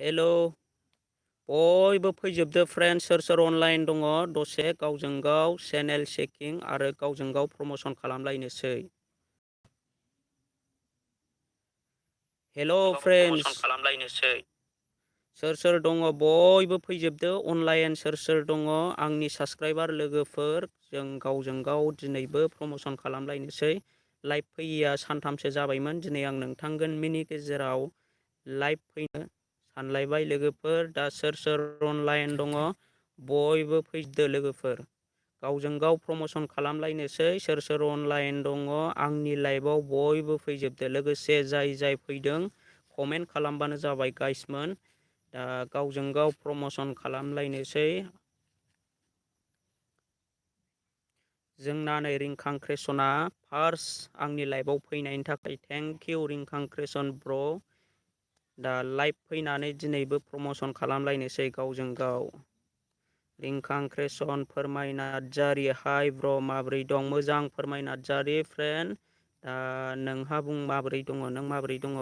Hello बयबो फैजोबदो friend सोर सोर अनलाइन दङ दसे गावजों गाव चेनेल चेकिं आरो गावजों गाव प्रमसन खालामलायनोसै। हेलौ फ्रेन्ड्स सोर सोर दङ बयबो फैजोबदो अनलाइन सोर सोर दङ आंनि साबसक्राइबार लोगोफोर जों गावजों गाव दिनैबो प्रमसन खालामलायनोसै। लाइभ फैयैया सानथामसो जाबायमोन दिनै आं नोंथांमोननि गेजेराव लाइभ फैनो सानलायबाय लोगोफोर दा सोर सोर अनलाइन दङ बयबो फैदो लोगोफोर गावजों गाव प्रमसन खालामलायनोसै सोर सोर अनलाइन दङ आंनि लाइभआव बयबो फैजोबदो लोगोसे जाय जाय फैदों कमेन्ट खालामबानो जाबाय गाइसमोन दा गावजों गाव प्रमसन खालामलायनोसै। जोंना नै रिंखां क्रेसना फार्स्ट आंनि लाइभआव फैनायनि थाखाय थेंक इउ रिंखां क्रेसन ब्र' दा लाइभ फैनानै दिनैबो प्रमसन खालामलायनोसै गावजों गाव। रिंखां क्रेसन फोरमाय नार्जारि हाय ब्र' माबोरै दं मोजां फोरमाय नार्जारि फ्रेन्ड दा नोंहा बुं माबोरै दङ नों माबोरै दङ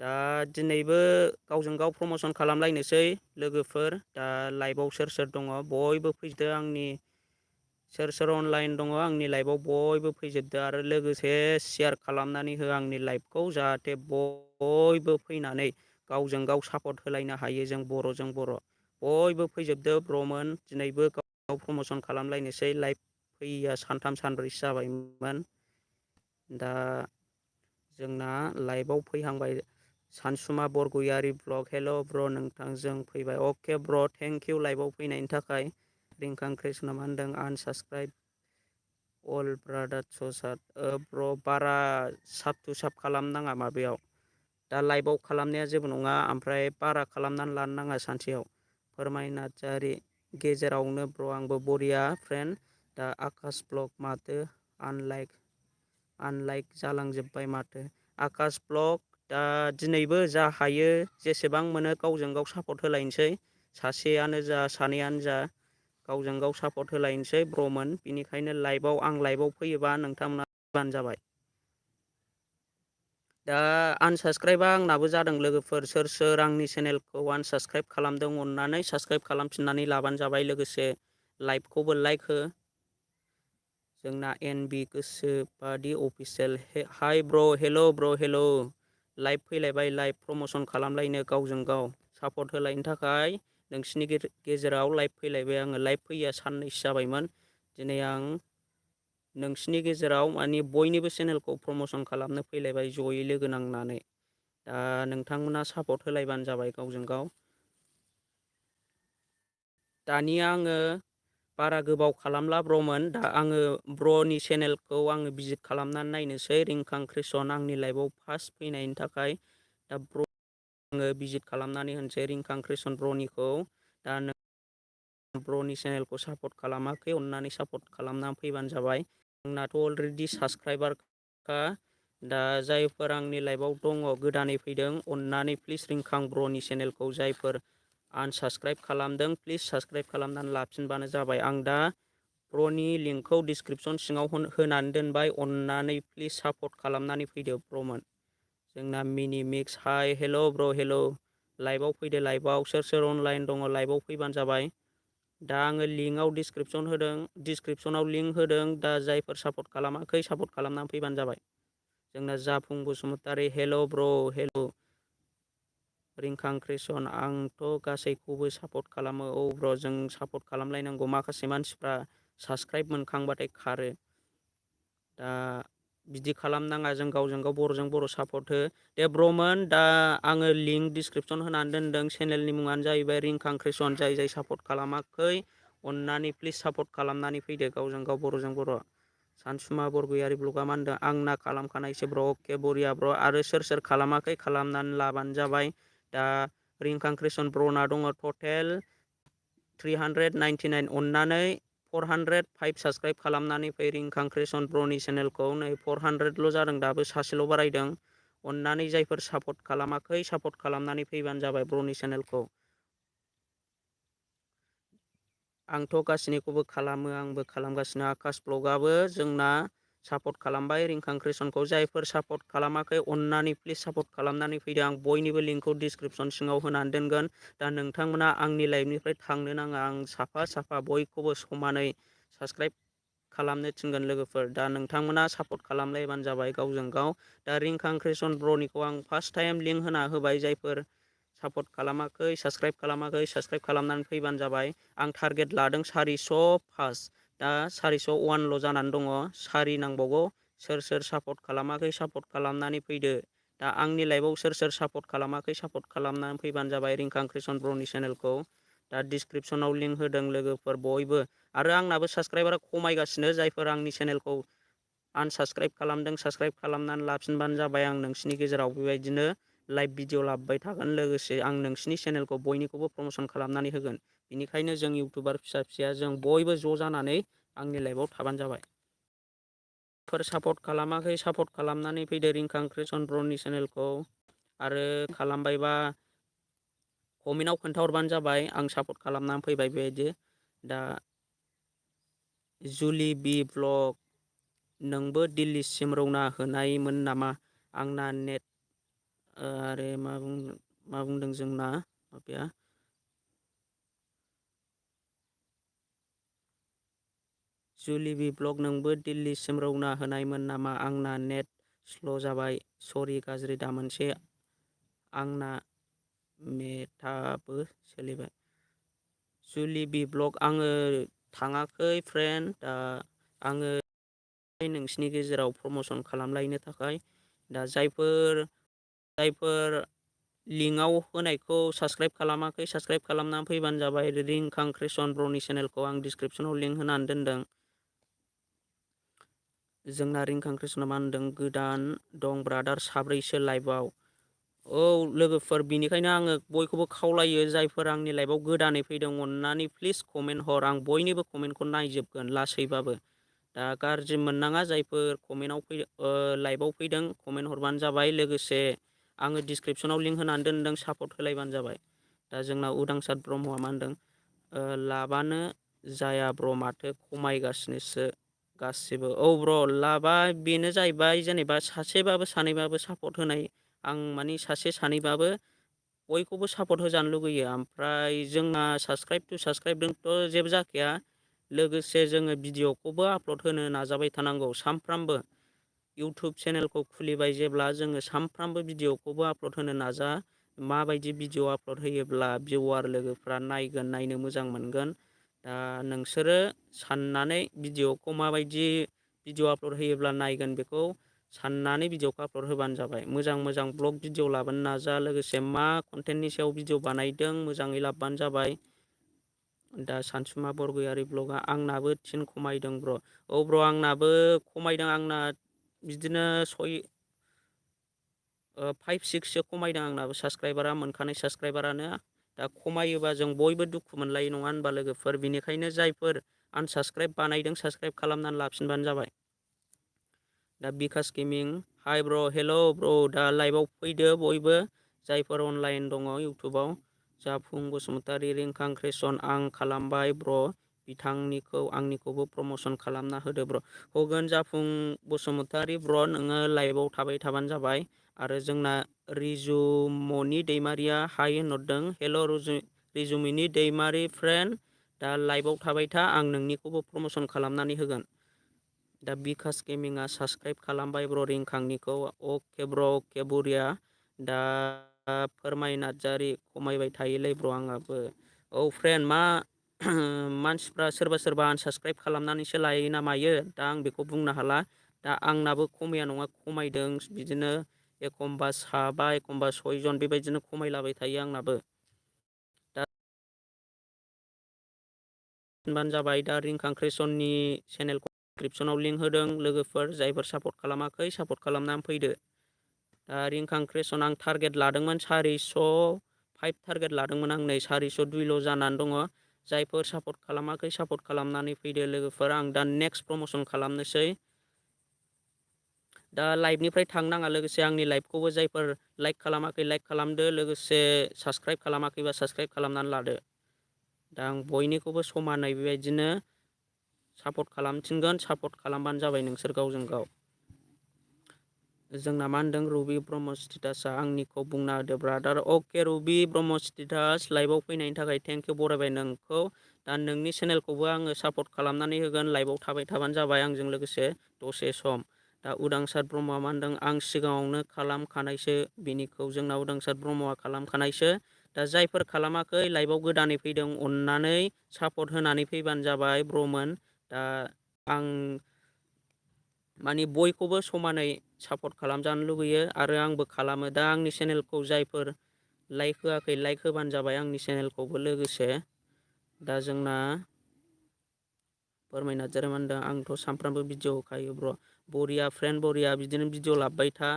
दा दिनैबो गावजों गाव प्रमसन खालामलायनोसै लोगोफोर दा लाइभआव सोर सोर दङ बयबो फैदो आंनि सोर सोर अनलाइन दङ आंनि लाइभआव बयबो फैजोबदो आरो लोगोसे शेयार खालामनानै हो आंनि लाइभखौ जाहाथे बयबो फैनानै गावजों गाव सापर्ट होलायनो हायो जों बर'जों बर' बयबो फैजोबदो ब्र'मोन दिनैबो गाव गाव प्रमसन खालामलायनोसै लाइभ फैयैया सानथाम सानब्रैसो जाबायमोन दा जोंना लाइभआव फैहांबाय सानसुमा बरगयारि ब्लग हेल' ब्र' नोंथांजों फैबाय अके ब्र' थेंक इउ लाइभआव फैनायनि थाखाय। रिंखां क्रेसना मा होनदों आनसाबसक्राइब अल ब्रादार ससाट ब्र' बारा साब टु साब खालामनाङा माबायाव दा लाइभआव खालामनाया जेबो नङा ओमफ्राय बारा खालामनानै लानो नाङा सानसेयाव। फोरमाय नार्जारि गेजेरावनो ब्र' आंबो बरिया फ्रेन्ड दा आकाश ब्लग माथो आनलाइक जालांजोब्बाय माथो आकाश ब्लग दा दिनैबो जा हायो जेसेबां मोनो गावजों गाव सापर्ट होलायनोसै सासेयानो जा सानैयानो जा गावजों गाव सापर्ट होलायनोसै ब्र'मोन बिनिखायनो लाइभआव आं लाइभआव फैयोबा नोंथांमोना फैबानो जाबाय। दा आनसाबसक्राइबा आंनाबो जादों लोगोफोर सोर सोर आंनि चेनेलखौ आनसाबसक्राइब खालामदों अननानै साबसक्राइब खालामफिननानै लाबानो जाबाय लोगोसे लाइभखौबो लाइक हो। जोंना एन बि गोसो बादि अफिसियेल हाइ ब्र' हेल' ब्र' हेल' लाइभ फैलायबाय लाइभ प्रमसन खालामलायनो गावजों गाव सापर्ट होलायनो थाखाय नोंसिनि गेजेराव लाइभ फैलायबाय आङो लाइभ फैया साननैसो जाबायमोन दिनै आं नोंसिनि गेजेराव मानि बयनिबो चेनेलखौ प्रमसन खालामनो फैलायबाय जयै लोगो नांनानै दा नोंथांमोना सापर्ट होलायबानो जाबाय गावजों गाव। दानिया आङो बारा गोबाव खालामला ब्र'मोन दा आङो ब्र'नि चेनेलखौ आङो भिजिट खालामनानै नायनोसै रिंखां क्रेसन आंनि लाइभआव फार्स्ट फैनायनि थाखाय दा ब्र' आङो भिजिट खालामनानै होनोसै रिंखां क्रेसन ब्र'निखौ दा ब्र'नि चेनेलखौ सापर्ट खालामाखै अननानै सापर्ट खालामनानै फैबानो जाबाय आंनाथ' अलरेडि साबसक्राइबारखा दा जायफोर आंनि लाइभआव दङ गोदानै फैदों अननानै प्लिज रिंखां ब्र'नि चेनेलखौ जायफोर आनसाबसक्राइब खालामदों प्लिज साबसक्राइब खालामनानै लाफिनबानो जाबाय आं दा ब्र'नि लिंकखौ डिसक्रिपसन सिङाव होनानै दोनबाय अननानै प्लिज सापर्ट खालामनानै फैदो ब्र'मोन। जोंना मिनि मिक्स हाय हेल' ब्र' हेल' लाइभआव फैदो लाइभआव सोर सोर अनलाइन दङ लाइभआव फैबानो जाबाय। दा आङो लिंकआव डिसक्रिपसनाव लिंक होदों दा जायफोर सापर्ट खालामाखै सापर्ट खालामनानै फैबानो जाबाय। जोंना जाफुं बसुमतारी हेल' ब्र' हेल' रिंखां क्रेसन आंथ' गासैखौबो सापर्ट खालामो औ ब्र' जों सापर्ट खालामलायनांगौ माखासे मानसिफ्रा साबसक्राइब मोनखांबाथाय खारो दा बिदि खालामनाङा जों गावजों गाव बर'जों बर' सापर्ट हो दे ब्र'मोन दा आङो लिंक डिसक्रिपसन होनानै दोनदों चेनेलनि मुङानो जाहैबाय रिंखां क्रेसन जाय जाय सापर्ट खालामाखै अननानै प्लिज सापर्ट खालामनानै फैदो गावजों गाव बर'जों बर'। सानसुमा बरगयारि ब्लगआ मा होनदों आंना खालामखानायसो ब्र' अके बरिया ब्र' आरो सोर सोर खालामाखै खालामनानै लाबानो जाबाय दा रिंखां क्रेसन ब्र'ना दङ टटेल 399 अननानै 405 साबसक्राइब खालामनानै फै रिंखां क्रेसन ब्र'नि चेनेलखौ नै 400ल' जादों दाबो सासेल' बारायदों अननानै जायफोर सापर्ट खालामाखै सापर्ट खालामनानै फैबानो जाबाय ब्र'नि चेनेलखौ। आंथ' गासैनिखौबो खालामो आंबो खालामगासिनो आकाश ब्लगआबो जोंना सापर्ट खालामबाय रिंखां क्रिएसनखौ। जायफोर सापर्ट खालामाखै अननानै प्लिज सापर्ट खालामनानै फैदो। आं बयनिबो लिंकखौ डिसक्रिपसन सिङाव होनानै दोनगोन। दा नोंथांमोना आंनि लाइभनिफ्राय थांनो नाङा। आं साफा बयखौबो समानै साबस्क्राइब खालामनो थिनगोन लोगोफोर। दा नोंथांमोना सापर्ट खालामलायबानो जाबाय गावजों गाव। दा रिंखां क्रिएसन ब्र'निखौ आं फार्स्ट टाइम लिंक होना होबाय। जायफोर सापर्ट खालामाखै साबस्क्राइब खालामनानै फैबानो जाबाय। आं टारगेट लादों 400 पास। दा 401ल' जानानै दङ। 4 नांबावगौ। सोर सापर्ट खालामाखै सापर्ट खालामनानै फैदो। दा आंनि लाइभआव सोर सापर्ट खालामाखै सापर्ट खालामनानै फैबानो जाबाय रिंखां क्रिएसन ब्र'नि चेनेलखौ। दा डिसक्रिपसनाव लिंक होदों लोगोफोर बयबो। आरो आंनाबो साबस्क्राइबारा खमायगासिनो। जायफोर आंनि चेनेलखौ आनसाबस्क्राइब खालामदों साबस्क्राइब खालामनानै लाफिनबानो जाबाय। आं नोंसिनि गेजेराव बेबायदिनो लाइभ भिडिअ लाबोबाय थागोन। लोगोसे आं नोंसिनि चेनेलखौ बयनिखौबो प्रम'सन खालामनानै होगोन। बेनिखायनो जों इउटुबार फिसा जों बयबो ज' जानानै आंनि लाइभआव थाबानो जाबाय। सापर्ट खालामाखै सापर्ट खालामनानै फैदो रिंखां क्रिएसन ब्र'नि चेनेलखौ। आरो खालामबायबा कमेन्टआव खोन्थाहरबानो जाबाय आं सापर्ट खालामनानै फैबाय बेबायदि। दा जुलि बि ब्लग नोंबो दिल्लीसिम रौना होनायमोन नामा? आंना नेट आरो मा बुंदों जोंना माबाया जुलि बि ब्लग नोंबो दिल्लीसिम रौना होनायमोन नामा? आंना नेट स्ल' जाबाय सरि गाज्रि दामोनसै। आंना मेथाबो सोलिबाय। जुलि बि ब्लग आङो थाङाखै फ्रेन्ड। दा आङो नोंसिनि गेजेराव प्रम'सन खालामलायनो थाखाय। दा जायफोर लिंकआव होनायखौ साबस्क्राइब खालामाखै साबस्क्राइब खालामनानै फैबानो जाबाय। रिंखां क्रिएसन ब्र'नि चेनेलखौ आं डिसक्रिपसनाव लिंक होनानै दोनदों। जोंना रिंखां क्रिएसना मा होनदों गोदान दं ब्रादार साब्रैसो लाइभआव। औ लोगोफोर बिनिखायनो आङो बयखौबो खावलायो जायफोर आंनि लाइभआव गोदानै फैदों अननानै प्लिज कमेन्ट हर। आं बयनिबो कमेन्टखौ नायजोबगोन लासैबाबो। दा गाज्रि मोननाङा। जायफोर लाइभआव फैदों कमेन्ट हरबानो जाबाय। लोगोसे आङो डिसक्रिपसनाव लिंक होनानै दोनदों सापर्ट होलायबानो जाबाय। दा जोंना उदांसार ब्रह्मआ मा होनदों लाबानो जाया ब्र' माथो खमायगासिनोसो गासिबो। औ ब्र' लाबा बेनो जाहैबाय जेनेबा सासेबाबो सानैबाबो सापर्ट होनाय। आं माने सासे सानैबाबो बयखौबो सापर्ट होजानो लुगैयो। ओमफ्राय जोंना साबस्क्राइबजोंथ' जेबो जाखाया। लोगोसे जोङो भिडिअ'खौबो आपल'ड होनो नाजाबाय थानांगौ सानफ्रामबो। इउटुब चेनेलखौ खुलिबाय जेब्ला जोङो सानफ्रामबो भिडिअ'खौबो आपल'ड होनो नाजा। माबायदि भिडिअ' आपल'ड होयोब्ला भिउवार लोगोफ्रा नायनो मोजां मोनगोन। दा नोंसोरो साननानै भिडिअ'खौ माबायदि भिडिअ' आपल'ड होयोब्ला नायगोन बेखौ साननानै भिडिअ'खौ आपल'ड होबानो जाबाय। मोजां ब्लग भिडिअ' लाबोनो नाजा। लोगोसे मा कन्टेन्टनि सायाव भिडिअ' बानायदों मोजाङै लाबोबानो जाबाय। दा सानसुमा बरगयारि ब्लगआ आंनाबो 3 खमायदों ब्र'। औ ब्र' आंनाबो खमायदों। आंना बिदिनो 5-6सो खमायदों आंनाबो साबस्क्राइबारा मोनखानाय साबस्क्राइबारानो। दा खमायोबा जों बयबो दुखु मोनलायो नङा होनबा लोगोफोर। बिनिखायनो जायफोर आनसाबस्क्राइब बानायदों साबस्क्राइब खालामनानै लाफिनबानो जाबाय। दा बिकास गेमिं हाय ब्र' हेल' ब्र' दा लाइभआव फैदो बयबो जायफोर अनलाइन दङ इउटुबाव। जाफुं बसुमतारी रिंखां क्रिएसन आं खालामबाय ब्र' बिथांनिखौ आंनिखौबो प्रम'सन खालामना होदो ब्र'। होगोन जाफुं बसुमतारी ब्र' नोङो लाइभआव थाबाय थाबानो जाबाय। आरो जोंना रिजुमनि दैमारिया हाय होनहरदों। हेल' रिजुमनि दैमारि फ्रेन्ड दा लाइभआव थाबाय था आं नोंनिखौबो प्रम'सन खालामनानै होगोन। दा बिकास गेमिंआ साबस्क्राइब खालामबाय ब्र' रिंखांनिखौ। अके ब्र' अके बरिया। दा फोरमाय नार्जारि खमायबाय थायोलै ब्र' आंहाबो। औ फ्रेन्ड मा मानसिफ्रा सोरबा आनसाबस्क्राइब खालामनानैसो लायो ना मायो दा आं बेखौ बुंनो हाला। दा आंनाबो खमाया नङा खमायदों। बिदिनो एखमबा 7 एखमबा 6 जन बेबायदिनो खमायलाबाय थायो आंनाबो। दा होनबानो जाबाय। दा रिंखां क्रिएसननि चेनेलखौ डिसक्रिपसनाव लिंक होदों लोगोफोर जायफोर सापर्ट खालामाखै सापर्ट खालामनानै फैदो। दा रिंखां क्रिएसन आं टारगेट लादोंमोन 405 टारगेट लादोंमोन आं नै 402ल' जानानै दङ। जायफोर सापर्ट खालामाखै सापर्ट खालामनानै फैदो लोगोफोर। आं दा नेक्स्ट प्रम'सन खालामनोसै। दा लाइभनिफ्राय थांनाङा। लोगोसे आंनि लाइभखौबो जायफोर लाइक खालामाखै लाइक खालामदो। लोगोसे साबस्क्राइब खालामाखैबा साबस्क्राइब खालामनानै लादो। दा आं बयनिखौबो समानै बेबायदिनो सापर्ट खालामफिनगोन, सापर्ट खालामबानो जाबाय नोंसोर गावजों गाव। जोंना मा होनदों रुबि ब्रह्म स्टेटासआ आंनिखौ बुंना होदो ब्रादार। अके रुबि ब्रह्म स्टेटास लाइभआव फैनायनि थाखाय थेंक इउ, बरायबाय नोंखौ। दा नोंनि चेनेलखौबो आङो सापर्ट खालामनानै होगोन, लाइभआव थाबाय थाबानो जाबाय आंजों लोगोसे दसे सम। दा उदांसार ब्रह्मआ मा होनदों आं सिगाङावनो खालामखानायसो, बिनिखौ जोंना उदांसार ब्रह्मआ खालामखानायसो। दा जायफोर खालामाखै लाइभआव गोदानै फैदों अननानै सापर्ट होनानै फैबानो जाबाय ब्रमोन। दा आं माने बयखौबो समानै सापर्ट खालामजानो लुगैयो आरो आंबो खालामो। दा आंनि चेनेलखौ जायफोर लाइक होआखै लाइक होबानो जाबाय आंनि चेनेलखौबो लोगोसे। दा जोंना फोरमाय नार्जारि मा होनदों आंथ' सानफ्रामबो भिडिअ होखायो ब्र'। बरिया फ्रेन्ड बरिया, बिदिनो भिडिअ लाबोबाय था,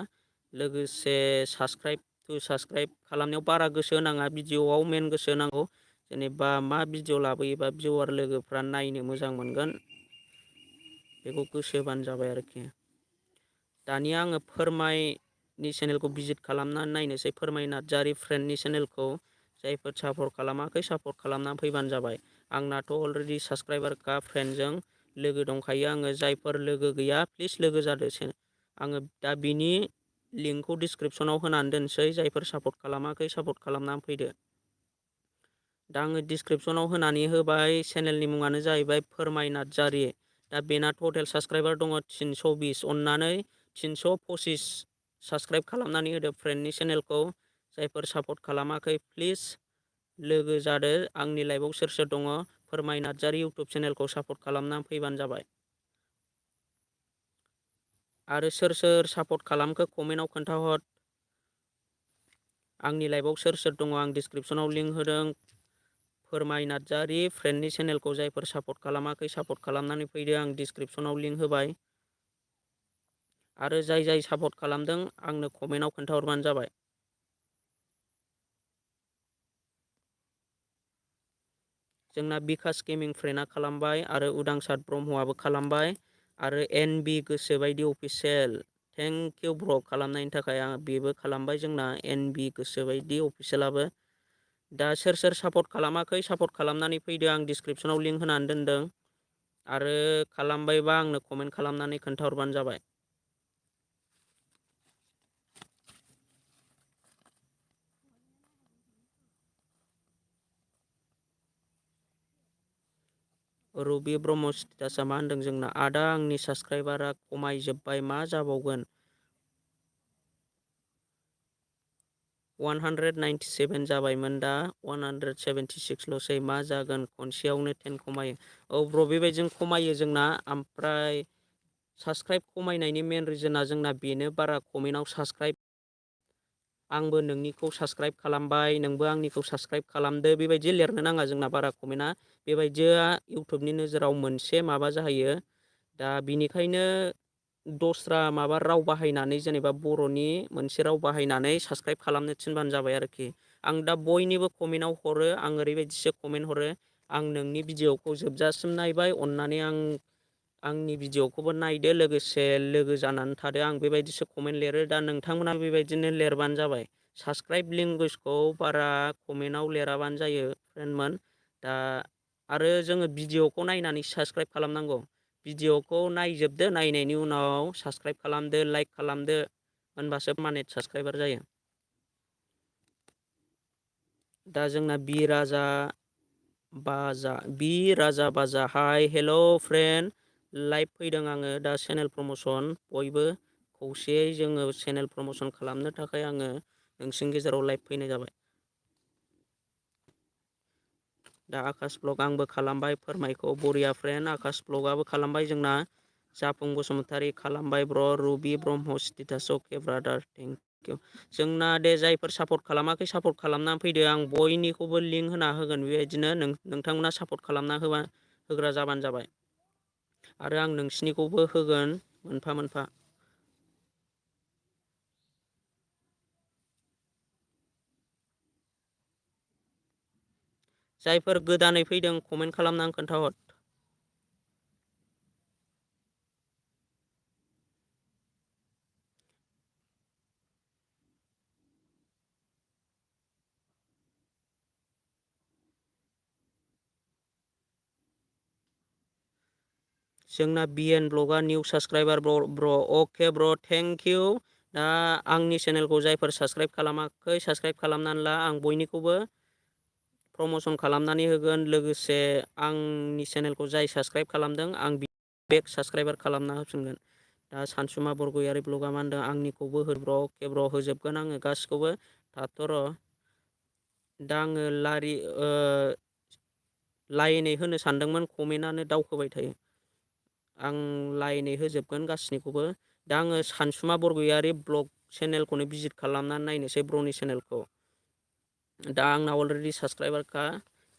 लोगोसे साबसक्राइब खालामनायाव बारा गोसो होनाङा, भिडिअआव मेन गोसो होनांगौ। जेनेबा मा भिडिअ लाबोयोबा भिउआर लोगोफ्रा नायनो मोजां मोनगोन बेखौ गोसो होबानो जाबाय आरोखि। दानिया आङो फोरमायनि चेनेलखौ भिजिट खालामनानै नायनोसै, फोरमाय नार्जारि फ्रेन्डनि चेनेलखौ। जायफोर सापर्ट खालामाखै सापर्ट खालामनानै फैबानो जाबाय। आंनाथ' अलरेडि साबसक्राइबारखा, फ्रेन्डजों लोगो दंखायो आङो। जायफोर लोगो गैया प्लिज लोगो जादो। आङो दा बिनि लिंकखौ डिसक्रिपसनाव होनानै दोनसै, जायफोर सापर्ट खालामाखै सापर्ट खालामनानै फैदो। दा आङो डिसक्रिपसनाव होनानै होबाय, चेनेलनि मुङानो जाहैबाय फोरमाय नार्जारि। दा बेना टटेल साबसक्राइबार दङ 320, अननानै 325 साबसक्राइब खालामनानै होदो फ्रेन्डनि चेनेलखौ। जायफोर सापर्ट खालामाखै प्लिज लोगो जादो। आंनि लाइभआव सोर सोर दङ फोरमाय नार्जारि इउटुब चेनेलखौ सापर्ट खालामनानै फैबानो जाबाय। आरो सोर सोर सापर्ट खालामखो कमेन्टआव खोन्थाहर। आंनि लाइभआव सोर सोर दङ आं डिसक्रिपसनाव लिंक होदों। फोरमाय नार्जारि फ्रेन्डनि चेनेलखौ जायफोर सापर्ट खालामाखै सापर्ट खालामनानै फैदो, आं डिसक्रिपसनाव लिंक होबाय। आरो जाय जाय सापर्ट खालामदों आंनो कमेन्टआव खोन्थाहरबानो जाबाय। जोंना बिकास गेमिं फ्रेन्डआ खालामबाय आरो उदांसार ब्रह्मआबो खालामबाय आरो एनबि गोसोबायदि अफिसियेल थेंक इउ ब्र खालामनायनि थाखाय। बेबो खालामबाय जोंना एनबि गोसोबायदि अफिसियेलाबो। दा सोर सोर सापर्ट खालामाखै सापर्ट खालामनानै फैदो, आं डिसक्रिपसनाव लिंक होनानै दोनदों। आरो खालामबायबा आंनो कमेन्ट खालामनानै खोन्थाहरबानो जाबाय। रुबि ब्रह्म स्टेटासआ मा होनदों जोंना आदा आंनि साबसक्राइबारा खमायजोब्बाय मा जाबावगोन। 197 जाबायमोन, दा 176ल'सै, मा जागोन खनसेयावनो 10 खमायो। औ ब्र बेबायदिनो खमायो जोंना। ओमफ्राय साबसक्राइब खमायनायनि मेन रिजोना जोंना बेनो, बारा कमेन्टआव साबसक्राइब, आंबो नोंनिखौ साबसक्राइब खालामबाय नोंबो आंनिखौ साबसक्राइब खालामदो बेबायदि लिरनो नाङा जोंना बारा कमेन्टआ। बेबायदिया इउटुबनि नोजोराव मोनसे माबा जाहैयो। दा बिनिखायनो दस्रा माबा राव बाहायनानै, जेनेबा बर'नि मोनसे राव बाहायनानै साबसक्राइब खालामनो थिनबानो जाबाय आरोखि। आं दा बयनिबो कमेन्टआव हरो, आं ओरैबायदिसो कमेन्ट हरो, आं नोंनि भिडिअखौ जोबजासिम नायबाय, अननानै आंनि भिडिअखौबो नायदो, लोगोसे लोगो जानानै थादो, आं बेबायदिसो कमेन्ट लिरो। दा नोंथांमोना बेबायदिनो लिरबानो जाबाय। साबसक्राइब लेंगुवेजखौ बारा कमेन्टआव लिराबानो जायो फ्रेन्डमोन। दा आरो जोङो भिडिअखौ नायनानै साबसक्राइब खालामनांगौ। भिडिअखौ नायजोबदो, नायनायनि उनाव साबसक्राइब खालामदो, लाइक खालामदो, होनबासो माने साबसक्राइबार जायो। दा जोंना बि राजा बाजा हाय हेल' फ्रेन्ड, लाइभ फैदों आङो दा चेनेल प्रमसन, बयबो खौसेयै जोङो चेनेल प्रमसन खालामनो थाखाय आङो नोंसिनि गेजेराव लाइभ फैनाय जाबाय। दा आकाश ब्लग आंबो खालामबाय फोरमायखौ, बरिया फ्रेन्ड आकाश ब्लगआबो खालामबाय जोंना। जाफुं बसुमतारी खालामबाय ब्र, ruby Brahma status okay brother thank you. जोंना दे जायफोर सापर्ट खालामाखै सापर्ट खालामनानै फैदो, आं बयनिखौबो लिंक होना होगोन। बेबायदिनो नोंथांमोना सापर्ट खालामना होग्रा जाबानो जाबाय। आरो आं नोंसिनिखौबो होगोन मोनफा मोनफा। जायफोर गोदानै फैदों कमेन्ट खालामनानै खोन्थाहर। जोंना BN ब्लगा निउ साबस्क्राइबार ब्र अके ब्र थेंक इउ। दा आंनि चेनेलखौ जायफोर साबस्क्राइब खालामाखै साबस्क्राइब खालामनानै ला। आं बयनिखौबो प्रम'सन खालामनानै होगोन। लोगोसे आंनि चेनेलखौ जाय साबस्क्राइब खालामदों आं बेक साबस्क्राइबार खालामना होफिनगोन। दा सानसुमा बरगयारि ब्लगा मा होनदों आंनिखौबो हो ब्र अके ब्र होजोबगोन आङो गासिखौबो। थाथ' र' दा आङो लाइनै होनो सानदोंमोन कमेन्टआनो दावखोबाय थायो। आं लाइनै होजोबगोन गासिनिखौबो। दा आङो सानसुमा बरगयारि ब्लग चेनेलखौनो भिजिट खालामनानै नायनोसै ब्र'नि चेनेलखौ। दा आंना अलरेडि साबस्क्राइबारखा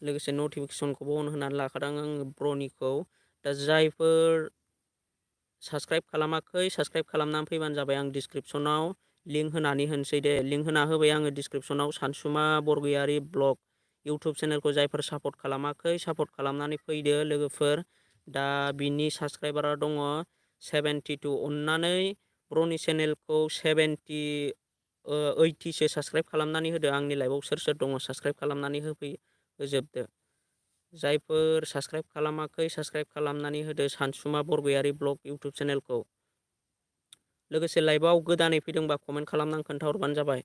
लोगोसे नटिफिकेसनखौबो अन होनानै लाखादों आङो ब्र'निखौ। दा जायफोर साबस्क्राइब खालामाखै साबस्क्राइब खालामनानै फैबानो जाबाय। आं डिसक्रिपसनाव लिंक होनानै होनोसै दे। लिंक होना होबाय आङो डिसक्रिपसनाव सानसुमा बरगयारि ब्लग इउटुब चेनेलखौ जायफोर सापर्ट खालामाखै सापर्ट खालामनानै फैदो लोगोफोर। दा बिनि साबस्क्राइबारा दङ 72। अननानै ब्र'नि चेनेलखौ 80सो साबस्क्राइब खालामनानै होदो। आंनि लाइभआव सोर सोर दङ साबस्क्राइब खालामनानै होजोबदो। जायफोर साबस्क्राइब खालामाखै साबस्क्राइब खालामनानै होदो सानसुमा बरगयारि ब्लग इउटुब चेनेलखौ। लोगोसे लाइभआव गोदानै फैदोंबा कमेन्ट खालामनानै खोन्थाहरबानो जाबाय।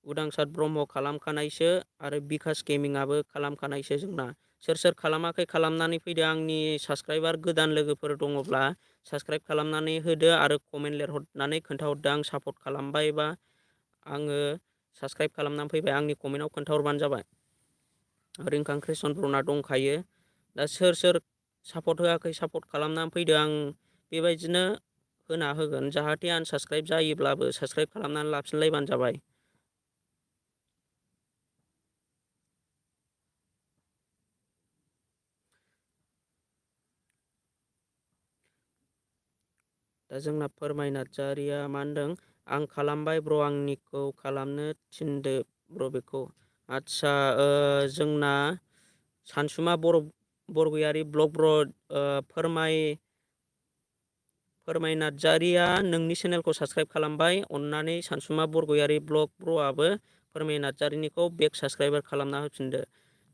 उदांसार ब्रह्म खालामखानायसो आरो बिकास गेमिंआबो खालामखानायसो जोंना। सोर सोर खालामाखै खालामनानै फैदो। आंनि साबस्क्राइबार गोदान लोगोफोर दङब्ला साबस्क्राइब खालामनानै होदो आरो कमेन्ट लिरहरनानै खोन्थाहरदो आं सापर्ट खालामबाय बा आङो साबस्क्राइब खालामनानै फैबाय। आंनि कमेन्टआव खोन्थाहरबानो जाबाय। रिंखां क्रिसन ब्रना दंखायो। दा सोर सोर सापर्ट होआखै सापर्ट खालामनानै फैदो। आं बेबायदिनो होना होगोन जाहाथे आनसाबस्क्राइब जायोब्लाबो साबस्क्राइब खालामनानै लाफिनलायबानो जाबाय। दा जोंना फोरमाय नार्जारिया मा होनदों आं खालामबाय ब्र आंनिखौ खालामनो थिनदो ब्र बेखौ। आदसा जोंना सानसुमा बरगयारि ब्लग ब्र फोरमाय नार्जारिया नोंनि चेनेलखौ साबस्क्राइब खालामबाय। अननानै सानसुमा बरगयारि ब्लग ब्रआबो फोरमाय नार्जारिनिखौ बेक साबस्क्राइबार खालामना होफिनदो।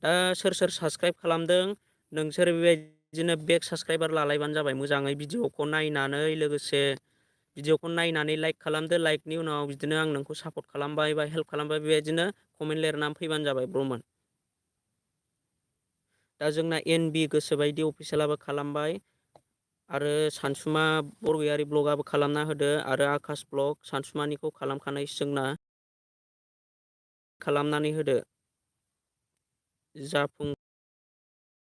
दा सोर सोर साबस्क्राइब खालामदों नोंसोर बेबायदिनो बेक साबस्क्राइबार लालायबानो जाबाय। मोजाङै भिडिअखौ नायनानै लोगोसे भिडिअखौ नायनानै लाइक खालामदो। लाइकनि उनाव बिदिनो आं नोंखौ सापर्ट खालामबाय बा हेल्प खालामबाय बेबायदिनो कमेन्ट लिरनानै फैबानो जाबाय ब्रमोन। दा जोंना NB गोसोबायदि अफिसियेलाबो खालामबाय आरो सानसुमा बरगयारि ब्लगआबो खालामना होदो आरो आकाश ब्लग सानसुमानिखौ खालामखानाय जोंना खालामनानै होदो। जाफुं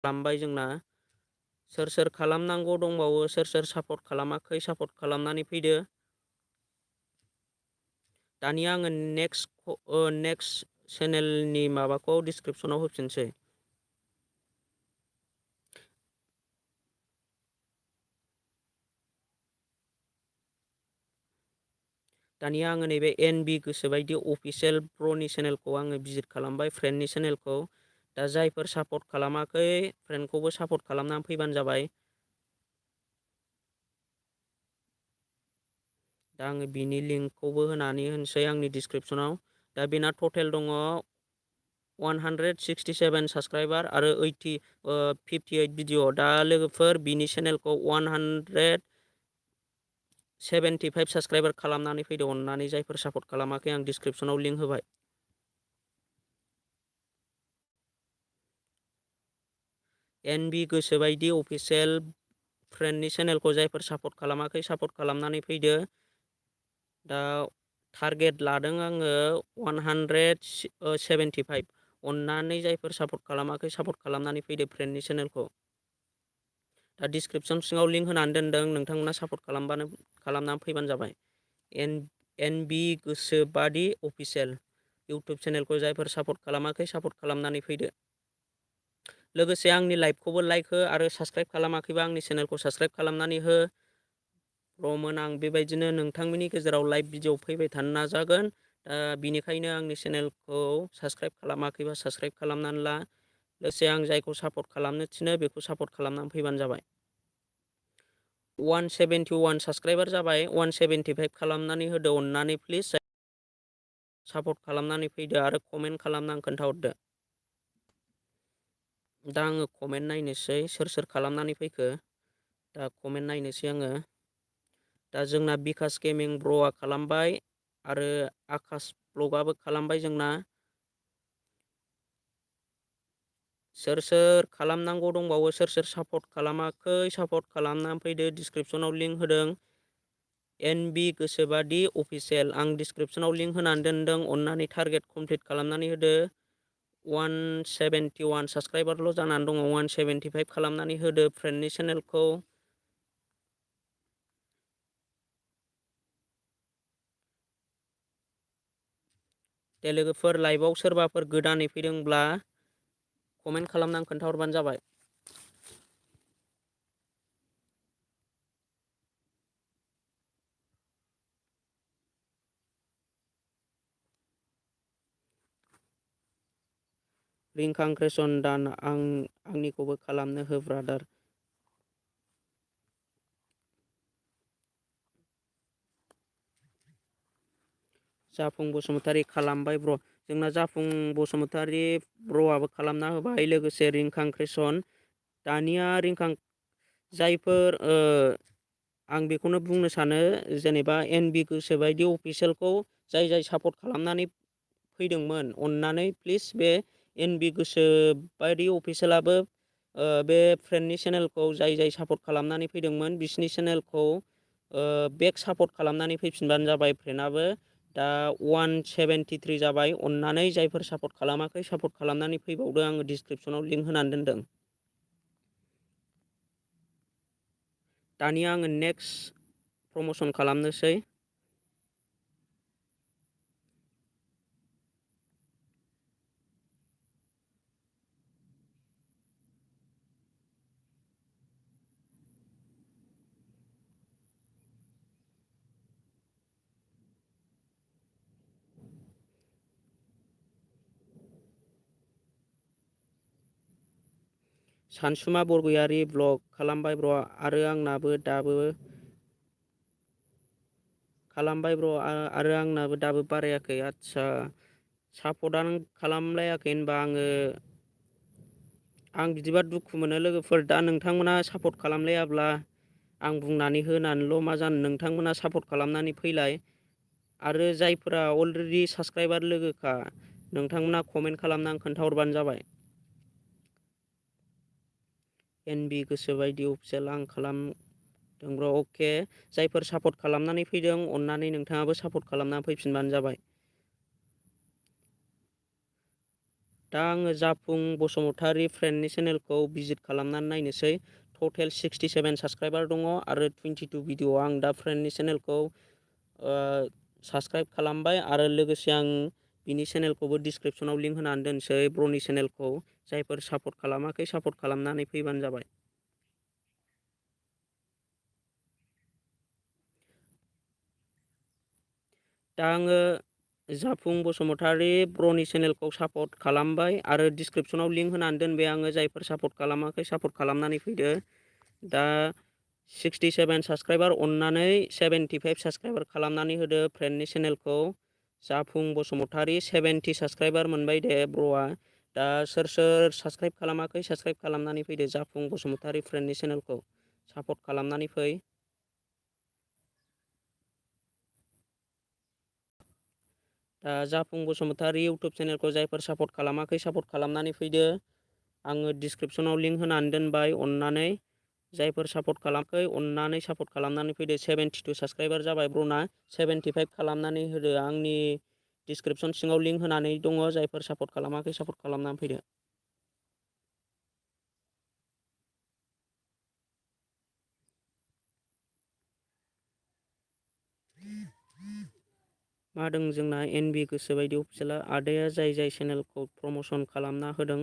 खालामबाय जोंना। सोर सोर खालामनांगौ दंबावो सोर सोर सापर्ट खालामाखै सापर्ट खालामनानै फैदो। दानिया आङो नेक्स्ट चेनेलनि माबाखौ डिसक्रिपसनाव होफिनसै। दानिया आङो नैबे NB गोसोबायदि अफिसियेल ब्र'नि चेनेलखौ आङो भिजिट खालामबाय फ्रेन्डनि चेनेलखौ। दा जायफोर सापर्ट खालामाखै फ्रेन्डखौबो सापर्ट खालामनानै फैबानो जाबाय। दा आङो बिनि लिंकखौबो होनानै होनोसै आंनि डिसक्रिपसनाव। दा बेना टटेल दङ 167 साबस्क्राइबार आरो 58 भिडिअ। दा लोगोफोर बिनि चेनेलखौ 175 साबस्क्राइबार खालामनानै फैदो। अननानै जायफोर सापर्ट खालामाखै आं डिसक्रिपसनाव लिंक होबाय। NB गोसोबायदि अफिसियेल फ्रेन्डनि चेनेलखौ जायफोर सापर्ट खालामाखै सापर्ट खालामनानै फैदो। दा टारगेट लादों आङो 175। अननानै जायफोर सापर्ट खालामाखै सापर्ट खालामनानै फैदो फ्रेन्डनि चेनेलखौ। दा डिसक्रिपसन सिङाव लिंक होनानै दोनदों नोंथांमोना सापर्ट खालामनानै फैबानो जाबाय। NB गोसोबादि अफिसियेल इउटुब चेनेलखौ जायफोर सापर्ट खालामाखै सापर्ट खालामनानै फैदो। लोगोसे आंनि लाइभखौबो लाइक हो आरो साबस्क्राइब खालामाखैबा आंनि चेनेलखौ साबस्क्राइब खालामनानै हो। ब्रमोन आं बेबायदिनो नोंथांमोननि गेजेराव लाइभ भिडिअ फैबाय थानो नाजागोन। बिनिखायनो आंनि चेनेलखौ साबस्क्राइब खालामाखैबा साबस्क्राइब खालामनानै ला। लोगोसे आं जायखौ सापर्ट खालामनो थिनो बेखौ सापर्ट खालामनानै फैबानो जाबाय। 171 साबस्क्राइबार जाबाय 175 खालामनानै होदो अननानै प्लिज। सापर्ट खालामनानै फैदो आरो कमेन्ट खालामनानै खोन्थाहरदो। दा आङो कमेन्ट नायनोसै सोर सोर खालामनानै फैखो। दा कमेन्ट नायनोसै आङो। दा जोंना बिकास गेमिं ब्र'आ खालामबाय आरो आकाश ब्लगआबो खालामबाय जोंना। सोर सोर खालामनांगौ दंबावो, सोर सोर सापर्ट खालामाखै सापर्ट खालामनानै फैदो। डिसक्रिपसनाव लिंक होदों एनबि गोसोबादि अफिसियेल, आं डिसक्रिपसनाव लिंक होनानै दोनदों। अननानै टारगेट कमप्लिट खालामनानै होदो। 171 साबस्क्राइबारल' जानानै दङ। 175 खालामनानै होदो फ्रेन्डनि चेनेलखौ। दे लोगोफोर, लाइभआव सोरबाफोर गोदानै फैदोंब्ला कमेन्ट खालामनानै खोन्थाहरबानो जाबाय। रिंखां क्रेसन दान आंनिखौबो खालामनो हो ब्रादार। जाफुं बसुमतारी खालामबाय ब्र'। जोंना जाफुं बसुमतारी ब्र'आबो खालामना होबाय, लोगोसे रिंखां क्रेसन। दानिया रिंखां जायफोर आं बेखौनो बुंनो सानो, जेनेबा एनबि गोसोबायदि अफिसियेलखौ जाय जाय सापर्ट खालामनानै फैदोंमोन, अननानै प्लिज बे एनबि गोसोबायदि अफिसियेलाबो बे फ्रेन्डनि चेनेलखौ जाय जाय सापर्ट खालामनानै फैदोंमोन बिसिनि चेनेलखौ बेक सापर्ट खालामनानै फैफिनबानो जाबाय। फ्रेन्डआबो दा 173 जाबाय। अननानै जायफोर सापर्ट खालामाखै सापर्ट खालामनानै फैबावदो। आङो डिसक्रिपसनाव लिंक होनानै दोनदों। दानिया आङो नेक्स्ट प्रमसन खालामनोसै। सानसुमा बरगयारि ब्लग खालामबाय ब्र', आरो आंनाबो दाबो खालामबाय ब्र', आरो आंनाबो दाबो बारायाखै। आदसा, सापर्टआनो खालामलायाखै होनबा आं बिदिबा दुखु मोनो लोगोफोर। दा नोंथांमोना सापर्ट खालामलायाब्ला आं बुंनानै होनानैल' मा जानो, नोंथांमोना सापर्ट खालामनानै फैलाय। आरो जायफोरा अलरेडि साबस्क्राइबार लोगोखा, नोंथांमोना कमेन्ट खालामनानै खोन्थाहरबानो जाबाय। एनबि गोसोबायदि अफिसियेल आं खालामदों ब्र'। अके, जायफोर सापर्ट खालामनानै फैदों अननानै नोंथाङाबो सापर्ट खालामनानै फैफिनबानो जाबाय। दा आङो जाफुं बसुमतारी फ्रेन्डनि चेनेलखौ भिजिट खालामनानै नायनोसै। टटेल 67 साबस्क्राइबार दङ आरो 22 भिडिअ। आं दा फ्रेन्डनि चेनेलखौ साबस्क्राइब खालामबाय आरो लोगोसे आं बिनि चेनेलखौबो डिसक्रिपसनाव लिंक होनानै दोनसै, ब्र'नि चेनेलखौ। जायफोर सापर्ट खालामाखै सापर्ट खालामनानै फैबानो जाबाय। दा आङो जाफुं बसुमतारी ब्र'नि चेनेलखौ सापर्ट खालामबाय आरो डिसक्रिपसनाव लिंक होनानै दोनबाय आङो। जायफोर सापर्ट खालामाखै सापर्ट खालामनानै फैदो। दा 67 साबस्क्राइबार, अननानै 75 साबस्क्राइबार खालामनानै होदो फ्रेन्डनि चेनेलखौ। जाफुं बसुमतारी 70 साबस्क्राइबार मोनबाय दे ब्र'आ। दा सोर सोर साबस्क्राइब खालामाखै साबस्क्राइब खालामनानै फैदो। जाफुं बसुमतारी फ्रेन्डनि चेनेलखौ सापर्ट खालामनानै फै। दा जाफुं बसुमतारी इउटुब चेनेलखौ जायफोर सापर्ट खालामाखै सापर्ट खालामनानै फैदो। आङो डिसक्रिपसनाव लिंक होनानै दोनबाय। अननानै जायफोर सापर्ट खालामाखै अननानै सापर्ट खालामनानै फैदो। 72 साबस्क्राइबार जाबाय ब्र'ना। 75 खालामनानै होदो। आंनि डिसक्रिपसन सिङाव लिंक होनानै दङ। जायफोर सापर्ट खालामाखै सापर्ट खालामनानै फैदो। मा दं जोंना एनबि गोसोबायदि अफिसियेला। आदाया जाय जाय चेनेलखौ प्रमसन खालामना होदों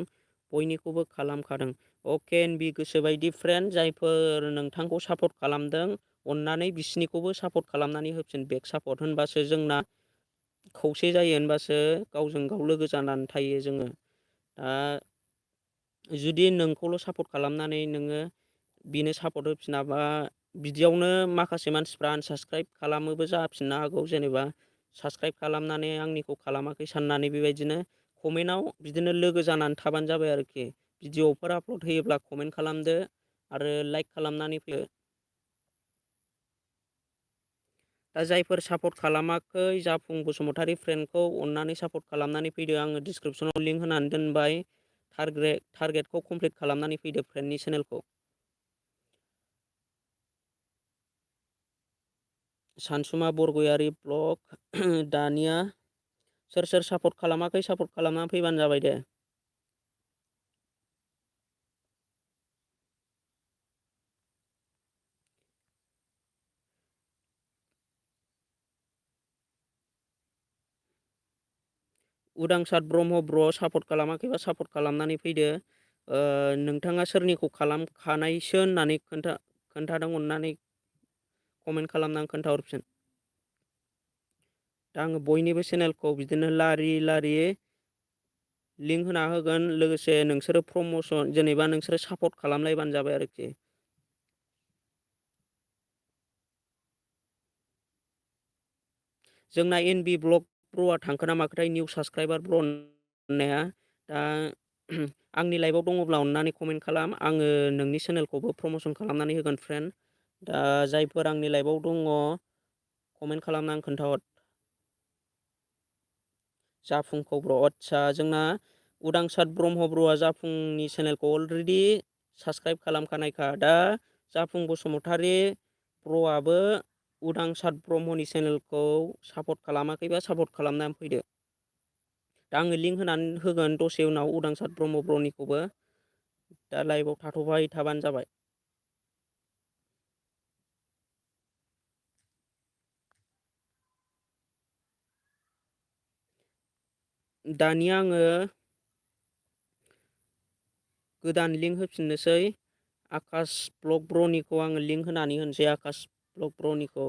बयनिखौबो खालामखादों। अके एनबि गोसोबायदि फ्रेन्ड, जायफोर नोंथांखौ सापर्ट खालामदों अननानै बिसिनिखौबो सापर्ट खालामनानै होफिन। बेक सापर्ट होनबासो जोंना खौसे जायो, होनबासो गावजों गाव लोगो जानानै थायो जोङो। दा जुदि नोंखौल' सापर्ट खालामनानै नोङो बिनो सापर्ट होफिनाबा, बिदियावनो माखासे मानसिफ्रा आनसाबस्क्राइब खालामोबो जाफिननो हागौ। जेनेबा साबस्क्राइब खालामनानै आंनिखौ खालामाखै साननानै बेबायदिनो कमेन्टआव बिदिनो लोगो जानानै थाबानो जाबाय आरोखि। भिडिअफोर आपल'ड होयोब्ला कमेन्ट खालामदो आरो लाइक खालामनानै फैयो। दा जायफोर सापर्ट खालामाखै जाफुं बसुमतारी फ्रेन्डखौ अननानै सापर्ट खालामनानै फैदो। आङो डिसक्रिपसनाव लिंक होनानै दोनबाय। टारगेटखौ कमप्लिट खालामनानै फैदो फ्रेन्डनि चेनेलखौ। सानसुमा बरगयारि ब्लग दानिया सोर सोर सापर्ट खालामाखै सापर्ट खालामनानै फैबानो जाबाय दे। उदांसार ब्रह्म ब्र सापर्ट खालामाखैबा सापर्ट खालामनानै फैदो। नोंथाङा सोरनिखौ खालामखानायसो होननानै खोन्थादों अननानै कमेन्ट खालामनानै खोन्थाहरफिन। दा आङो बयनिबो चेनेलखौ बिदिनो लारि लिंक होना होगोन। लोगोसे नोंसोरो प्रम'सन जेनेबा नोंसोरो सापर्ट खालामलायबानो जाबाय आरोखि। जोंना NB ब्लग ब्र'आ थांखो ना माखोथाय निउ साबसक्राइबार ब्र' होननाया। दा आंनि लाइभआव दङब्ला अननानै कमेन्ट खालाम। आङो नोंनि चेनेलखौबो प्रम'सन खालामनानै होगोन फ्रेन्ड। दा जायफोर आंनि लाइभआव दङ कमेन्ट खालामनानै खोन्थाहर। जाफुंखौ ब्र' आदसा जोंना उदांसार ब्रह्म ब्र'आ जाफुंनि चेनेलखौ अलरेडि साबसक्राइब खालामखानायखा। दा जाफुं बसुमतारी ब्र'आबो उदांसार ब्रह्मनि चेनेलखौ सापर्ट खालामाखैबा सापर्ट खालामनानै फैदो। दा आङो लिंक होनानै होगोन दसे उनाव उदांसार ब्रह्म ब्र'निखौबो। दा लाइभआव थाथ'बाय थाबानो जाबाय। दानिया आङो गोदान लिंक होफिननोसै। आकाश ब्लग ब्र'निखौ आङो लिंक होनानै होनोसै। आकाश ब्लग ब्र'निखौ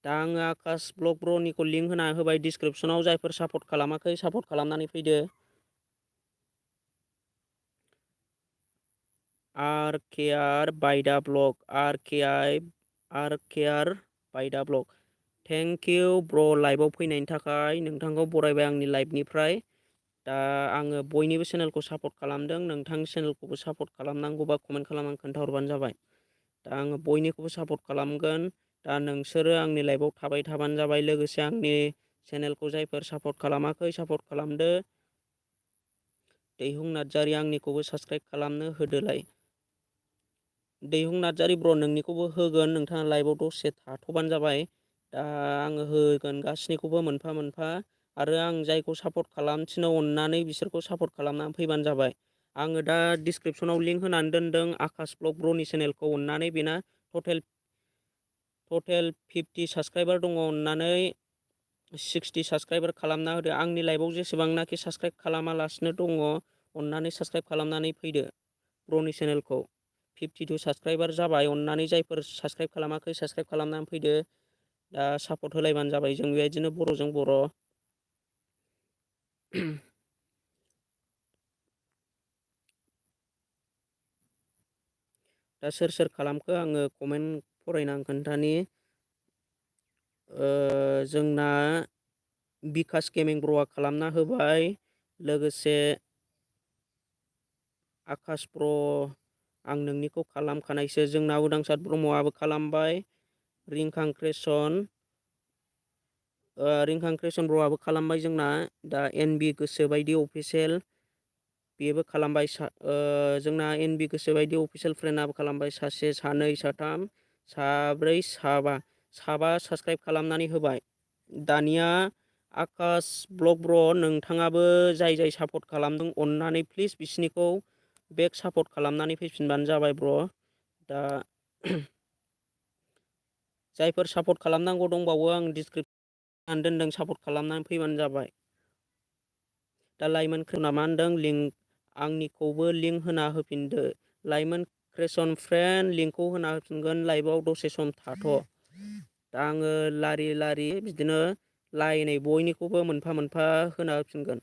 दा आङो आकाश ब्लग ब्र'निखौ लिंक होना होबाय डिसक्रिपसनाव। जायफोर सापर्ट खालामाखै सापर्ट खालामनानै फैदो। RKR बायदा ब्लग RKR बायदा ब्लग थेंक इउ ब्र' लाइभआव फैनायनि थाखाय नोंथांखौ बरायबाय आंनि लाइभनिफ्राय। दा आङो बयनिबो चेनेलखौ सापर्ट खालामदों। नोंथांनि चेनेलखौबो सापर्ट खालामनांगौबा कमेन्ट खालामनानै खोन्थाहरबानो जाबाय। दा आङो बयनिखौबो सापर्ट खालामगोन। दा नोंसोरो आंनि लाइभआव थाबाय थाबानो जाबाय। लोगोसे आंनि चेनेलखौ जायफोर सापर्ट खालामाखै सापर्ट खालामदो। दैहुं नार्जारि आंनिखौबो साबसक्राइब खालामनो होदोलाय। दैहुं नार्जारि ब्र' नोंनिखौबो होगोन। नोंथाङा लाइभआव दसे थाथ'बानो जाबाय। दा आङो होगोन गासैनिखौबो मोनफा मोनफा। आरो आं जायखौ सापर्ट खालामथिनो अननानै बिसोरखौ सापर्ट खालामनानै फैबानो जाबाय। आङो दा डिसक्रिपसनाव लिंक होनानै दोनदों आकाश ब्लग ब्र'नि चेनेलखौ। अननानै बेना टटेल 50 साबसक्राइबार दङ। अननानै 60 साबसक्राइबार खालामना होदो। आंनि लाइभआव जेसेबांनाखि साबसक्राइब खालामालासिनो दङ अननानै साबसक्राइब खालामनानै फैदो। ब्र'नि चेनेलखौ 52 साबसक्राइबार जाबाय। अननानै जायफोर साबसक्राइब खालामाखै साबसक्राइब खालामनानै फैदो। दा सापर्ट होलायबानो जाबाय। जों बेबायदिनो बर'जों बर' दा सोर सोर खालामखो आङो कमेन्ट फरायना खोन्थानि। जोंना बिकास गेमिं ब्र'आ खालामना होबाय। लोगोसे आकाश ब्र' आं नोंनिखौ खालामखानायसो। जोंना उदांसार ब्रह्मआबो खालामबाय। रिंखां क्रेसन ब्र'आबो खालामबाय जोंना। दा NB गोसोबायदि अफिसियेल बेबो खालामबाय। जोंना NB गोसोबायदि अफिसियेल फ्रेन्डआबो खालामबाय। सासे सानै साथाम साब्रै साबा साबसक्राइब खालामनानै होबाय। दानिया आकाश ब्लग ब्र' नोंथाङाबो जाय जाय सापर्ट खालामदों अननानै प्लिज बिसिनिखौ बेक सापर्ट खालामनानै फैफिनबानो जाबाय ब्र'। दा जायफोर सापर्ट खालामनांगौ दंबावो आं डिसक्रिपसनाव दोनदों सापर्ट खालामनानै फैबानो जाबाय। दा लाइमोन मा होनदों लिंक आंनिखौबो लिंक होना होफिनदो। लाइमोन क्रेसन फ्रेन्ड लिंकखौ होना होफिनगोन। लाइभआव दसे सम थाथ'। दा आङो लारि बिदिनो लाइनै बयनिखौबो मोनफा मोनफा होना होफिनगोन।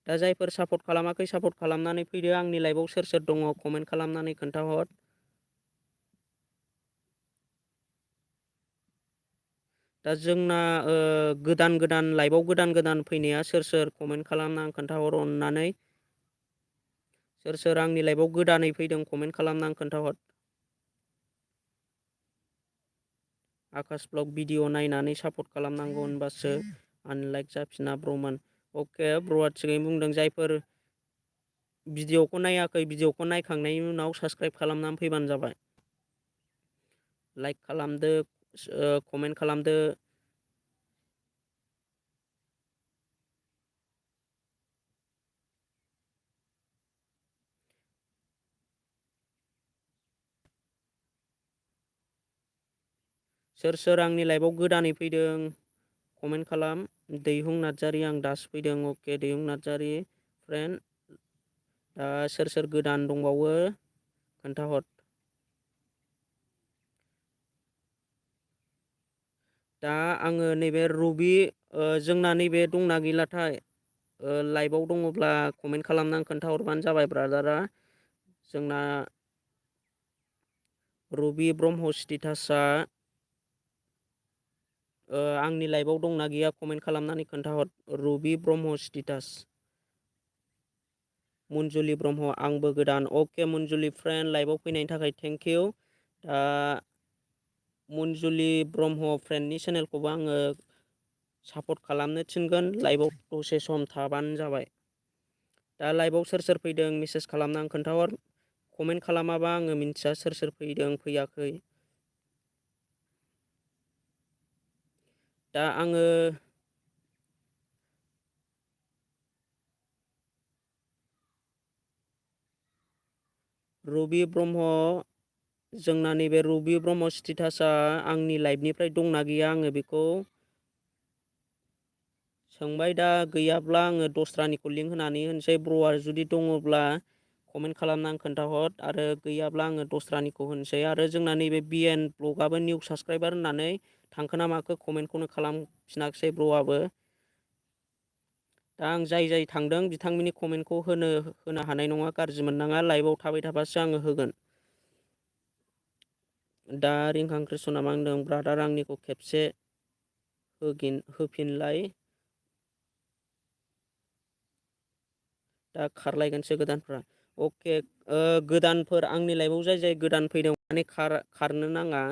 दा जायफोर सापर्ट खालामाखै सापर्ट खालामनानै फैदो। आंनि लाइभआव सोर सोर दङ कमेन्ट खालामनानै खोन्थाहर। दा जोंना गोदान लाइभआव गोदान फैनाया सोर सोर कमेन्ट खालामना खोन्थाहर अननानै। सोर सोर आंनि लाइभआव गोदानै फैदों कमेन्ट खालामना खोन्थाहर। आकाश ब्लग भिडिअ नायनानै सापर्ट खालामनांगौ होनबासो आनलाइक जाफिना ब्रमोन। अके ब्र'आ थिगैनो बुंदों। जायफोर भिडिअखौ नायाखै भिडिअखौ नायखांनायनि उनाव साबस्क्राइब खालामनानै फैबानो जाबाय। लाइक खालामदो, कमेन्ट खालामदो। सोर सोर आंनि लाइभआव गोदानै फैदों कमेन्ट खालाम। दैहुं नार्जारि आं दासो फैदों। अके दैहुं नार्जारि फ्रेन्ड। दा सोर सोर गोदान दंबावो खोन्थाहर। दा आङो नैबे रबि जोंना नैबे दंना गैलाथाय लाइभआव दङब्ला कमेन्ट खालामनानै खोन्थाहरबानो जाबाय ब्रादारा। जोंना रबि ब्रह्म स्टेटासआ आंनि लाइभआव दंना गैया कमेन्ट खालामनानै खोन्थाहर। रबि ब्रह्म स्टेटास। मन्जुलि ब्रह्म आंबो गोदान। अके मन्जुलि फ्रेन्ड लाइभआव फैनायनि थाखाय थेंक इउ। दा मन्जुलि ब्रह्म फ्रेन्डनि चेनेलखौबो आङो सापर्ट खालामनो थिनगोन। लाइभआव दसे सम थाबानो जाबाय। दा लाइभआव सोर सोर फैदों मेसेज खालामनानै खोन्थाहर। कमेन्ट खालामाबा आङो मिन्थिया सोर सोर फैदों फैयाखै। दा आङो रबि ब्रह्म जोंना नैबे रबि ब्रह्म स्टेटासआ आंनि लाइभनिफ्राय दंना गैया आङो बेखौ सोंबाय। दा गैयाब्ला आङो दस्रानिखौ लिंक होनानै होनोसै। ब्र'आ जुदि दङब्ला कमेन्ट खालामनानै खोन्थाहर आरो गैयाब्ला आङो दस्रानिखौ होनोसै। आरो जोंना नैबे बिएन ब्लगआबो निउ साबसक्राइबार होननानै थांखोना माखो कमेन्टखौनो खालामफिनाखिसै ब्र'आबो। दा आं जाय थांदों बिथांमोननि कमेन्टखौ होनो हानाय नङा। गाज्रि मोननाङा। लाइभआव थाबाय थाबासो आङो होगोन। दा रिंखां कृष्णआ मा होनदों ब्रादार आंनिखौ खेबसे होफिनलाय। दा खारलायगोनसो गोदानफ्रा। अके गोदानफोर आंनि लाइभआव जाय गोदान फैदों माने खारनो नाङा।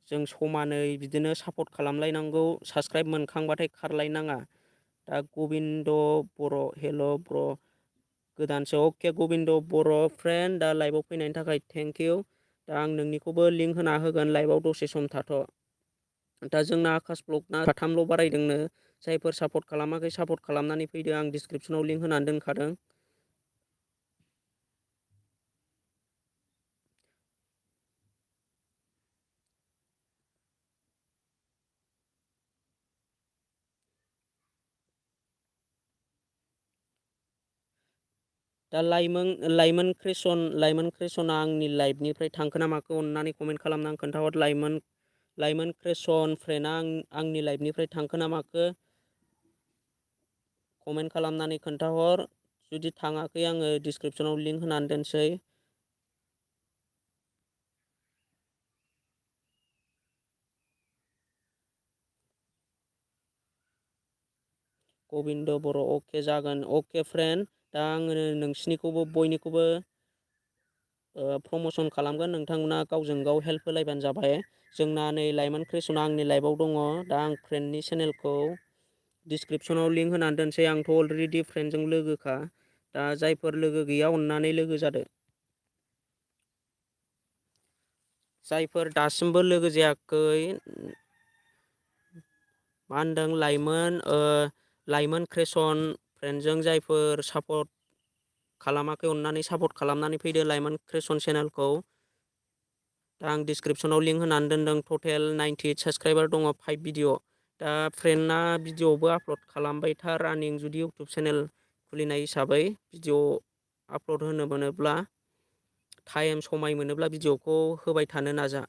जों समानै बिदिनो सापर्ट खालामलायनांगौ। साबस्क्राइब मोनखांबाथाय खारलायनाङा। दा गबिन्द बर' हेल' ब्र' गोदानसो। अके गबिन्द बर' फ्रेन्ड दा लाइभआव फैनायनि थाखाय थेंक इउ। दा आं नोंनिखौबो लिंक होना होगोन। लाइभआव दसे सम थाथ'। दा जोंना आकाश ब्लगना 3ल' बारायदोंनो। जायफोर सापर्ट खालामाखै सापर्ट खालामनानै फैदो। आं डिसक्रिपसनाव लिंक होनानै दोनखादों। दा लाइमोन क्रेसना आंनि लाइभनिफ्राय थांखो ना माखो अननानै कमेन्ट खालामनानै खोन्थाहर। लाइमोन क्रेसन फ्रेन्डआ आंनि लाइभनिफ्राय थांखो ना माखो कमेन्ट खालामनानै खोन्थाहर। जुदि थाङाखै आङो डिसक्रिपसनाव लिंक होनानै दोनसै। गबिन्द बर' अके जागोन। अके फ्रेन्ड दा आङो नोंसिनिखौबो बयनिखौबो प्रमसन खालामगोन। नोंथांमोना गावजों गाव हेल्प होलायबानो जाबाय। जोंना नै लाइमोन क्रेसना आंनि लाइभआव दङ। दा आं फ्रेन्डनि चेनेलखौ डिसक्रिपसनाव लिंक होनानै दोनसै। आंथ' अलरेडि फ्रेन्डजों लोगोखा। दा जायफोर लोगो गैया अननानै लोगो जादो। जायफोर दासिमबो लोगो जायाखै मा होनदों लाइमोन क्रेसन फ्रेन्डजों जायफोर सापर्ट खालामाखै अननानै सापर्ट खालामनानै फैदो लाइमोन क्रेसन चेनेलखौ। दा आं डिसक्रिपसनाव लिंक होनानै दोनदों। टटेल 98 साबस्क्राइबार दङ 5 भिडिअ। दा फ्रेन्डना भिडिअबो आपल'ड खालामबाय था रानिं जुदि इउटुब चेनेल खुलिनाय हिसाबै भिडिअ आपल'ड होनो मोनोब्ला समाय मोनोब्ला भिडिअखौ होबाय थानो नाजा।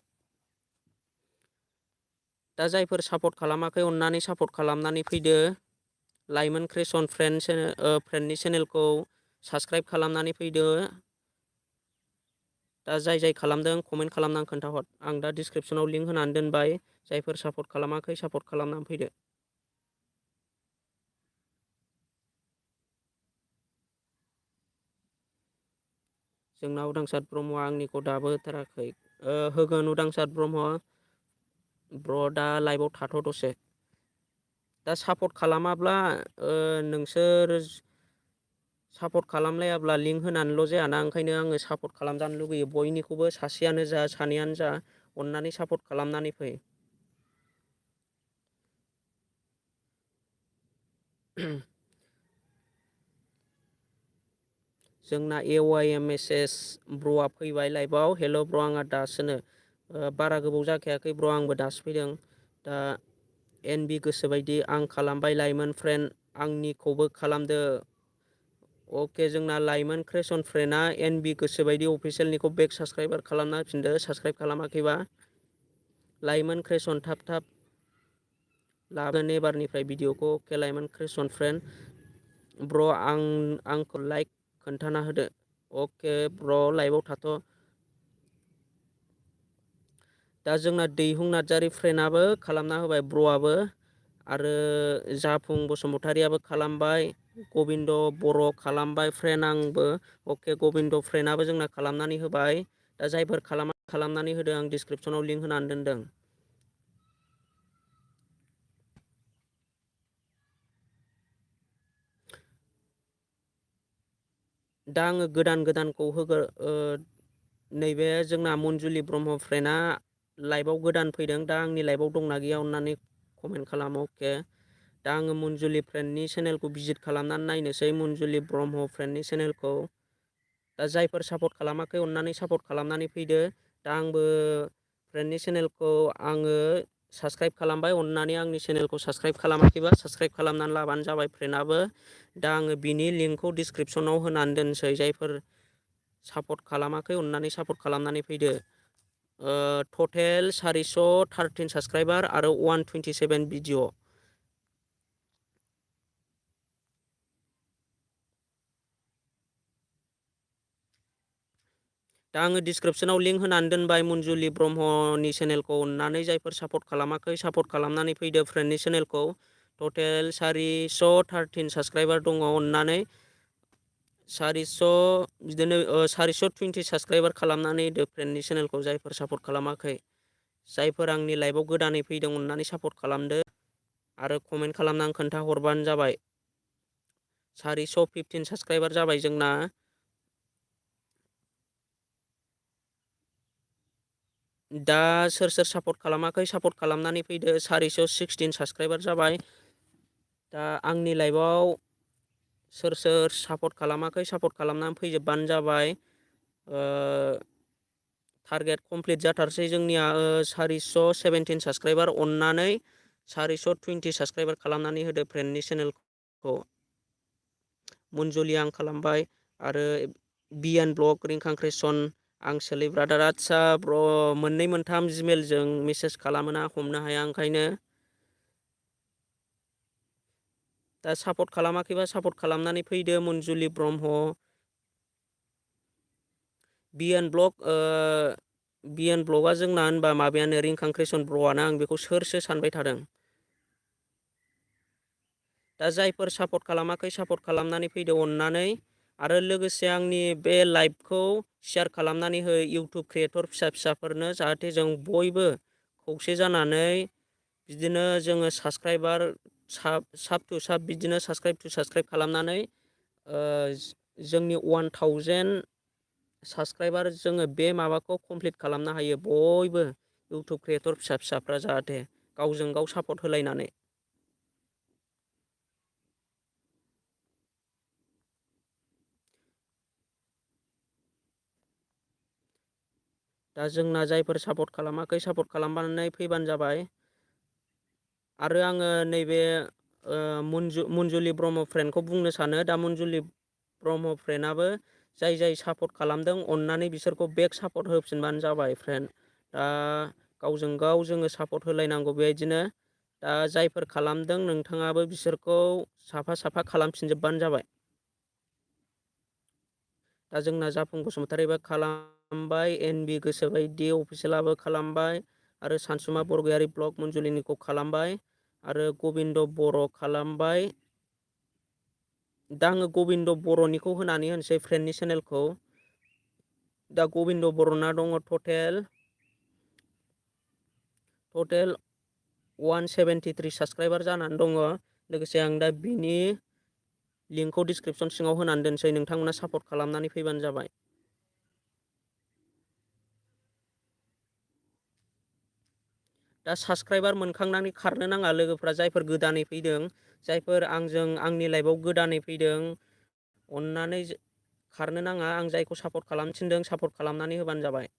दा जायफोर सापर्ट खालामाखै अननानै सापर्ट खालामनानै फैदो। लाइमोन क्रिएशन फ्रेन्डनि चेनेलखौ साबस्क्राइब खालामनानै फैदो। दा जाय खालामदों कमेन्ट खालामनानै खोन्थाहर। आं दा डिसक्रिपसनाव लिंक होनानै दोनबाय। जायफोर सापर्ट खालामाखै सापर्ट खालामनानै फैदो। जोंना उदांसार ब्रह्मआ आंनिखौ दाबो होथाराखै। होगोन उदांसार ब्रह्म। ब्र दा लाइभआव थाथ' दसे। दा सापर्ट खालामाब्ला नोंसोर सापर्ट खालामलायाब्ला लिंक होनानैल' जायाना, ओंखायनो आङो सापर्ट खालामजानो लुगैयो। बयनिखौबो सासेयानो जा सानैयानो जा अननानै सापर्ट खालामनानै फै। जोंना AYMSS ब्र'आ फैबाय लाइभआव। हेल' ब्र' आंहा दासोनो बारा गोबाव जाखायाखै ब्र' आंबो दासो फैदों। दा NB गोसोबायदि आं खालामबाय लाइमोन फ्रेन्ड आंनिखौबो खालामदो। अके जोंना लाइमोन क्रिएशन फ्रेन्डआ NB गोसोबायदि अफिसियेलनिखौ बेक साबस्क्राइबार खालामना होफिनदो साबस्क्राइब खालामाखैबा। लाइमोन क्रिएशन थाब लाबोन एबारनिफ्राय भिडिअखौ। अके लाइमोन क्रिएशन फ्रेन्ड ब्र' आंखौ लाइक खोन्थाना होदो। अके ब्र' लाइभआव थाथ'। दा जोंना दैहुं नार्जारि फ्रेन्डआबो खालामना होबाय ब्र'आबो। आरो जाफुं बसुमतारियाबो खालामबाय। गबिन्द बर' खालामबाय फ्रेन्ड आंबो। अके गबिन्द फ्रेन्डआबो जोंना खालामनानै होबाय। दा जायफोर खालामनानै होदों आं डिसक्रिपसनाव लिंक होनानै दोनदों। दा आङो गोदानखौ होगोन। नैबे जोंना मन्जुलि ब्रह्म फ्रेन्डआ लाइभआव गोदान फैदों। दा आंनि लाइभआव दंना गैया अननानै कमेन्ट खालाम। अके दा आङो मन्जुलि फ्रेन्डनि चेनेलखौ भिजिट खालामनानै नायनोसै। मन्जुलि ब्रह्म फ्रेन्डनि चेनेलखौ। दा जायफोर सापर्ट खालामाखै अननानै सापर्ट खालामनानै फैदो। दा आंबो फ्रेन्डनि चेनेलखौ आङो साबस्क्राइब खालामबाय। अननानै आंनि चेनेलखौ साबस्क्राइब खालामाखैबा साबस्क्राइब खालामनानै लाबानो जाबाय फ्रेन्डआबो। दा आङो बिनि लिंकखौ डिसक्रिपसनाव होनानै दोनसै। जायफोर सापर्ट खालामाखै अननानै सापर्ट खालामनानै फैदो। टटेल 413 साबस्क्राइबार आरो 127 भिडिअ'। दा आङो डिसक्रिपसनाव लिंक होनानै दोनबाय मन्जुलि ब्रह्मनि चेनेलखौ। अननानै जायफोर सापर्ट खालामाखै सापर्ट खालामनानै फैदो फ्रेन्डनि चेनेलखौ। टटेल 413 साबस्क्राइबार दङ। अननानै 420 साबस्क्राइबार खालामनानै होदो फ्रेन्डनि चेनेलखौ जायफोर सापर्ट खालामाखै। जायफोर आंनि लाइभआव गोदानै फैदों अननानै सापर्ट खालामदो आरो कमेन्ट खालामनानै खोन्थाहरबानो जाबाय। 415 साबस्क्राइबार जाबाय जोंना। दा सोर सापर्ट खालामाखै सापर्ट खालामनानै फैदो। 416 साबस्क्राइबार जाबाय। दा आंनि लाइभआव सोर सापर्ट खालामाखै सापर्ट खालामनानै फैजोबबानो जाबाय। टारगेट कमप्लिट जाथारसै जोंनिया। 417 साबस्क्राइबार अननानै 420 साबस्क्राइबार खालामनानै होदो फ्रेन्डनि चेनेलखौ। मन्जुलि आं खालामबाय आरो BN ब्लग रिंखां क्रिएशन आं सोलि ब्रादार। आदसा ब्र मोननै मोनथाम जिमेलजों मेसेज खालामोना हमनो हाया ओंखायनो। दा सापर्ट खालामाखैबा सापर्ट खालामनानै फैदो मन्जुलि ब्रह्म। BN ब्लगआ जोंना होनबा माबायानो रिंखां क्रिएशन ब्र'आनो। आं बेखौ सोरसो सानबाय थादों। दा जायफोर सापर्ट खालामाखै सापर्ट खालामनानै फैदो अननानै। आरो लोगोसे आंनि बे लाइभखौ शेयार खालामनानै हो इउटुब क्रिएटर फिसाफोरनो। जाहाथे जों बयबो खौसे जानानै बिदिनो जोङो साबस्क्राइबार साब टु साब बिदिनो साबस्क्राइब खालामनानै जोंनि 1000 साबस्क्राइबार जोङो बे माबाखौ कमप्लिट खालामनो हायो। बयबो इउटुब क्रिएटर फिसाफ्रा जाहाथे गावजों गाव सापर्ट होलायनानै। दा जोंना जायफोर सापर्ट खालामाखै सापर्ट खालामनानै फैबानो जाबाय। आरो आङो नैबे मन्जुलि ब्रह्म फ्रेन्डखौ बुंनो सानो। दा मन्जुलि ब्रह्म फ्रेन्डआबो जाय सापर्ट खालामदों अननानै बिसोरखौ बेक सापर्ट होफिनबानो जाबाय फ्रेन्ड। दा गावजों गाव जोङो सापर्ट होलायनांगौ बेबायदिनो। दा जायफोर खालामदों नोंथाङाबो बिसोरखौ साफा साफा खालामफिनजोब्बानो जाबाय। दा जोंना जाफुं बसुमतारिबो खालामबाय, एनबि गोसोबायदि अफिसियेलाबो खालामबाय, आरो सानसुमा बरगयारि ब्लग मन्जुलिनिखौ खालामबाय, आरो गबिन्द बर' खालामबाय। दा आङो गबिन्द बर'निखौ होनानै होनोसै फ्रेन्डनि चेनेलखौ। दा गबिन्द बर'ना दङ टटेल 173 साबस्क्राइबार जानानै दङ। लोगोसे आं दा बिनि लिंकखौ डिसक्रिपसन सिङाव होनानै दोनसै, नोंथांमोना सापर्ट खालामनानै फैबानो जाबाय। दा साबस्क्राइबार मोनखांनानै खारनो नाङा लोगोफ्रा, जायफोर गोदानै फैदों, जायफोर आंनि लाइभआव गोदानै फैदों, अन्नानै खारनो नाङा। आं जायखौ सापर्ट खालामनो थिनदों सापर्ट खालामनानै होबानो जाबाय।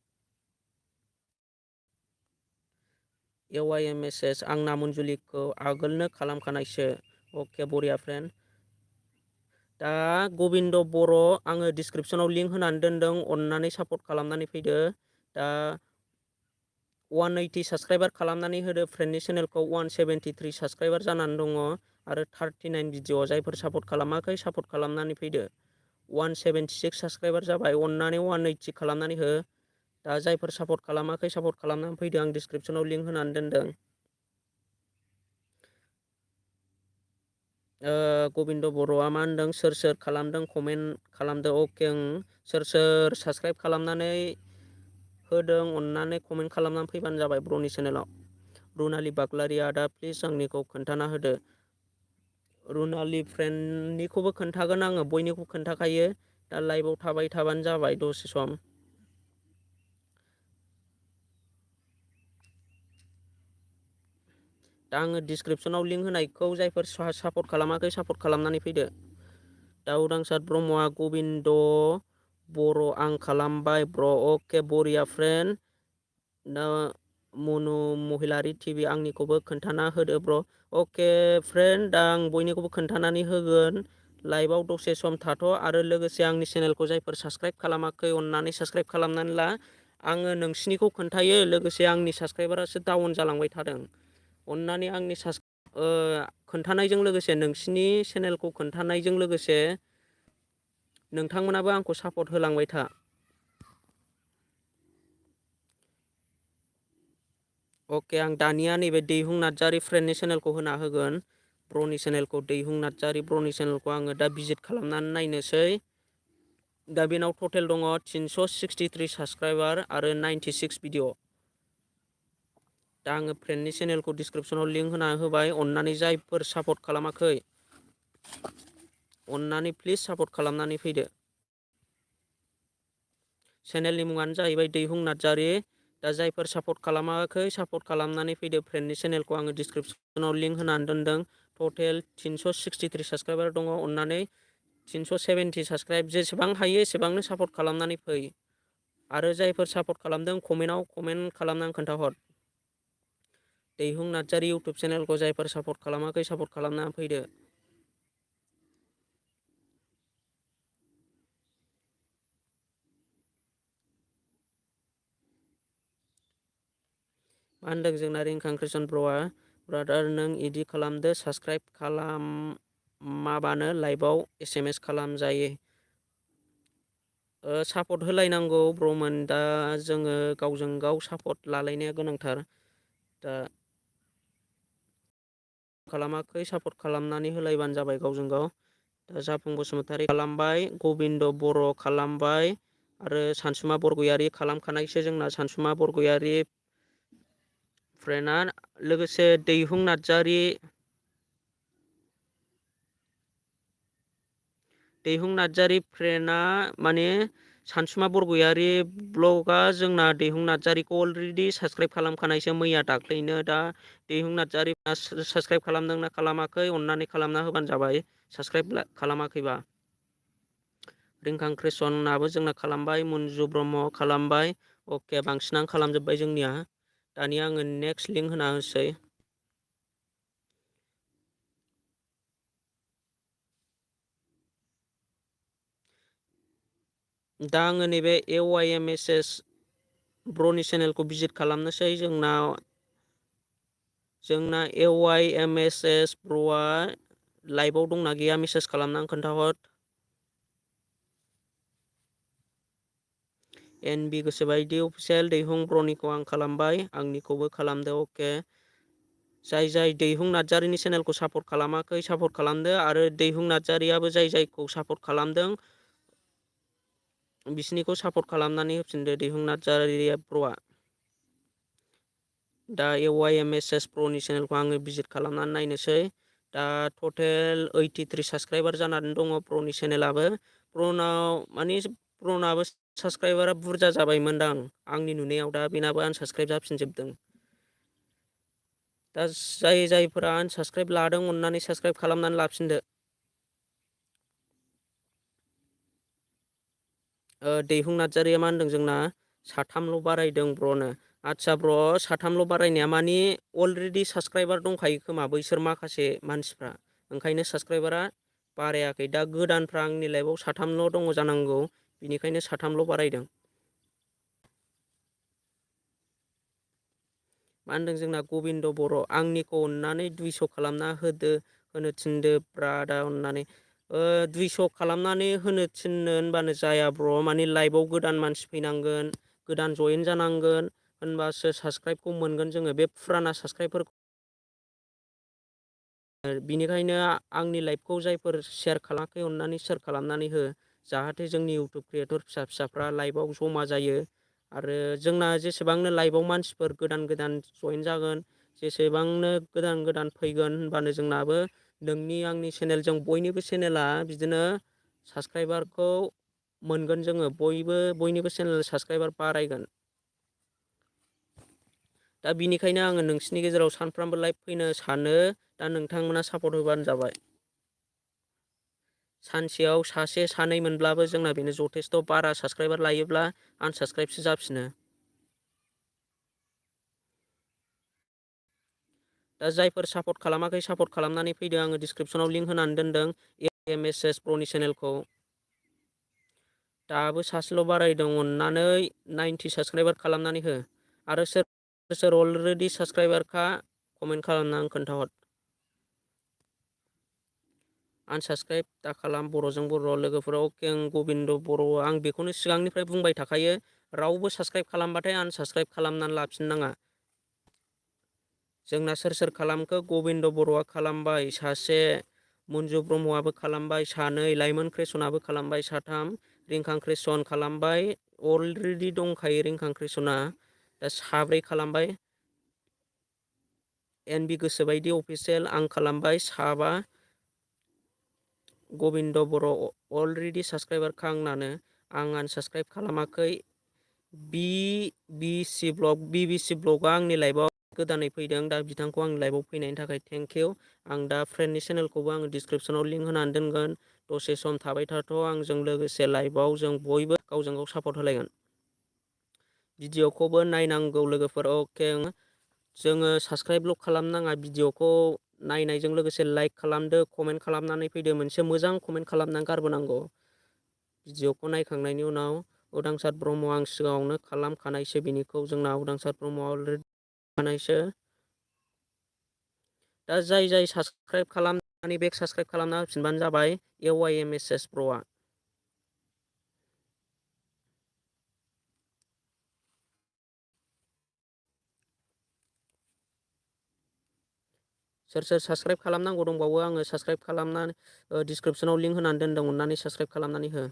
AYMSS आं नामनजुलिखौ आगोलनो खालामखानायसो। अके बरिया फ्रेन्ड। दा गबिन्द बर' आङो डिसक्रिपसनाव लिंक होनानै दोनदों, अन्नानै सापर्ट खालामनानै फैदो। दा 180 साबस्क्राइबार खालामनानै होदो फ्रेन्डनि चेनेलखौ। 173 साबस्क्राइबार जानानै दङ, आरो 39 भिडिअ। जायफोर सापर्ट खालामाखै सापर्ट खालामनानै फैदो। 176 साबस्क्राइबार जाबाय, अन्नानै 180 खालामनानै हो। दा जायफोर सापर्ट खालामाखै सापर्ट खालामनानै फैदो, आं डिसक्रिपसनाव लिंक होनानै दोनदों। गबिन्द बर'आ मा होनदों, सोर सोर खालामदों कमेन्ट खालामदो। अके, सोर सोर साबस्क्राइब खालामनानै होदों अन्नानै कमेन्ट खालामनानै फैबानो जाबाय ब्र'नि चेनेलाव। रुनालि बाग्लारि आदा प्लिज आंनिखौ खोन्थाना होदो। रुनालि फ्रेन्डनिखौबो खोन्थागोन आङो, बयनिखौबो खोन्थाखायो। दा लाइभआव थाबाय थाबानो जाबाय दसे सम। दा आङो डिसक्रिपसनाव लिंक होनायखौ जायफोर सापर्ट खालामाखै सापर्ट खालामनानै फैदो। दा उदांसार ब्रह्मआ गबिन्द बर' आं खालामबाय ब्र'। अके बरिया फ्रेन्ड। दा मनु महिलारि टिभि आंनिखौबो खोन्थाना होदो ब्र'। अके फ्रेन्ड, दा आं बयनिखौबो खोन्थानानै होगोन। लाइभआव दसे सम थाथ', आरो लोगोसे आंनि चेनेलखौ जायफोर साबस्क्राइब खालामाखै अन्नानै साबस्क्राइब खालामनानै ला। आङो नोंसिनिखौ खोन्थायो, लोगोसे आंनि साबस्क्राइबारासो डाउन जालांबाय थादों। अन्नानै आंनि खोन्थानायजों लोगोसे, नोंसिनि चेनेलखौ खोन्थानायजों लोगोसे नोंथांमोनाबो आंखौ सापर्ट होलांबाय था। अके, आं दानिया नैबे दैहुं नार्जारि फ्रेन्डनि चेनेलखौ होना होगोन। ब्र'नि चेनेलखौ, दैहुं नार्जारि ब्र'नि चेनेलखौ आङो दा भिजिट खालामनानै नायनोसै। दा बेनाव टटेल दङ 363 साबस्क्राइबार आरो 96 भिडिअ। दा आङो फ्रेन्डनि चेनेलखौ डिसक्रिपसनाव लिंक होना होबाय। अन्नानै जायफोर सापर्ट खालामाखै अन्नानै प्लिज सापर्ट खालामनानै फैदो। चेनेलनि मुङानो जाहैबाय दैहुं नार्जारि। दा जायफोर सापर्ट खालामाखै सापर्ट खालामनानै फैदो। फ्रेन्डनि चेनेलखौ आङो डिसक्रिपसनाव लिंक होनानै दोनदों। टटेल 363 साबस्क्राइबार दङ। अन्नानै 370 साबस्क्राइब जेसेबां हायो एसेबांनो सापर्ट खालामनानै फै। आरो जायफोर सापर्ट खालामदों कमेन्टआव कमेन्ट खालामनानै खोन्थाहर। दैहुं नार्जारि इउटुब चेनेलखौ जायफोर सापर्ट खालामाखै सापर्ट खालामनानै फैदो। मा होनदों जोंना रिंखां कृष्ण ब्र'आ, ब्रादार नों इदि खालामदो, साबस्क्राइब खालामाबानो लाइभआव SMS खालामजायो। सापर्ट होलायनांगौ ब्र'मोन। दा जोङो गावजों गाव सापर्ट लालायनाया गोनांथार। दा खालामाखै सापर्ट खालामनानै होलायबानो जाबाय गावजों गाव। दा जाफुं बसुमतारि खालामबाय, गबिन्द बर' खालामबाय, आरो सानसुमा बरगयारि खालामखानायसो जोंना। सानसुमा बरगयारि फ्रेन्डआ, लोगोसे दैहुं नार्जारि फ्रेन्डआ माने सानसुमा बरगयारि ब्लगआ जोंना दैहुं नार्जारिखौ अलरेडि साबस्क्राइब खालामखानायसो मैया दाख्लैनो। दा दैहुं नार्जारि साबस्क्राइब खालामदोंना खालामाखै अन्नानै खालामना होबानो जाबाय, साबस्क्राइब खालामाखैबा। रिंखां कृष्णआबो जोंना खालामबाय, मन्जु ब्रह्म खालामबाय। अके, बांसिनानो खालामजोब्बाय जोंनिया। दानिया आङो नेक्स्ट लिंक होना होसै। दा आङो नैबे AYMSS ब्र'नि चेनेलखौ भिजिट खालामनोसै। जोंनाव जोंना AYMSS ब्र'आ लाइभआव दंना गैया मेसेज खालामनानै खोन्थाहर। NB गोसोबायदि अफिसियेल दैहुं ब्र'निखौ आं खालामबाय, आंनिखौबो खालामदो। अके, जाय दैहुं नार्जारिनि चेनेलखौ सापर्ट खालामाखै सापर्ट खालामदो, आरो दैहुं नार्जारियाबो जायखौ सापर्ट खालामदों बिसिनिखौ सापर्ट खालामनानै होफिनदो दैहुं नार्जारि ब्र'आ। दा AYMSS ब्र'नि चेनेलखौ आङो भिजिट खालामनानै नायनोसै। दा टटेल 83 साबस्क्राइबार जानानै दङ ब्र'नि चेनेलाबो। ब्र'नाबो साबस्क्राइबारा बुरजा जाबायमोनदां आंनि नुनायाव, दा बेनाबो आनसाबस्क्राइब जाफिनजोबदों। दा जायफोरा आनसाबस्क्राइब लादों अननानै साबस्क्राइब खालामनानै लाफिनदो। दैहुं नार्जारिया मा होनदों जोंना 3ल' बारायदों ब्र'नो। आदसा ब्र' 3ल' बारायनाया मानि अलरेडि साबस्क्राइबार दंखायो खोमा बैसोर माखासे मानसिफ्रा, ओंखायनो साबस्क्राइबारा बारायाखै। दा गोदानफ्रा आंनि लाइभआव 3ल' दङ जानांगौ, बिनिखायनो 3ल' बारायदों। मा होनदों जोंना गबिन्द बर', आंनिखौ अननानै 200 खालामना होनो थिनदो ब्रादा अननानै। 200 खालामनानै होनो थिननो होनबानो जाया ब्र', माने लाइभआव गोदान मानसि फैनांगोन, गोदान जयेन जानांगोन, होनबासो साबस्क्राइबखौ मोनगोन जोङो। बे फुराना साबस्क्राइबफोरखौ बिनिखायनो आंनि लाइभखौ जायफोर शेयार खालामाखै अननानै शेयार खालामनानै हो, जाहाथे जोंनि इउटुब क्रिएटर फिसाफ्रा लाइभआव जमा जायो। आरो जोंना जेसेबांनो लाइभआव मानसिफोर गोदान जयेन जागोन, जेसेबांनो गोदान फैगोन, होनबानो जोंनाबो नोंनि आंनि चेनेलजों बयनिबो चेनेला बिदिनो साबस्क्राइबारखौ मोनगोन जोङो, बयनिबो चेनेल साबस्क्राइबार बारायगोन। दा बिनिखायनो आङो नोंसिनि गेजेराव सानफ्रामबो लाइभ फैनो सानो, दा नोंथांमोना सापर्ट होबानो जाबाय। सानसेयाव सासे सानै मोनब्लाबो जोंना बेनो जथेस्थ', बारा साबस्क्राइबार लायोब्ला आनसाबस्क्राइबसो जाफिनो। दा जायफोर सापर्ट खालामाखै सापर्ट खालामनानै फैदो, आङो डिसक्रिपसनाव लिंक होनानै दोनदों AYMSS ब्र'नि चेनेलखौ। दाबो सासेल' बारायदों, अननानै 90 साबस्क्राइबार खालामनानै हो। आरो सोर अलरेडि साबस्क्राइबारखा कमेन्ट खालामनानै खोन्थाहर। आनसाबस्क्राइब दा खालाम बर'जों बर' लोगोफोराव। अके, आं गबिन्द बर', आं बेखौनो सिगांनिफ्राय बुंबाय थाखायो, रावबो साबस्क्राइब खालामबाथाय आनसाबस्क्राइब खालामनानै लाफिननाङा। जोंना सोर खालामखो? गबिन्द बर'आ खालामबाय सासे, मन्जु ब्रह्मआबो खालामबाय सानै, लाइमोन क्रेसनाबो खालामबाय 3, रिंखां क्रेसन खालामबाय, अलरेडि दंखायो रिंखां क्रेसना, दा 4 खालामबाय। NB गोसोबायदि अफिसियेल आं खालामबाय 5, गबिन्द बर' अलरेडि साबस्क्राइबारखा आंनानो, आं आनसाबस्क्राइब खालामाखै। BBC ब्लगआ आंनि लाइभआव गोदानै फैदों, दा बिथांखौ आंनि लाइभआव फैनायनि थाखाय थेंक इउ। आं दा फ्रेन्डनि चेनेलखौबो आङो डिसक्रिपसनाव लिंक होनानै दोनगोन, दसे सम थाबाय थाथ' आंजों लोगोसे लाइभआव, जों बयबो गावजों गाव सापर्ट होलायगोन। भिडिअखौबो नायनांगौ लोगोफोर। अके, जोङो साबस्क्राइबल' खालामनाङा, भिडिअखौ नायनायजों लोगोसे लाइक खालामदो, कमेन्ट खालामनानै फैदो, मोनसे मोजां कमेन्ट खालामनानै गारबोनांगौ। भिडिअखौ नायखांनायनि उनाव उदांसार ब्रह्म, आं सिगाङावनो खालामखानायसो बिनिखौ, जोंना उदांसार ब्रह्मआ अलरेडि खानायसो। दा जाय साबस्क्राइब खालामनानै बेक साबस्क्राइब खालामना होफिनबानो जाबाय AYMSS ब्र'आ। सोर साबस्क्राइब खालामनांगौ दंबावो, आङो साबस्क्राइब खालामनानै डिसक्रिपसनाव लिंक होनानै दोनदों, अननानै साबस्क्राइब खालामनानै हो।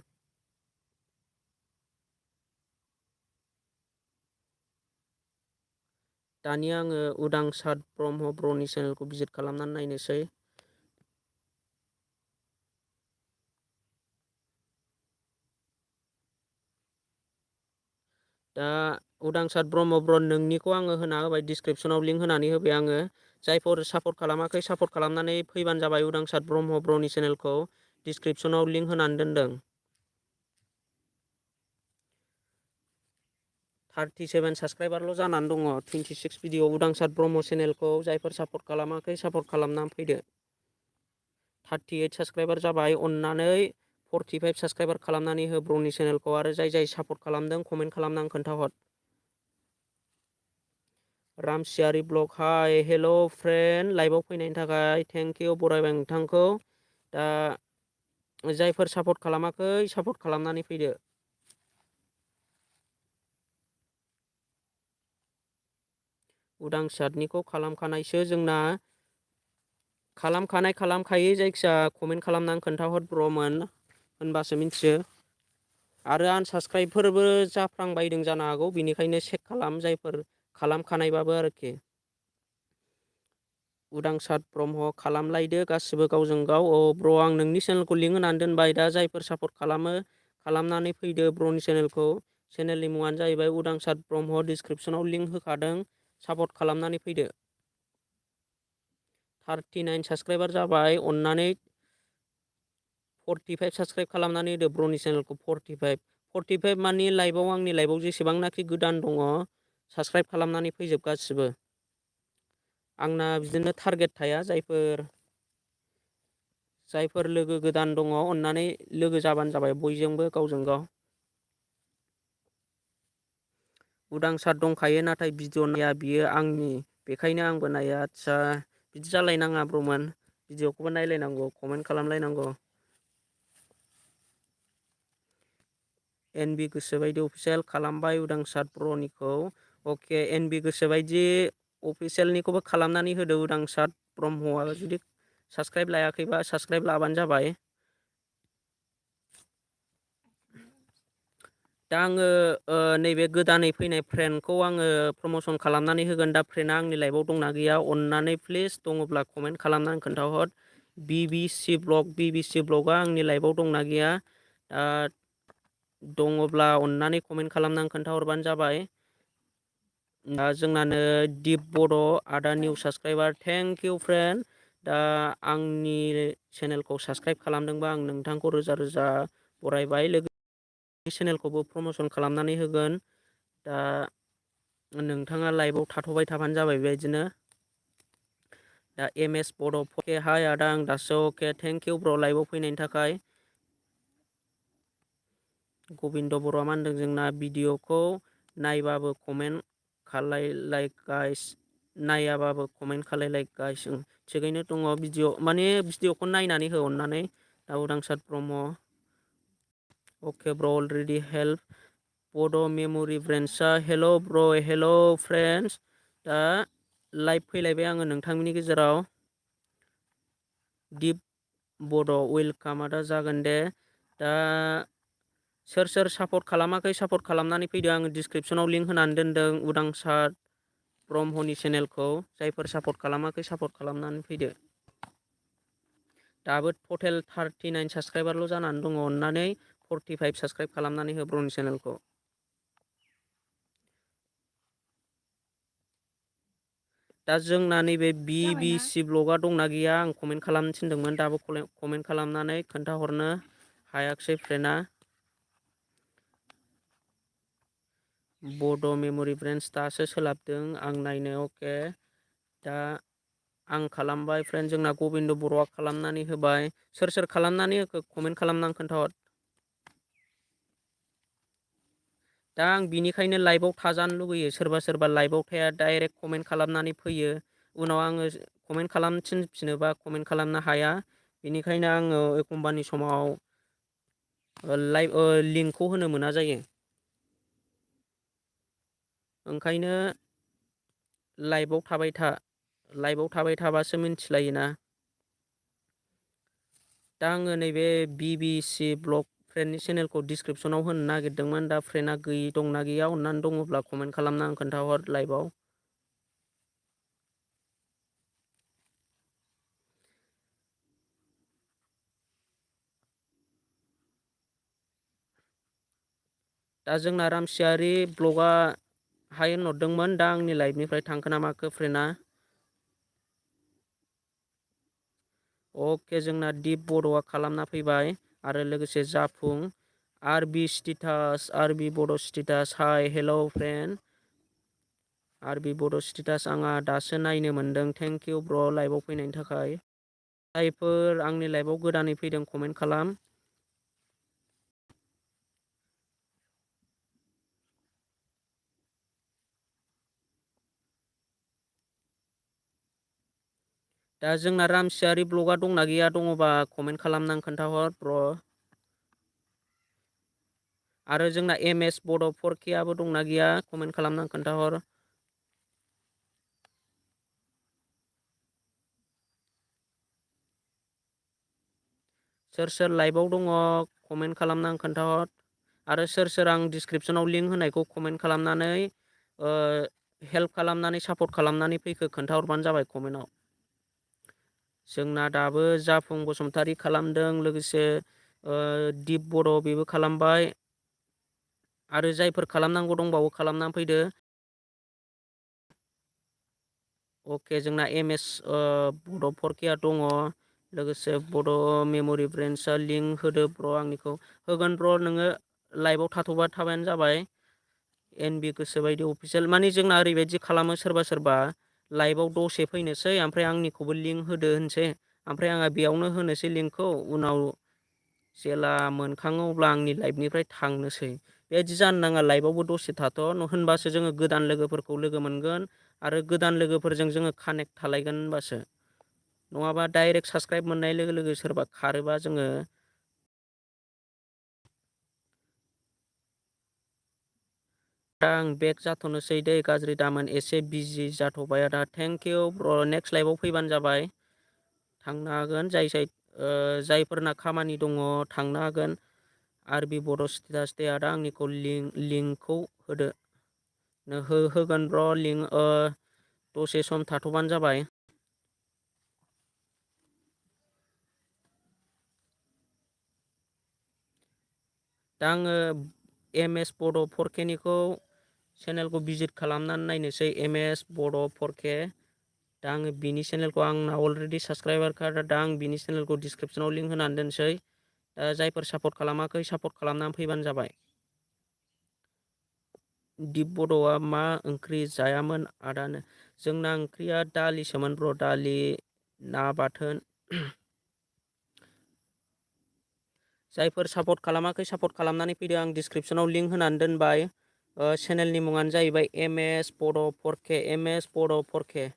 दानिया आङो उदांसार ब्रह्म ब्र'नि चेनेलखौ भिजिट खालामनानै नायनोसै। दा उदांसार ब्रह्म ब्र, नोंनिखौ आङो होना होबाय, डिसक्रिपसनाव लिंक होनानै होबाय आङो। जायफोर सापर्ट खालामाखै सापर्ट खालामनानै फैबानो जाबाय उदांसार ब्रह्म ब्र'नि चेनेलखौ, डिसक्रिपसनाव लिंक होनानै दोनदों। 37 साबस्क्राइबारल' जानानै दङ, 26 भिडिअ। उदांसार ब्रह्म चेनेलखौ जायफोर सापर्ट खालामाखै सापर्ट खालामनानै फैदो। 38 साबस्क्राइबार जाबाय, अननानै 45 साबस्क्राइबार खालामनानै हो ब्र'नि चेनेलखौ। आरो जाय सापर्ट खालामदों कमेन्ट खालामनानै खोन्थाहर। रामसियारि ब्लग हाय हेल' फ्रेन्ड लाइभआव फैनायनि थाखाय थेंक इउ बरायबाय नोंथांखौ। दा जायफोर सापर्ट खालामाखै सापर्ट खालामनानै फैदो। उदां सातनिखौ खालामखानायसो जोंना खालामखायै जायखिया कमेन्ट खालामनानै खोन्थाहर ब्र'मोन होनबासो मिथियो। आरो आनसाबस्क्राइबफोरबो जाफ्लांबायदों जानो हागौ बिनिखायनो चेक खालाम जायफोर खालामखानायबाबो आरोखि। उदांसार ब्रह्म खालामलायदो गासिबो गावजों गाव। औ ब्र' आं नोंनि चेनेलखौ लिंक होनानै दोनबाय दा जायफोर सापर्ट खालामो खालामनानै फैदो ब्र'नि चेनेलखौ। चेनेलनि मुङानो जाहैबाय उदांसार ब्रह्म डिसक्रिपसनाव लिंक होखादों सापर्ट खालामनानै फैदो। 39 साबसक्राइबार जाबाय अननानै 45 साबसक्राइब खालामनानै होदो ब्र'नि चेनेलखौ। 45 मानि लाइभआव आंनि लाइभआव जेसेबांनाखि गोदान दङ साबसक्राइब खालामनानै फैजोब गासिबो। आंना बिदिनो टारगेट थाया जायफोर लोगो गोदान दङ अननानै लोगो जाबानो जाबाय बयजोंबो गावजों गाव। उदांसार दंखायो नाथाय भिडिअ नाया बियो आंनि बेखायनो आंबो नाया। आदसा बिदि जालायनाङा ब्र'मोन भिडिअखौबो नायलायनांगौ कमेन्ट खालामलायनांगौ। एनबि गोसोबायदि अफिसियेल खालामबाय उदांसार ब्र'निखौ। अके एनबि गोसोबायदि अफिसियेलनिखौबो खालामनानै होदो उदांसार ब्रह्मआ जुदि साबसक्राइब लायाखैबा साबसक्राइब लाबानो जाबाय। दा आङो नैबे गोदानै फैनाय फ्रेन्डखौ आङो प्रमसन खालामनानै होगोन। दा फ्रेन्डआ आंनि लाइभआव दंना गैया अननानै प्लिज दङब्ला कमेन्ट खालामनानै खोन्थाहर। बिबिसि ब्लगआ आंनि लाइभआव दंना गैया दङब्ला अननानै कमेन्ट खालामनानै खोन्थाहरबानो जाबाय। दा जोंनानो दिप बड' आदा new subscriber thank you friend. दा आंनि चेनेलखौ साबसक्राइब खालामदोंबा आं नोंथांखौ रोजा रोजा बरायबाय। चेनेलखौबो प्रमसन खालामनानै होगोन। दा नोंथाङा लाइभआव थाथ'बाय थाबानो जाबाय बेबायदिनो। दा एम एस बड' अके हाय आदा आं दासो अके थेंक इउ ब्र' लाइभआव फैनायनि थाखाय। गबिन्द बर'आ मा होनदों जोंना भिडिअखौ नायबाबो कमेन्ट खालायलाय गाइस नायाबाबो कमेन्ट खालायलाय गाइस। थिगैनो दङ भिडिअ माने भिडिअखौ नायनानै हो अननानै। दा उदांसार ब्रह्म अके ब्र' अलरेडि हेल्प बड' मेम'रि ब्रेन्सआ हेल' ब्र' हेल' फ्रेन्डस। दा लाइभ फैलायबाय आङो नोंथांनि गेजेराव। दिप बड' वेलकाम आदा जागोन दे। दा सोर सोर सापर्ट खालामाखै सापर्ट खालामनानै फैदो। आङो डिसक्रिपसनाव लिंक होनानै दोनदों उदांसार ब्रह्मनि चेनेलखौ। जायफोर सापर्ट खालामाखै सापर्ट खालामनानै फैदो। दाबो टटेल 39 साबसक्राइबारल' जानानै दङ अननानै 45 साबसक्राइब खालामनानै हो ब्र'नि चेनेलखौ। दा जोंना नैबे बिबिसि ब्लगआ दंना गैया आं कमेन्ट खालामनो थिनदोंमोन दाबो कमेन्ट खालामनानै खोन्थाहरनो हायाखिसै फ्रेन्डआ। बड' मेम'रि ब्रेन्स दासो सोलाबदों आं नायनो। अके दा आं खालामबाय फ्रेन्ड जोंना गबिन्द बर'आ खालामनानै होबाय। सोर सोर खालामनानै होखो कमेन्ट खालामनानै खोन्थाहर। दा आं बिनिखायनो लाइभआव थाजानो लुगैयो। सोरबा सोरबा लाइभआव थाया डाइरेक्ट कमेन्ट खालामनानै फैयो। उनाव आङो कमेन्ट खालामनो थिनफिनोबा कमेन्ट खालामनो हाया। बेनिखायनो आङो एखमबानि समाव लाइभ लिंकखौ होनो मोना जायो। ओंखायनो लाइभआव थाबाय था। लाइभआव थाबाय थाबासो मिन्थिलायोना। दा आङो नैबे बिबिसि ब्लग फ्रेन्डनि चेनेलखौ डिसक्रिपसनाव होनो नागिरदोंमोन। दा फ्रेन्डआ गैयि दंना गैया अननानै दङब्ला कमेन्ट खालामना आं खोन्थाहर लाइभआव। दा जोंना रामसियारि ब्लगआ हाय होनहरदोंमोन। दा आंनि लाइभनिफ्राय थांखो ना माखो फ्रेन्डआ। अके जोंना दिप बड'आ खालामना फैबाय आरो लोगोसे जाफुं आरबि बड' स्टेटास हाय हेल' फ्रेन्ड। आरबि बड' स्टेटास आंहा दासो नायनो मोनदों। थेंक इउ ब्र' लाइभआव फैनायनि थाखाय। जायफोर आंनि लाइभआव गोदानै फैदों कमेन्ट खालाम। दा जोंना रामसियारि ब्लगा दंना गैया, दङबा कमेन्ट खालामनानै खोन्थाहर ब्र'। आरो जोंना MS बड' 4K आबो दंना गैया, कमेन्ट खालामनानै खोन्थाहर। सोर सोर लाइभआव दङ कमेन्ट खालामनानै खोन्थाहर। आरो सोर सोर आं डिसक्रिपसनाव लिंक होनायखौ कमेन्ट खालामनानै हेल्प खालामनानै सापर्ट खालामनानै फैखो खोन्थाहरबानो जाबाय कमेन्टआव। जोंना दाबो जाफुं बसुमतारी खालामदों, लोगोसे दिप बर' बेबो खालामबाय। आरो जायफोर खालामनांगौ दंबावो खालामनानै फैदो। अके, जोंना MS बड' 4K दङ, लोगोसे बड' मेम'रि ब्रेन्सआ लिंक होदो ब्र'। आंनिखौ होगोन ब्र', नोङो लाइभआव थाथ'बा थाबायानो जाबाय। NB गोसोबायदि अफिसियेल माने जोंना ओरैबायदि खालामो, सोरबा सोरबा लाइभआव दसे फैनोसै ओमफ्राय आंनिखौबो लिंक होदो होनसै, ओमफ्राय आंहा बेयावनो होनोसै लिंकखौ, उनाव जेला मोनखाङो अब्ला आंनि लाइभनिफ्राय थांनोसै। बेबायदि जानो नाङा, लाइभआवबो दसे थाथ', होनबासो जोङो गोदान लोगोफोरखौ लोगो मोनगोन आरो गोदान लोगोफोरजों जोङो कानेक्ट थालायगोन होनबासो। नङाबा डाइरेक्ट साबसक्राइब मोननाय लोगो लोगो सोरबा खारोबा जोङो दा आं बेक जाथ'नोसै दै, गाज्रि दामोन, एसे बिजि जाथ'बाय आदा। थेंक इउ ब्र', नेक्स्ट लाइभआव फैबानो जाबाय। थांनो हागोन, जायफोरना खामानि दङ थांनो हागोन। RB बड' स्टेटास दे आदा, आंनिखौ लिंकखौ होदो। होगोन ब्र' लिंक, दसे सम थाथ'बानो जाबाय। दा आङो MS बड' 4K निखौ चेनेलखौ भिजिट खालामनानै नायनोसै, MS बड' 4K। दा आङो बिनि चेनेलखौ, आंना अलरेडि साबसक्राइबार कार्ड, दा आं बिनि चेनेलखौ डिसक्रिपसनाव लिंक होनानै दोनसै। जायफोर सापर्ट खालामाखै, सापर्ट खालामनानै फैबानो जाबाय। दिप बड'आ मा ओंख्रि जायामोन आदानो? जोंना ओंख्रिया दालिसोमोन ब्र', दालि ना बाथोन। जायफोर सापर्ट खालामाखै, सापर्ट खालामनानै फैदो, आं डिसक्रिपसनाव लिंक होनानै दोनबाय। चेनेलनि मुङानो जाहैबाय MS बड' 4K, MS बड' 4K।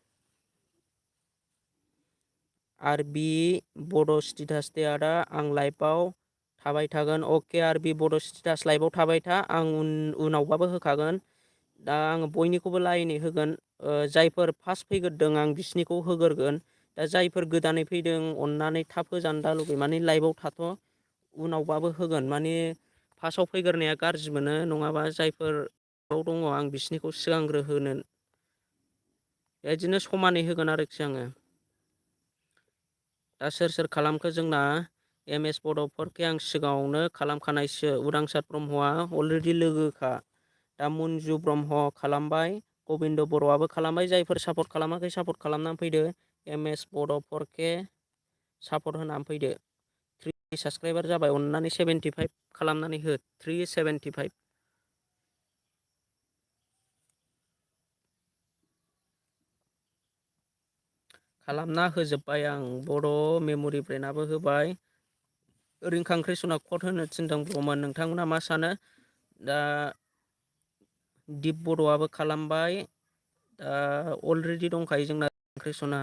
RB बड' स्टेटास दे आदा, आं लाइभआव थाबाय थागोन। अके, RB बड' स्टेटास लाइभआव थाबाय था, आं उनावबाबो होखागोन। दा आङो बयनिखौबो लाइनै होगोन। जायफोर फार्स्ट फैग्रोदों आं बिसिनिखौ होग्रोगोन। दा जायफोर गोदानै फैदों अननानै थाब होजानो दा लुगै, माने लाइभआव थाथ', उनावबाबो होगोन। माने फार्स्टआव फैग्रोनाया गाज्रि मोनो, नङाबा जायफोर दङ आं बिसिनिखौ सिगांग्रो होनो, बिदिनो समानै होगोन आरोखि आङो। दा सोर सोर खालामखो जोंना MS बड' 4K आं सिगाङावनो खालामखानायसो। उदांसार ब्रह्मआ अलरेडि लोगोखा। दा मन्जु ब्रह्म खालामबाय, गबिन्द बर'आबो खालामबाय। जायफोर सापर्ट खालामाखै, सापर्ट खालामनानै फैदो। MS बड' 4K सापर्ट होनानै फैदो। 3 साबसक्राइबार जाबाय, अननानै 75 खालामनानै हो, 375। खालामना होजोब्बाय आं। बड' मेम'रि ब्रेन्डआबो होबाय। रिंखां कृष्णआ कड होनो थिनदों ब्र'मोन, नोंथांमोना मा सानो? दा दिप बड'आबो खालामबाय। दा अलरेडि दंखायो जोंना कृष्णआ।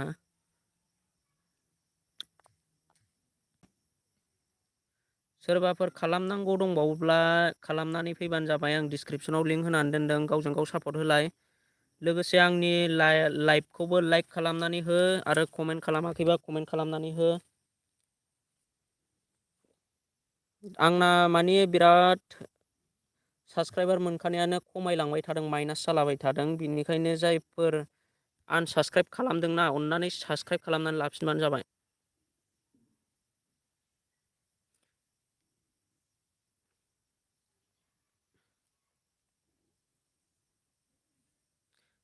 सोरबाफोर खालामनांगौ दंबावोब्ला खालामनानै फैबानो जाबाय, आं डिसक्रिपसनाव लिंक होनानै दोनदों। गावजों गाव सापर्ट होलाय। लोगोसे आंनि लाइभखौबो लाइक खालामनानै हो, आरो कमेन्ट खालामाखैबा कमेन्ट खालामनानै हो। आंना माने बिराद साबसक्राइबार मोनखानायानो खमायलांबाय थादों, माइनास जालाबाय थादों। बिनिखायनो जायफोर आनसाबसक्राइब खालामदोंना, अननानै साबसक्राइब खालामनानै लाफिनबानो जाबाय।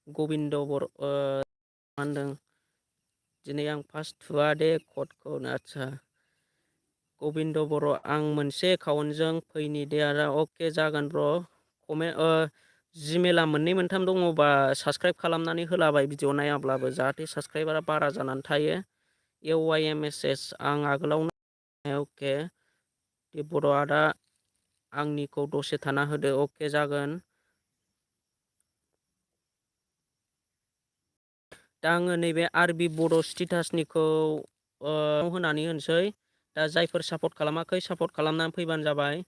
गबिन्द बर' मा होनदों? दिनै आं फार्स्ट थुवा दे कडखौ। आदसा गबिन्द बर', आं मोनसे एकाउन्टजों फैनि दे आदा। अके जागोन ब्र'। जिमेला मोननै मोनथाम दङबा साबसक्राइब खालामनानै होलाबाय, भिडिअ नायाब्लाबो, जाहाथे साबसक्राइबारा बारा जानानै थायो। AYMSS आं आगोलावनो। अके बर' आदा, आंनिखौ दसे थाना होदो। अके जागोन। दा आङो नैबे आरबि बड' स्टेटासनिखौ होनानै होनोसै। दा जायफोर सापर्ट खालामाखै सापर्ट खालामनानै फैबानो जाबाय।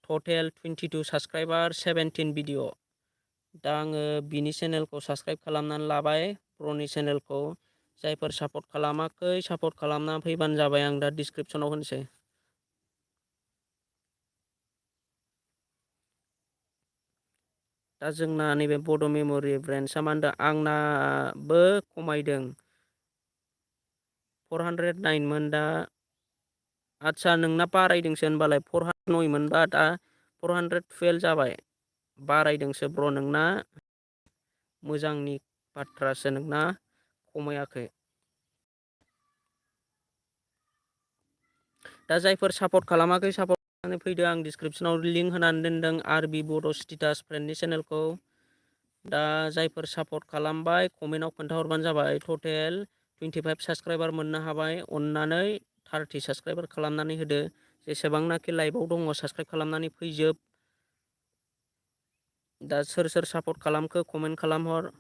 टटेल 22 साबसक्राइबार 17 भिडिअ। दा आङो बिनि चेनेलखौ साबसक्राइब खालामनानै लाबाय, ब्र'नि चेनेलखौ। जायफोर सापर्ट खालामाखै सापर्ट खालामनानै फैबानो जाबाय, आं दा डिसक्रिपसनाव होनोसै। दा जोंना नैबे बड' मेम'रि ब्रेन्चआ मा होनदों, आंनाबो खमायदों 409 मोन दा। आदसा नोंना बारायदोंसो होनबालाय, 409 मोनबा दा 412 जाबाय। बारायदोंसो ब्र' नोंना, मोजांनि बाथ्रासो, नोंना खमायाखै। दा जायफोर सापर्ट खालामाखै सापर्ट खालामनानै फैदो, आं डिसक्रिपसनाव लिंक होनानै दोनदों आरबि बड' स्टेटास फ्रेन्डनि चेनेलखौ। दा जायफोर सापर्ट खालामबाय कमेन्टआव खोन्थाहरबानो जाबाय। टटेल 25 साबसक्राइबार मोननो हाबाय। अननानै 30 साबसक्राइबार खालामनानै होदो। जेसेबांनाखि लाइभआव दङ साबसक्राइब खालामनानै फैजोब। दा सोर सोर सापर्ट खालामखो कमेन्ट खालामहर।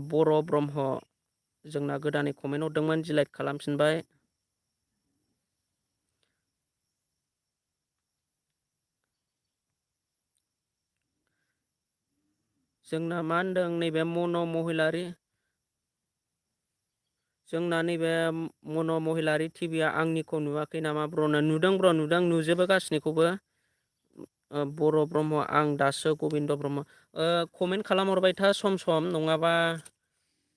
बर' ब्रह्म जोंना गोदानै कमेन्ट हरदोंमोन, डिलाइट खालामफिनबाय। जोंना मा होनदों, नैबे मन' महिलारि, जोंना नैबे मन' महिलारि टिभिया आंनिखौ नुवाखै नामा ब्र'नो? नुदों ब्र', नुदों, नुजोबो गासिनिखौबो। बर' ब्रह्म, आं दासो गबिन्द ब्रह्म। कमेन्ट खालामहरबाय था सम सम, नङाबा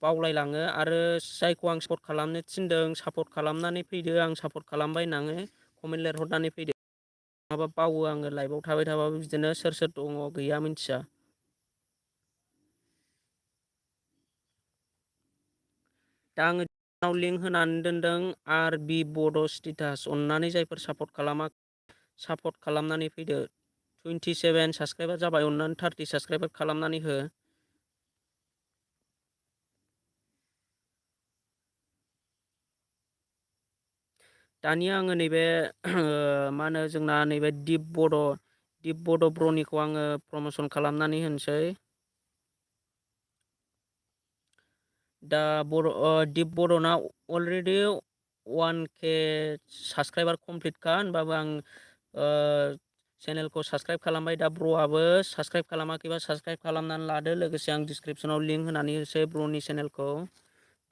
बावलायलाङो। आरो जायखौ आं सापर्ट खालामनो थिनदों सापर्ट खालामनानै फैदो। आं सापर्ट खालामबाय होननानै कमेन्ट लिरहरनानै फैदो, नङाबा बावो आङो। लाइभआव थाबाय थाबाबो बिदिनो सोर सोर दङ गैया मिथिया। दा आङो लिंक होनानै दोनदों आरबि बड' स्टेटास। अननानै जायफोर सापर्ट खालामा सापर्ट खालामनानै फैदो। 27 साबसक्राइबार जाबाय, अननानै 30 साबसक्राइबार खालामनानै हो। दानिया आङो नैबे मा होनो, जोंना नैबे दिप बड' ब्र'निखौ आङो प्रमसन खालामनानै होनोसै। दा दिप बड'ना अलरेडि 1K साबसक्राइबार कमप्लिटखा, होनबाबो आं चेनेलखौ साबसक्राइब खालामबाय। दा ब्र'आबो साबसक्राइब खालामाखैबा साबसक्राइब खालामनानै लादो। लोगोसे आं डिसक्रिपसनाव लिंक होनानै होसै ब्र'नि चेनेलखौ।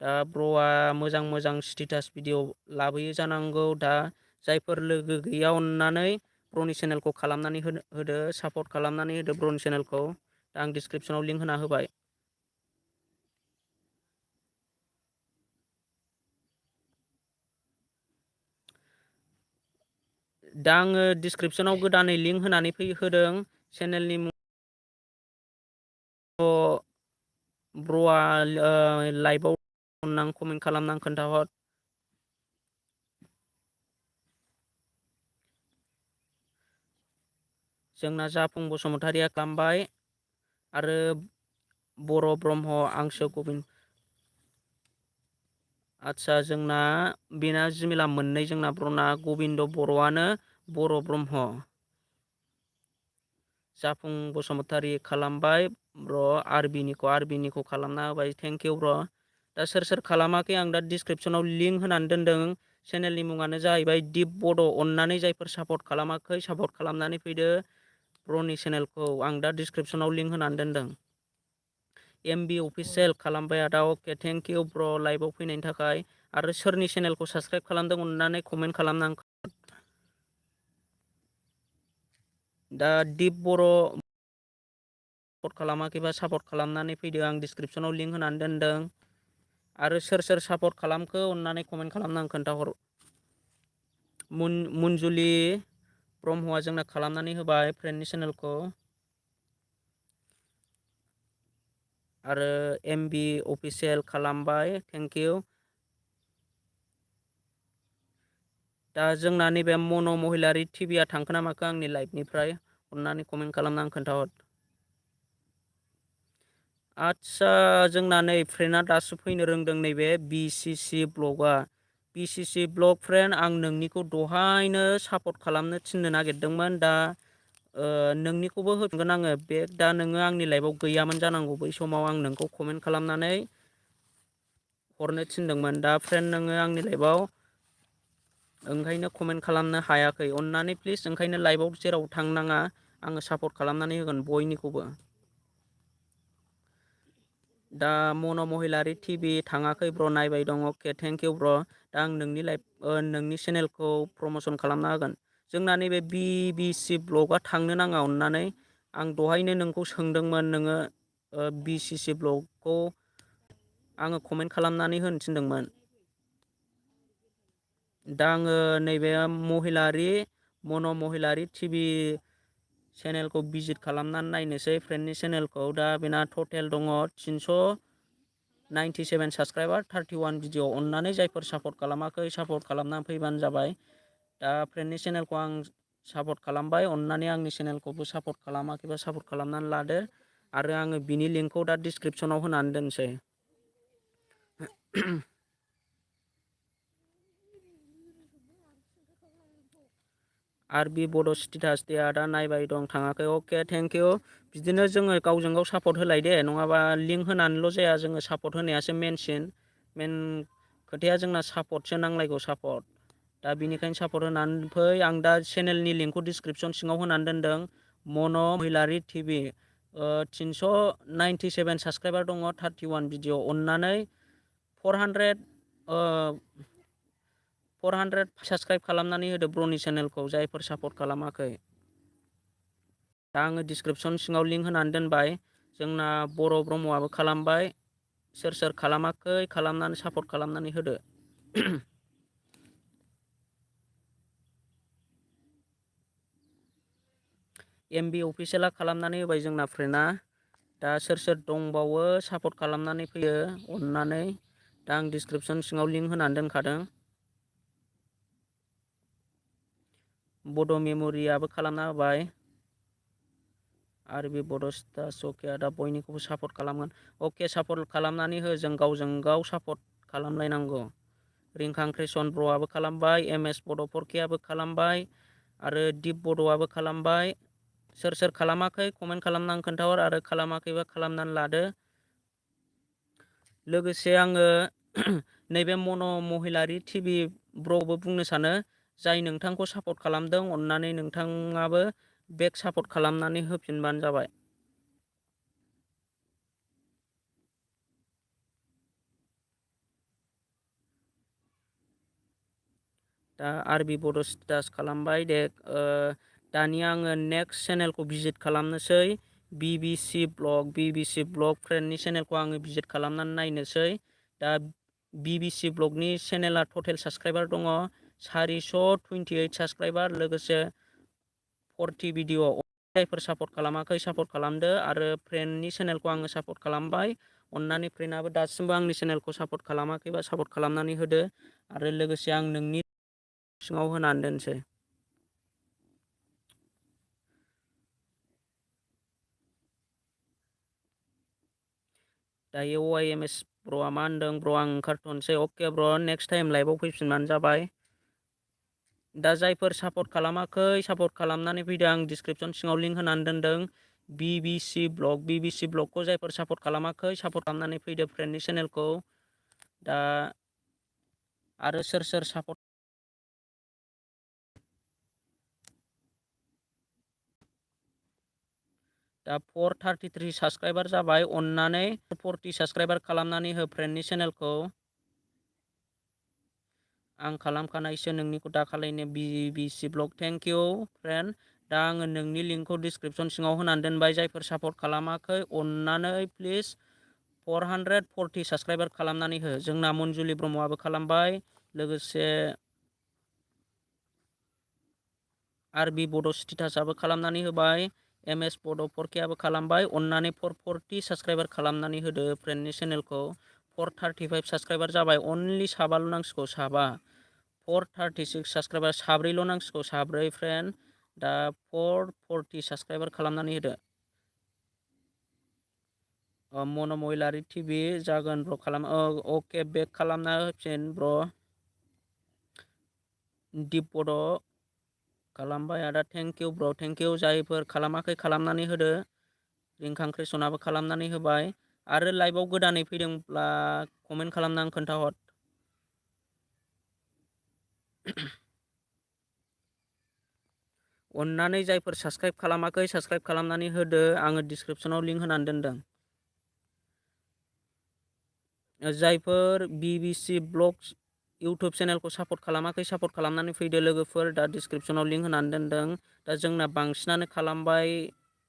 दा ब्र'आ मोजां मोजां स्टेटास भिडिअ लाबोयो जानांगौ। दा जायफोर लोगो गैया अननानै ब्र'नि चेनेलखौ खालामनानै होदो, सापर्ट खालामनानै होदो ब्र'नि चेनेलखौ। दा आं डिसक्रिपसनाव लिंक होना होबाय। दा आङो डिसक्रिपसनाव गोदानै लिंक होनानै होदों चेनेलनि मुं। ब्र'आ लाइभआव अननानै कमेन्ट खालामनानै खोन्थाहर। जोंना जाफुं बसुमतारिया खालामबाय, आरो बर' ब्रह्म आंसो गबिन्द। आदसा जोंना बेना जिमेला मोननै, जोंना ब्र'ना गबिन्द बर'आनो, बर' ब्रह्म। जाफुं बसुमतारि खालामबाय ब्र', आरबिनिखौ खालामना होबाय। थेंक इउ ब्र'। दा सोर सोर खालामाखै आं दा डिसक्रिपसनाव लिंक होनानै दोनदों। चेनेलनि मुङानो जाहैबाय दिप बड'। अननानै जायफोर सापर्ट खालामाखै सापर्ट खालामनानै फैदो ब्र'नि चेनेलखौ। आं दा डिसक्रिपसनाव लिंक होनानै दोनदों। MB अफिसियेल खालामबाय आदा। अके, थेंक इउ ब्र' लाइभआव फैनायनि थाखाय। आरो सोरनि चेनेलखौ साबसक्राइब खालामदों अननानै कमेन्ट खालामना दा दिप बर' सापर्ट खालामाखैबा सापर्ट खालामनानै फैदो। आं डिसक्रिपसनाव लिंक होनानै दोनदों। आरो सोर सोर सापर्ट खालामखो अननानै कमेन्ट खालामना खोन्थाहर। मुनजुलि ब्रह्मआ जोंना खालामनानै होबाय फ्रेन्डनि चेनेलखौ। आरो MB अफिसियेल खालामबाय, थेंक इउ। दा जोंना नैबे मन' महिलारि टिभिया थांखो ना माखो आंनि लाइभनिफ्राय अननानै कमेन्ट खालामना खोन्थाहर। आदसा जोंना नै फ्रेन्डआ दासो फैनो रोंदों, नैबे BCC ब्लगआ। BCC ब्लग फ्रेन्ड, आं नोंनिखौ दहायनो सापर्ट खालामनो थिननो नागिरदोंमोन। दा नोंनिखौबो होफिनगोन आङो बेग। दा नोङो आंनि लाइभआव गैयामोन जानांगौ बै समाव आं नोंखौ कमेन्ट खालामनानै हरनो थिनदोंमोन। दा फ्रेन्ड नोङो आंनि लाइभआव ओंखायनो कमेन्ट खालामनो हायाखै। अननानै प्लिज ओंखायनो लाइभआव जेराव थांनाङा आङो सापर्ट खालामनानै होगोन बयनिखौबो। दा मन' महिलारि टिभि थाङाखै ब्र' नायबाय दं। अके थेंक इउ ब्र'। दा आं नोंनि नोंनि चेनेलखौ प्रमसन खालामना होगोन। जोंना नैबे BBC ब्लगआ थांनो नाङा अननानै। आं दहायनो नोंखौ सोंदोंमोन नोङो BCC ब्लगखौ आङो कमेन्ट खालामनानै होनो थिनदोंमोन। दा आङो नैबे मन' महिलारि टिभि चेनेलखौ भिजिट खालामनानै नायनोसै फ्रेन्डनि चेनेलखौ। दा बेना टटेल दङ 397 साबसक्राइबार 31 भिडिअ। अननानै जायफोर सापर्ट खालामाखै सापर्ट खालामनानै फैबानो जाबाय। दा फ्रेन्डनि चेनेलखौ आं सापर्ट खालामबाय। अननानै आंनि चेनेलखौबो सापर्ट खालामाखैबा सापर्ट खालामनानै लादो। आरो आङो बिनि लिंकखौ दा डिसक्रिपसनाव होनानै दोनसै। RB बड' स्टेटास दे आदा नायबाय दं थाङाखै। अके थेंक इउ। बिदिनो जोङो गावजों गाव सापर्ट होलाय दे। नङाबा लिंक होनानैल' जाया, जोङो सापर्ट होनायासो मेन खोथाया जोंना सापर्टसो नांलायगौ सापर्ट। दा बिनिखायनो सापर्ट होनानै फै। आं दा चेनेलनि लिंकखौ डिसक्रिपसन सिङाव होनानै दोनदों। मन' महिलारि टिभि 397 साबसक्राइबार दङ 31 भिडिअ। अननानै 400 साबसक्राइब खालामनानै होदो ब्र'नि चेनेलखौ जायफोर सापर्ट खालामाखै। दा आङो डिसक्रिपसन सिङाव लिंक होनानै दोनबाय। जोंना बर' ब्रह्मआबो खालामबाय। सोर सोर खालामाखै खालामनानै सापर्ट खालामनानै होदो। MB अफिसियेला खालामनानै होबाय जोंना फ्रेन्डआ। दा सोर सोर दंबावो सापर्ट खालामनानै फैयो अननानै। दा आं डिसक्रिपसन सिङाव लिंक होनानै दोनखादों। बड' मेम'रियाबो खालामना होबाय। RB बड' स्टेटास अके दा बयनिखौबो सापर्ट खालामगोन। अके सापर्ट खालामनानै हो। जों गावजों गाव सापर्ट खालामलायनांगौ। रिंखां कृष्ण ब्र'आबो खालामबाय। MS बड' 4Kआबो खालामबाय। आरो दिप बड'आबो खालामबाय। सोर सोर खालामाखै कमेन्ट खालामनानै खोन्थाहर। आरो खालामाखैबा खालामनानै लादो। लोगोसे आङो नैबे मन' महिलारि टिभि ब्र'बो बुंनो सानो, जाय नोंथांखौ सापर्ट खालामदों अननानै नोंथाङाबो बेक सापर्ट खालामनानै होफिनबानो जाबाय। दा RB बड' स्टेटास खालामबाय दे। दानिया आङो नेक्स्ट चेनेलखौ भिजिट खालामनोसै। BBC ब्लग फ्रेन्डनि चेनेलखौ आङो भिजिट खालामनानै नायनोसै। दा BBC ब्लगनि चेनेला टटेल साबसक्राइबार दङ 428 साबसक्राइबार। लोगोसे 40 भिडिअ। जायफोर सापर्ट खालामाखै सापर्ट खालामदो। आरो फ्रेन्डनि चेनेलखौ आङो सापर्ट खालामबाय। अननानै फ्रेन्डआबो दासिमबो आंनि चेनेलखौ सापर्ट खालामाखैबा सापर्ट खालामनानै होदो। आरो लोगोसे आं नोंनि सिङाव होनानै दोनसै। दायो YMS ब्र'आ मा होनदों? ब्र' आं ओंखारथ'नोसै। अके ब्र' नेक्स्ट टाइम लाइभआव फैफिनबानो जाबाय। दा जायफोर सापर्ट खालामाखै सापर्ट खालामनानै फैदो। आं डिसक्रिपसन सिङाव लिंक होनानै दोनदों। BBC ब्लगखौ जायफोर सापर्ट खालामाखै सापर्ट खालामनानै फैदो फ्रेन्डनि चेनेलखौ। दा आरो सोर सोर सापर्ट दा 433 साबसक्राइबार जाबाय। अननानै 40 साबसक्राइबार खालामनानै हो फ्रेन्डनि चेनेलखौ। आं खालामखानायसो नोंनिखौ दा खालायनो BBC blog thank U friend. दा आङो नोंनि लिंकखौ डिसक्रिपसन सिङाव होनानै दोनबाय। जायफोर सापर्ट खालामाखै अननानै प्लिज 440 साबसक्राइबार खालामनानै हो। जोंना मन्जुलि ब्रह्मआबो खालामबाय। लोगोसे RB बड' स्टेटासआबो खालामनानै होबाय। MS बड' 4Kआबो खालामबाय। अननानै 440 साबसक्राइबार खालामनानै होदो फ्रेन्डनि चेनेलखौ। 435 साबसक्राइबार जाबाय। अनलि साबाल' नांसिगौ साबा। 436 साबसक्राइबार साब्रैल' नांसिगौ साब्रै फ्रेन्ड। दा 440 साबसक्राइबार खालामनानै होदो। मन' महिलारि टिभि जागोन ब्र' खालाम। अके बेक खालामना होफिन ब्र'। दिप बड' खालामबाय आदा थेंक इउ ब्र थेंक इउ जायफोर खालामाखै खालामनानै होदो रिंखां क्रिसनाबो खालामनानै होबाय आरो लाइभआव गोदानै फैदोंब्ला कमेन्ट खालामनानै खोन्थाहर अन्नानै जायफोर साबस्क्राइब खालामाखै साबस्क्राइब खालामनानै होदो आङो डिसक्रिपसनाव लिंक होनानै दोनदों जायफोर BBC ब्लग्स इउटुब चेनेलखौ सापर्ट खालामाखै सापर्ट खालामनानै फैदो लोगोफोर दा डिसक्रिपसनाव लिंक होनानै दोनदों दा जोंना बांसिनानो खालामबाय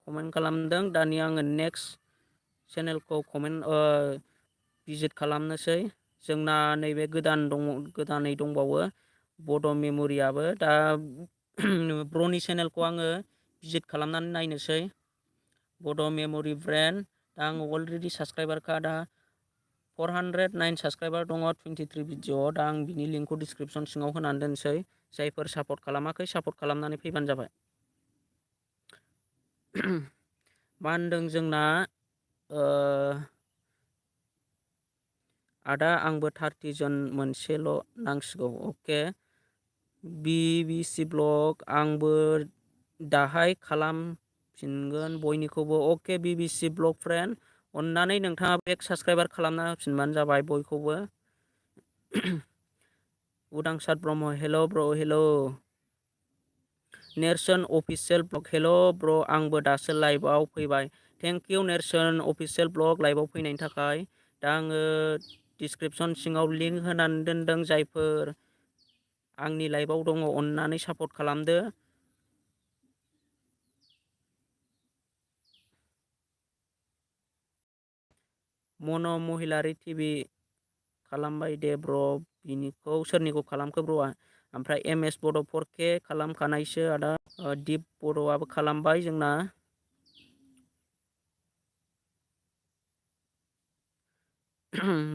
कमेन्ट खालामदों दानिया आङो नेक्स्ट चेनेलखौ भिजिट खालामनोसै जोंना नैबे गोदानै दंबावो बड' मेम'रियाबो दा ब्र'नि चेनेलखौ आङो भिजिट खालामनानै नायनोसै बड' मेम'रि ब्रेन्ड दा आङो अलरेडि साबस्क्राइबारखा दा 409 साबस्क्राइबार दङ 23 भिडिअ दा आं बिनि लिंकखौ डिसक्रिपसन सिङाव होनानै दोनसै जायफोर सापर्ट खालामाखै सापर्ट खालामनानै फैबानो जाबाय मा होनदों जोंना आदा आंबो 30 जन मोनसेल' नांसिगौ अके BBC ब्लग आंबो दाहाय खालामफिनगोन बयनिखौबो अके BBC ब्लग फ्रेन्ड अन्नानै नोंथाङा बेक साबस्क्राइबार खालामना होफिनबानो जाबाय बयखौबो उदांसार ब्रह्म हेल' ब्र हेल' नेरसोन अफिसियेल ब्लग हेल' ब्र आंबो दासो लाइभआव फैबाय थेंक इउ नेरसोन अफिसियेल ब्लग लाइभआव फैनायनि थाखाय दा आङो डिसक्रिपसन सिङाव लिंक होनानै दोनदों जायफोर आंनि लाइभआव दङ अन्नानै सापर्ट खालामदो मन' महिलारि टिभि खालामबाय दे ब्र बिनिखौ सोरनिखौ खालामखो ब्र'आ ओमफ्राय MS बड' 4K खालामखानायसो आदा दिप बड'आबो खालामबाय जोंना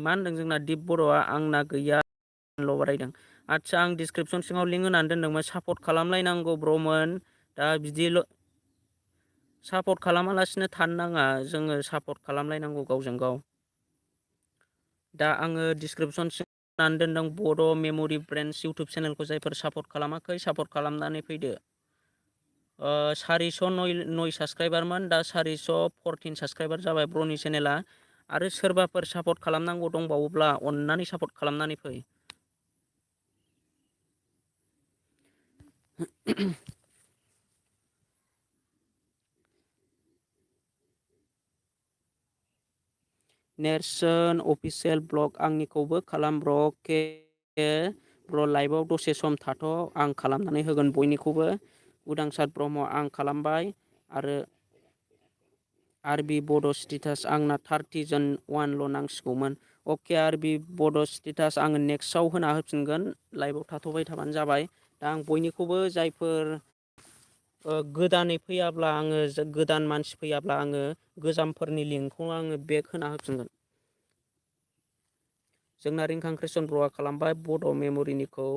मा होनदों जोंना दिप बड'आ आंना गैयाल' बारायदों आदसा आं डिसक्रिपसन सिङाव लिंक होनानै दोनदोंमोन सापर्ट खालामलायनांगौ ब्र'मोन दा बिदिल' सापर्ट खालामालासिनो थानो नाङा जोङो सापर्ट खालामलायनांगौ गावजों गाव दा आङो डिसक्रिपसन होनानै दोनदों बड' मेम'रि ब्रेन्डस इउटुब चेनेलखौ जायफोर सापर्ट खालामाखै सापर्ट खालामनानै फैदो 409 साबस्क्राइबारमोन दा 414 साबस्क्राइबार जाबाय ब्र'नि चेनेला आरो सोरबाफोर सापर्ट खालामनांगौ दंबावोब्ला अन्नानै सापर्ट खालामनानै फै नेरसोन अफिसियेल ब्लग आंनिखौबो खालाम ब्र के ब्र लाइभआव दसे सम थाथ' आं खालामनानै होगोन बयनिखौबो उदांसार ब्रह्म आं खालामबाय आरो आरबि बड' स्टेटास आंना 30 जन 1ल' नांसिगौमोन अके आरबि बड' स्टेटास आङो नेक्स्टआव होना होफिनगोन लाइभआव थाथ'बाय थाबानो जाबाय दा आं बयनिखौबो जायफोर गोदानै फैयाब्ला आङो गोदान मानसि फैयाब्ला आङो गोजामफोरनि लिंकखौ आङो बेक होना होफिनगोन जोंना रिंखां कृष्ण ब्र'आ खालामबाय बड' मेम'रिनिखौ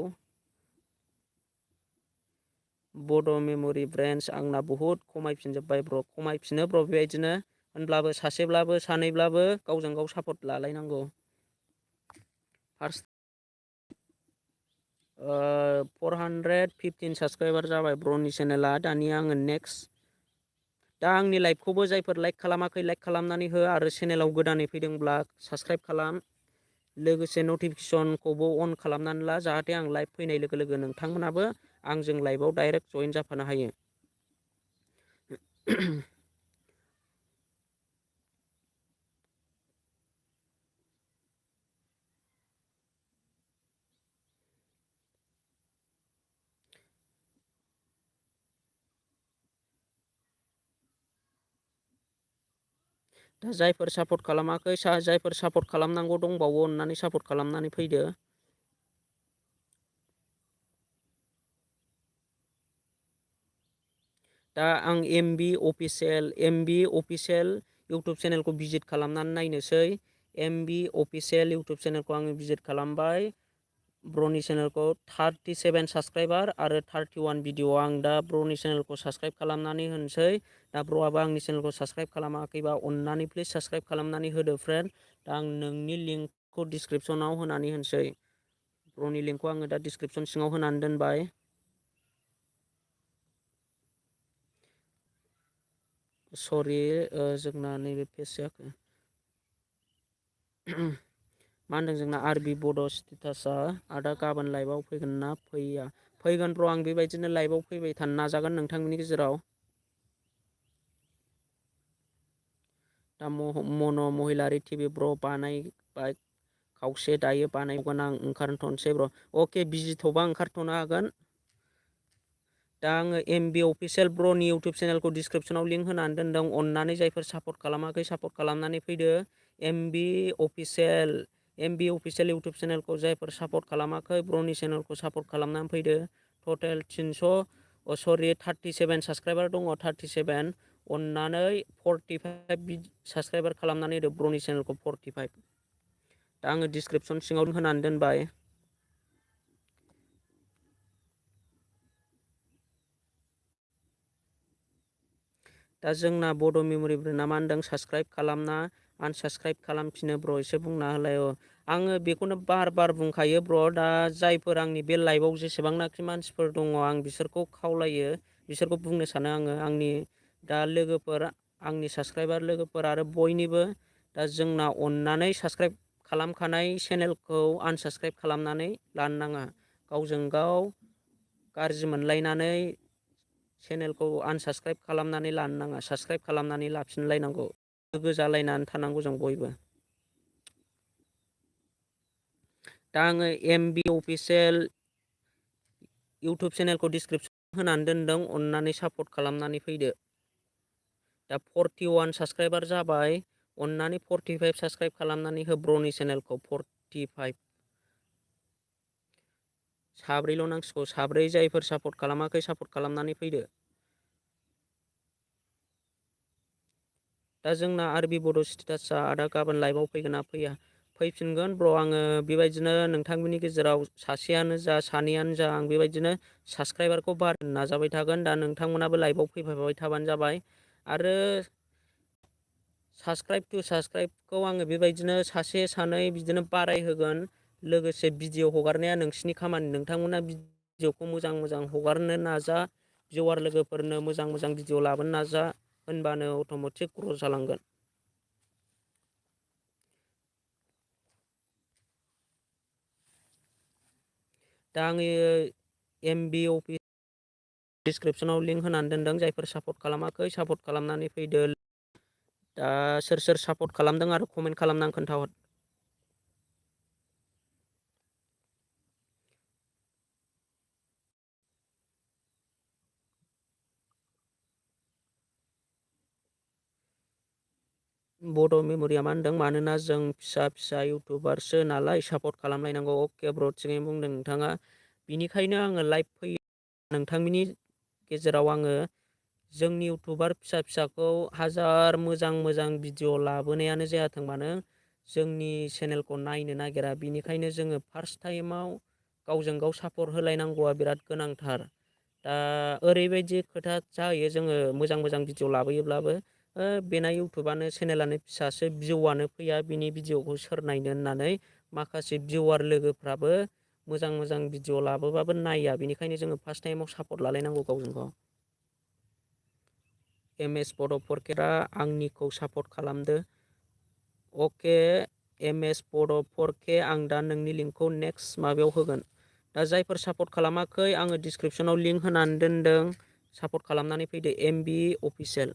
बड' मेम'रि ब्रेन्डस आंना बहुद खमायफिनजोब्बाय ब्र खमायफिनो ब्र बेबायदिनो होनब्लाबो सासेब्लाबो सानैब्लाबो गावजों गाव सापर्ट लालायनांगौ फार्स्ट 415 साबस्क्राइबार जाबाय ब्र'नि चेनेला दानिया आङो नेक्स्ट दा आंनि लाइभखौबो जायफोर लाइक खालामाखै लाइक खालामनानै हो आरो चेनेलाव गोदानै फैदोंब्ला साबस्क्राइब खालाम लोगोसे नटिफिकेसनखौबो अन खालामनानै ला जाहाथे आं लाइभ फैनाय लोगो लोगो नोंथांमोनाबो आंजों लाइभआव डाइरेक्ट जइन जाफानो हायो दा जायफोर सापर्ट खालामाखै जायफोर सापर्ट खालामनांगौ दंबावो अन्नानै सापर्ट खालामनानै फैदो दा आं MB अफिसियेल इउटुब चेनेलखौ भिजिट खालामनानै नायनोसै MB अफिसियेल इउटुब चेनेलखौ आङो भिजिट खालामबाय ब्र'नि चेनेलखौ 37 साबस्क्राइबार आरो 31 भिडिअ आं दा ब्र'नि चेनेलखौ साबस्क्राइब खालामनानै होनोसै दा ब्र'आबो आंनि चेनेलखौ साबस्क्राइब खालामाखैबा अन्नानै प्लिज साबस्क्राइब खालामनानै होदो फ्रेन्ड दा आं नोंनि लिंकखौ डिसक्रिपसनाव होनानै होनोसै ब्र'नि लिंकखौ आङो दा डिसक्रिपसन सिङाव होनानै दोनबाय सरि जोंना नैबे पेज जायाखै। मा होनदों जोंना आरबि बड' स्टेटासआ आदा गाबोन लाइभआव फैगोन ना फैया? फैगोन ब्र' आं बेबायदिनो लाइभआव फैबाय थानो नाजागोन नोंथांमोननि गेजेराव। दा मन' महिलारि टिभि ब्र' बानायबाय खावसे दायो बानायगोन आं ओंखारथ'नोसै ब्र'। अके बिजिथ'बा ओंखारथ'नो हागोन। दा आङो एमबि अफिसियेल ब्र'नि इउटुब चेनेलखौ डिसक्रिपसनाव लिंक होनानै दोनदों। अननानै जायफोर सापर्ट खालामाखै सापर्ट खालामनानै फैदो। एमबि अफिसियेल इउटुब चेनेलखौ जायफोर सापर्ट खालामाखै ब्र'नि चेनेलखौ सापर्ट खालामनानै फैदो। टटेल 37 साबसक्राइबार दङ 37। अननानै 45 साबसक्राइबार खालामनानै होदो ब्र'नि चेनेलखौ 45। दा आङो डिसक्रिपसन सिङाव होनानै दोनबाय। दा जोंना बड' मेम'रि ब्रेन्डआ मा होनदों साबसक्राइब खालामना आनसाबसक्राइब खालामफिनो ब्र' एसे बुंना होलाय। आङो बेखौनो बार बार बुंखायो ब्र'। दा जायफोर आंनि बे लाइभआव जेसेबांनाखि मानसिफोर दङ आं बिसोरखौ खावलायो, बिसोरखौ बुंनो सानो आङो आंनि दा लोगोफोर, आंनि साबसक्राइबार लोगोफोर आरो बयनिबो दा जोंना अननानै साबसक्राइब खालामखानाय चेनेलखौ आनसाबसक्राइब खालामनानै लानो नाङा। गावजों गाव गाज्रि मोनलायनानै चेनेलखौ आनसाबसक्राइब खालामनानै लानो नाङा। साबसक्राइब खालामनानै लाफिनलायनांगौ। लोगो जालायनानै थानांगौ जों बयबो। दा आङो एमबि अफिसियेल इउटुब चेनेलखौ डिसक्रिपसन होनानै दोनदों। अननानै सापर्ट खालामनानै फैदो। दा 41 साबसक्राइबार जाबाय। अननानै 45 साबसक्राइब खालामनानै हो ब्र'नि चेनेलखौ 45। साब्रैल' नांसिगौ, साब्रै जायफोर सापर्ट खालामाखै सापर्ट खालामनानै फैदो। दा जोंना आरबि बड' स्टेटासआ आदा गाबोन लाइभआव फैगोन ना फैया? फैफिनगोन ब्र'। आङो बेबायदिनो नोंथांमोननि गेजेराव सासेयानो जा सानैयानो जा आं बेबायदिनो साबसक्राइबारखौ बारायनो नाजाबाय थागोन। दा नोंथांमोनाबो लाइभआव फैफाबाय थाबानो जाबाय। आरो साबसक्राइबखौ आङो बेबायदिनो सासे सानै बिदिनो बारायहोगोन। लोगोसे भिडिअ हगारनाया नोंसिनि खामानि। नोंथांमोना भिडिअखौ मोजां मोजां हगारनो नाजा। भिउवार लोगोफोरनो मोजां मोजां भिडिअ लाबोनो नाजा। होनबानो अट'मेटिक ग्र' जालांगोन। दा आङो एमबि अफिस डिसक्रिपसनाव लिंक होनानै दोनदों। जायफोर सापर्ट खालामाखै सापर्ट खालामनानै फैदो। दा सोर सोर सापर्ट खालामदों आरो कमेन्ट खालामनानै खोन्थाहर। बड' मेम'रिया मा होनदों मानोना जों फिसा फिसा इउटुबारसो नालाय सापर्ट खालामलायनांगौ। अके ब्र' थिगैनो बुंदों नोंथाङा। बिनिखायनो आङो लाइभ फैयो। नोंथांमोननि गेजेराव आङो जोंनि इउटुबार फिसा फिसाखौ हाजार मोजां मोजां भिडिअ लाबोनायानो जायाथों मानो जोंनि चेनेलखौ नायनो नागिरा। बिनिखायनो जोङो फार्स्ट टाइमाव गावजों गाव सापर्ट होलायनांगौआ बिराद गोनांथार। दा ओरैबायदि खोथा जाहैयो जोङो मोजां मोजां भिडिअ लाबोयोब्लाबो बेना इउटुबानो चेनेलानो फिसासो भिउआनो फैया बिनि भिडिअखौ सोर नायनो होननानै माखासे भिउवार लोगोफ्राबो मोजां मोजां भिडिअ लाबोबाबो नाया। बेनिखायनो जोङो फार्स्ट टाइमाव सापर्ट लालायनांगौ गावजों गाव। एम एस बड' फरकेटआ आंनिखौ सापर्ट खालामदो। अके एम एस बड' फरके आं दा नोंनि लिंकखौ नेक्स्ट माबायाव होगोन। दा जायफोर सापर्ट खालामाखै आङो डिसक्रिपसनाव लिंक होनानै दोनदों। सापर्ट खालामनानै फैदो एमबि अफिसियेल।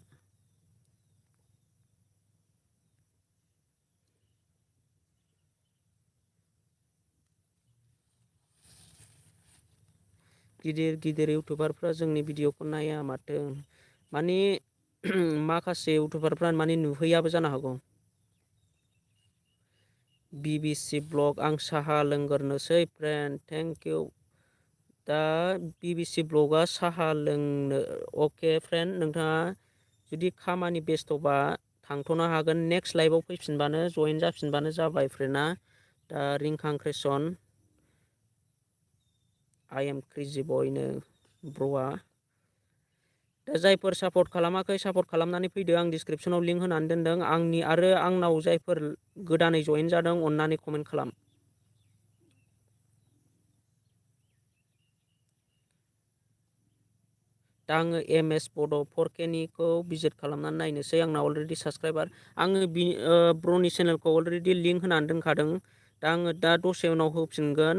गिदिर गिदिर इउटुबारफ्रा जोंनि भिडिअखौ नाया माथो। माने माखासे इउटुबारफ्रा माने नुहैयाबो जानो हागौ। BBC ब्लग आं साहा लोंग्रोनोसै फ्रेन्ड थेंक इउ। दा BBC ब्लगआ साहा लोंनो अके फ्रेन्ड नोंथाङा जुदि खामानि बेस्थ'बा थांथ'नो हागोन। नेक्स्ट लाइभआव फैफिनबानो जयेन जाफिनबानो जाबाय फ्रेन्डआ। दा रिंखां क्रेसन आइ एम क्रेजि बयनो ब्र'आ। दा जायफोर सापर्ट खालामाखै सापर्ट खालामनानै फैदो। आं डिसक्रिपसनाव लिंक होनानै दोनदों आंनि आरो आंनाव जायफोर गोदानै जयेन जादों अननानै कमेन्ट खालाम। दा आङो MS बड' 4K निखौ भिजिट खालामनानै नायनोसै। आंना अलरेडि साबसक्राइबार आङो ब्र'नि चेनेलखौ अलरेडि लिंक होनानै दोनखादों। दा आङो दसे उनाव होफिनगोन।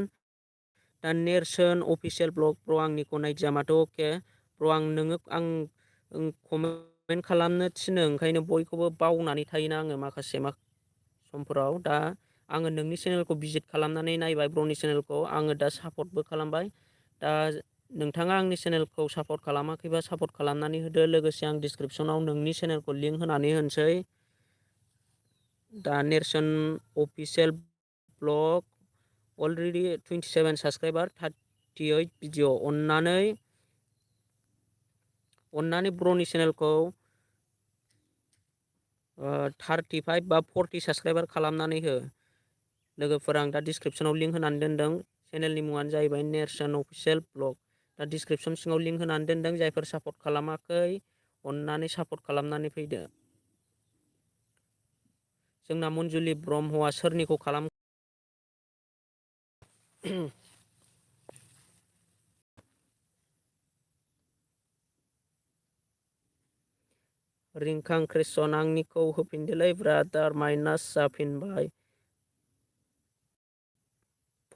दा नेरसोन अफिसियेल ब्लग ब्र' आंनिखौ नायदिया माथो। अके ब्र' आं कमेन्ट खालामनो थिनो, ओंखायनो बयखौबो बावनानै थायोना आङो माखासे समफोराव। दा आङो नोंनि चेनेलखौ भिजिट खालामनानै नायबाय, ब्र'नि चेनेलखौ आङो दा सापर्टबो खालामबाय। दा नोंथाङा आंनि चेनेलखौ सापर्ट खालामाखैबा सापर्ट खालामनानै होदो। लोगोसे आं डिसक्रिपसनाव नोंनि चेनेलखौ लिंक होनानै होनोसै। दा नेरसोन official blog already 27 subscriber, 38 video. अन्नानै ब्र'नि चेनेलखौ 35 बा 40 साबसक्राइबार खालामनानै हो। लोगोफोर, आं दा डिसक्रिपसनाव लिंक होनानै दोनदों। चेनेलनि मुङानो जाहैबाय नेरसोन अफिसियेल ब्लग। दा डिसक्रिपसन सिङाव लिंक होनानै दोनदों। जायफोर सापर्ट खालामाखै अन्नानै सापर्ट खालामनानै फैदो। जोंना मन्जुलि ब्रह्मआ सोरनिखौ खालाम रिंखां कृष्ण आंनिखौ होफिनदोलै ब्रादार, माइनास जाफिनबाय।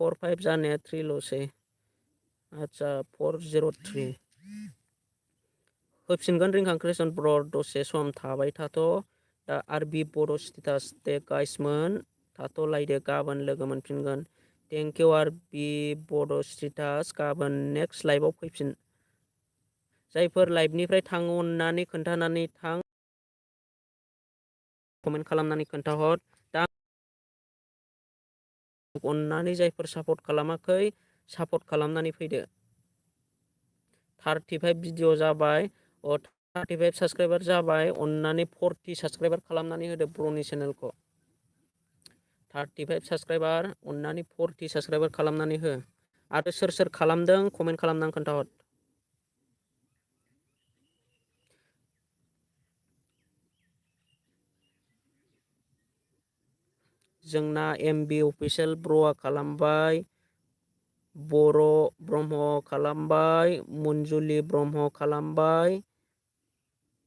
45 जानाया 3 ल'सै। आदसा 403 होफिनगोन। रिंखां कृष्ण ब्र दसे सम थाबाय थाथ'। दा आरबि बड' स्टेटास दे गाइसमोन थाथ'लायदो, गाबोन लोगो मोनफिनगोन। थेंक इउ आरबि बड' स्टेटास। गाबोन नेक्स्ट लाइभआव फैफिन। जायफोर लाइभनिफ्राय थाङो अन्नानै खोन्थानानै थां, कमेन्ट खालामनानै खोन्थाहर। दा अन्नानै जायफोर सापर्ट खालामाखै सापर्ट खालामनानै फैदो। 35 भिडिअ जाबाय, 35 साबसक्राइबार जाबाय। अन्नानै 40 साबसक्राइबार खालामनानै होदो ब्र'नि चेनेलखौ। 35 साबसक्राइबार, अन्नानै 40 साबसक्राइबार खालामनानै हो। आरो सोर सोर खालामदों कमेन्ट खालामनानै खोन्थाहर। जोंना MB अफिसियेल ब्र'आ खालामबाय, बर' ब्रह्म खालामबाय, मन्जुलि ब्रह्म खालामबाय,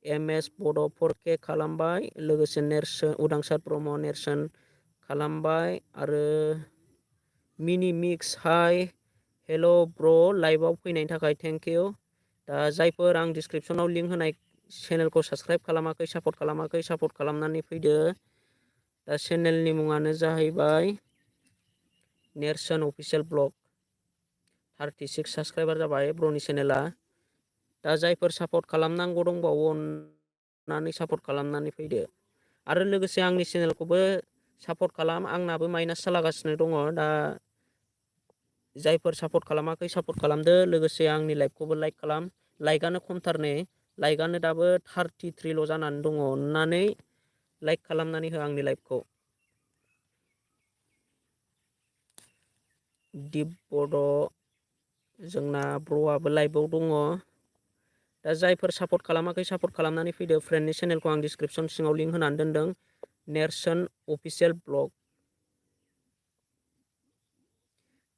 MS बड' 4K खालामबाय, लोगोसे नेरसोन उदांसार ब्रह्म नेरसोन खालामबाय, आरो मिनि मिक्स हाय हेल' ब्र' लाइभआव फैनायनि थाखाय थेंक इउ। दा जायफोर आं डिसक्रिपसनाव लिंक होनाय चेनेलखौ साबसक्राइब खालामाखै सापर्ट खालामाखै सापर्ट खालामनानै फैदो। दा चेनेलनि मुङानो जाहैबाय नेरसोन अफिसियेल ब्लग। 36 साबसक्राइबार जाबाय ब्र'नि चेनेला। दा जायफोर सापर्ट खालामनांगौ दंबावो अन्नानै सापर्ट खालामनानै फैदो। आरो लोगोसे आंनि चेनेलखौबो सापर्ट खालाम, आंनाबो माइनास जालागासिनो दङ। दा जायफोर सापर्ट खालामाखै सापर्ट खालामदो। लोगोसे आंनि लाइभखौबो लाइक खालाम। लाइकआनो खमथार नै, लाइकआनो दाबो 33ल' जानानै दङ। अन्नानै लाइक खालामनानै हो आंनि लाइभखौ। दिप बड' जोंना ब्र'आबो लाइभआव दङ। दा जायफोर सापर्ट खालामाखै सापर्ट खालामनानै फैदो। फ्रेन्डनि चेनेलखौ आं डिसक्रिपसन सिङाव लिंक होनानै दोनदों, नेरसोन official blog.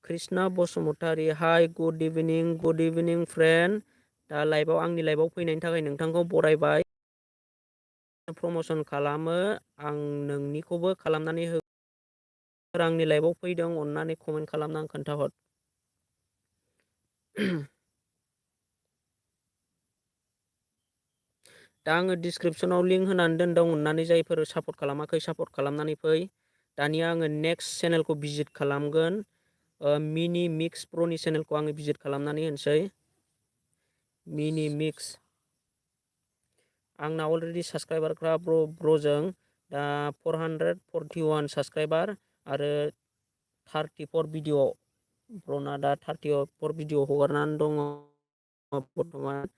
Krishna Basumatary hi good इभिनिं फ्रेन्ड। दा लाइभआव आंनि लाइभआव फैनायनि थाखाय नोंथांखौ बरायबाय। प्रमसन खालामो, आं नोंनिखौबो खालामनानै हो। आंनि लाइभआव फैदों अन्नानै कमेन्ट खालामनानै खोन्थाहर। दा आङो डिसक्रिपसनाव लिंक होनानै दोनदों, अन्नानै जायफोर सापर्ट खालामाखै सापर्ट खालामनानै फै। दानिया आङो नेक्स्ट चेनेलखौ भिजिट खालामगोन। मिनि मिक्स ब्र'नि चेनेलखौ आङो भिजिट खालामनानै होनोसै। मिनि मिक्स आंना अलरेडि साबसक्राइबारफ्रा ब्र'जों दा 441 साबसक्राइबार आरो 34 भिडिअ। ब्र'ना दा 34 भिडिअ हगारनानै दङ बर्थमान।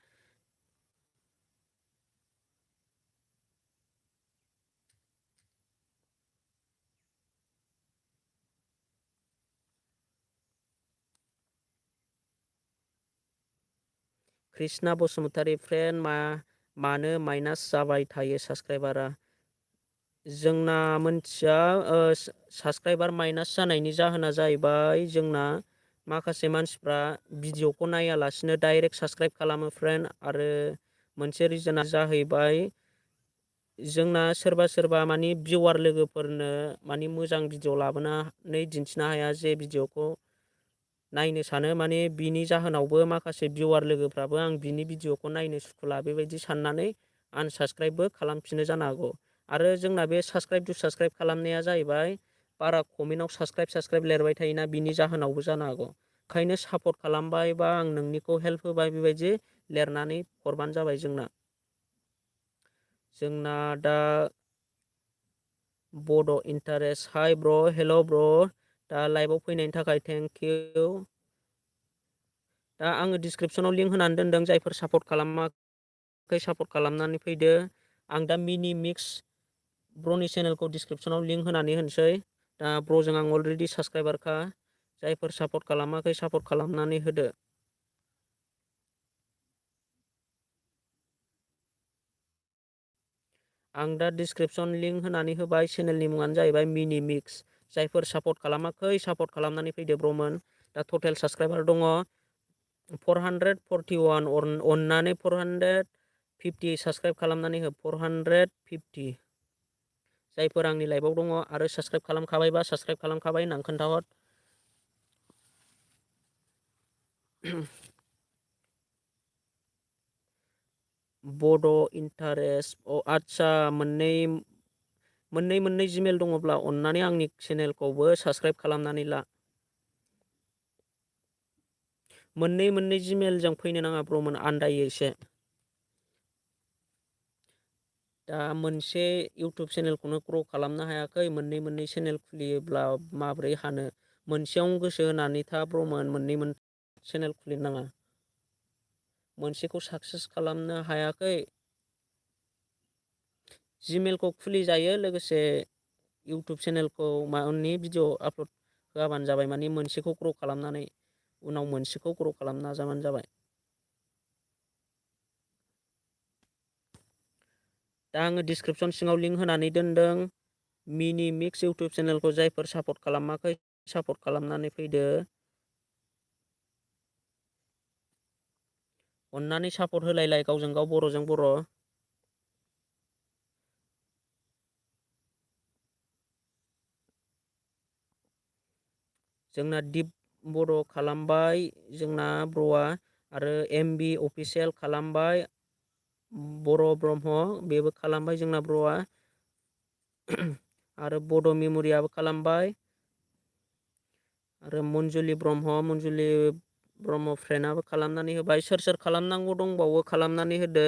कृष्णा बसुमतारी फ्रेन्ड, मानो माइनास जाबाय थायो साबसक्राइबारा? जोंना मोनथिया। साबसक्राइबार माइनास जानायनि जाहोना जाहैबाय जोंना माखासे मानसिफ्रा भिडिअखौ नायालासिनो डाइरेक्ट साबस्क्राइब खालामो फ्रेन्ड। आरो मोनसे रिजोना जाहैबाय जोंना सोरबा मानि भिउवार लोगोफोरनो मानि मोजां भिडिअ लाबोनानै दिन्थिनो हाया जे भिडिअखौ नायनो सानो, माने बिनि जाहोनावबो माखासे भिउवार लोगोफ्राबो आं बिनि भिडिअखौ नायनो सुखुला बेबायदि साननानै आनसाबस्क्राइबबो खालामफिनो जानो हागौ। आरो जोंना बे साबस्क्राइब डिसाबस्क्राइब खालामनाया जाहैबाय बारा कमेन्टआव साबस्क्राइब लिरबाय थायोना, बिनि जाहोनावबो जानो हागौ। ओंखायनो सापर्ट खालामबाय बा आं नोंनिखौ हेल्प होबाय बेबायदि लिरनानै हरबानो जाबाय। जोंना दा बड' इन्टारेस्ट हाय ब्र', हेल' ब्र', दा लाइभआव फैनायनि थाखाय थेंक इउ। दा आङो डिसक्रिपसनाव लिंक होनानै दोनदों, जायफोर सापर्ट खालामाखै सापर्ट खालामनानै फैदो। आं दा मिनि मिक्स ब्र'नि चेनेलखौ डिसक्रिपसनाव लिंक होनानै होनोसै। दा ब्र'जों आं अलरेडि साबस्क्राइबारखा, जायफोर सापर्ट खालामाखै सापर्ट खालामनानै होदो। आं दा डिसक्रिपसन लिंक होनानै होबाय, चेनेलनि मुङानो जाहैबाय मिनि मिक्स। जायफोर सापर्ट खालामाखै सापर्ट खालामनानै फैदो ब्र'मोन। दा टटेल साबस्क्राइबार दङ 441, अननानै 450 साबस्क्राइब खालामनानै हो, 450। जायफोर आंनि लाइभआव दङ आरो साबस्क्राइब खालामखाबायबा साबस्क्राइब खालामखाबाय होननानै खोन्थाहर। बड' इन्टारेस्ट आदसा मोननै जिमेल दङब्ला अननानै आंनि चेनेलखौबो साबस्क्राइब खालामनानै ला। मोननै जिमेलजों फैनो नाङा ब्र'मोन, आन्दायो एसे। दा मोनसे इउटुब चेनेलखौनो ग्र' खालामनो हायाखै, मोननै चेनेल खुलियोब्ला माब्रै हानो। मोनसेयावनो गोसो होनानै था ब्र'मोन, मोननै चेनेल खुलिनो नाङा। मोनसेखौ साक्सेस खालामनो हायाखै। जिमेलखौ खुलिजायो, लोगोसे इउटुब चेनेलखौ मानि भिडिअ आपल'ड होआबानो जाबाय, मानि मोनसेखौ ग्र' खालामनानै उनाव मोनसेखौ ग्र' खालामनो नाजाबानो जाबाय। दा आङो डिसक्रिपसन सिङाव लिंक होनानै दोनदों मिनि मिक्स इउटुब चेनेलखौ। जायफोर सापर्ट खालामाखै सापर्ट खालामनानै फैदो। अननानै सापर्ट होलायलाय गावजों गाव, बर'जों बर'। जोंना दिप बड' खालामबाय जोंना ब्र'आ, आरो MB अफिसियेल खालामबाय, बर' ब्रह्म बेबो खालामबाय जोंना ब्र'आ। आरो बड' मेम'रियाबो खालामबाय। आरो मन्जुलि ब्रह्म फ्रेन्डआबो खालामनानै होबाय। सोर खालामनांगौ दंबावो खालामनानै होदो।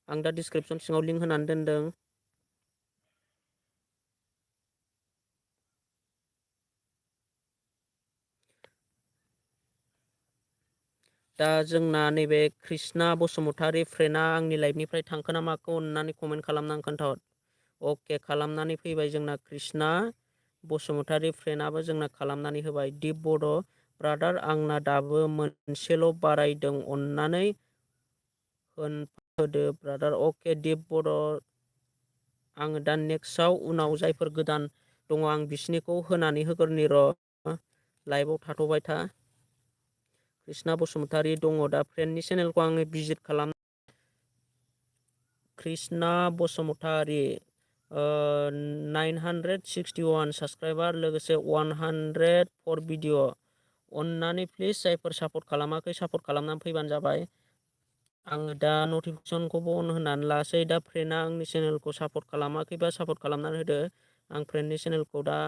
आं दा डिसक्रिपसन सिङाव लिंक होनानै दोनदों। दा जोंना नैबे कृष्णा बसुमतारी फ्रेन्डआ आंनि लाइभनिफ्राय थांखो ना माखो अननानै कमेन्ट खालामनानै खोन्थाहर। अके, खालामनानै फैबाय जोंना कृष्णा बसुमतारी फ्रेन्डआबो जोंना खालामनानै होबाय। दिप बड' ब्रादार आंना दाबो मोनसेल' बारायदों, अननानै होदो ब्रादार। अके दिप बड', आङो दा नेक्स्टआव उनाव जायफोर गोदान दङ आं बिसिनिखौ होनानै होगोरनि र', लाइभआव थाथ'बाय था। कृष्णा बसुमतारी दङ दा, फ्रेन्डनि चेनेलखौ आङो भिजिट खालाम। कृष्णा बसुमतारी 961 साबस्क्राइबार, लोगोसे 104 भिडिअ। अननानै प्लिज जायफोर सापर्ट खालामाखै सापर्ट खालामनानै फैबानो जाबाय। आङो दा नटिफिकेसनखौबो अन होनानै लासै। दा फ्रेन्डआ आंनि चेनेलखौ सापर्ट खालामाखैबा सापर्ट खालामनानै होदो। आं फ्रेन्डनि चेनेलखौ दा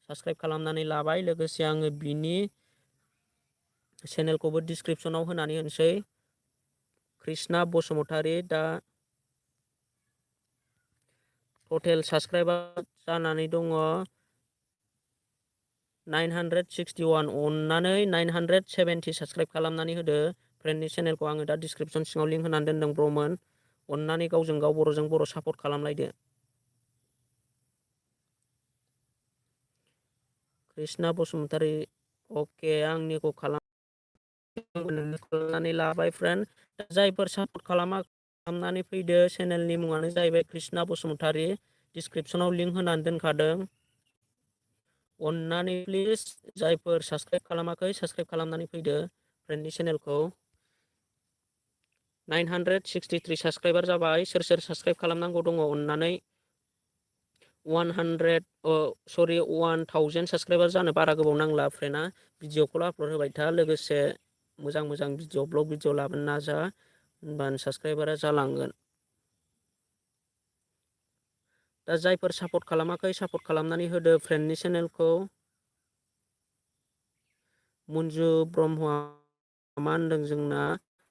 साबस्क्राइब खालामनानै लाबाय, लोगोसे आङो बिनि चेनेलखौबो डिसक्रिपसनाव होनानै होनोसै। कृष्णा बसुमतारी दा टटेल साबस्क्राइबार जानानै दङ 961। अननानै 970 साबस्क्राइब खालामनानै होदो फ्रेन्डनि चेनेलखौ। आङो दा डिसक्रिपसन सिङाव लिंक होनानै दोनदों ब्र'मोन, अननानै गावजों गाव बर'जों बर' सापर्ट खालामलायदो। कृष्णा बसुमतारी अके, आंनिखौ खालामनानै लाबाय फ्रेन्ड। जायफोर सापर्ट खालामनानै फैदो। चेनेलनि मुङानो जाहैबाय कृष्णा बसुमतारी, डिसक्रिपसनाव लिंक होनानै दोनखादों। अन्नानै प्लिज जायफोर साबस्क्राइब खालामाखै साबस्क्राइब खालामनानै फैदो फ्रेन्डनि चेनेलखौ। 963 साबस्क्राइबार जाबाय। सोर सोर साबस्क्राइब खालामनांगौ दङ अन्नानै 1000 साबस्क्राइबार जानो बारा गोबाव नांला फ्रेन्डआ। भिडिअखौल' आपल'ड होबाय था, लोगोसे मोजां मोजां भिडिअ ब्लग भिडिअ लाबोनो नाजा, होनबानो साबस्क्राइबारा जालांगोन। दा जायफोर सापर्ट खालामाखै सापर्ट खालामनानै होदो फ्रेन्डनि चेनेलखौ। मन्जु ब्रह्मआ मा होनदों जोंना,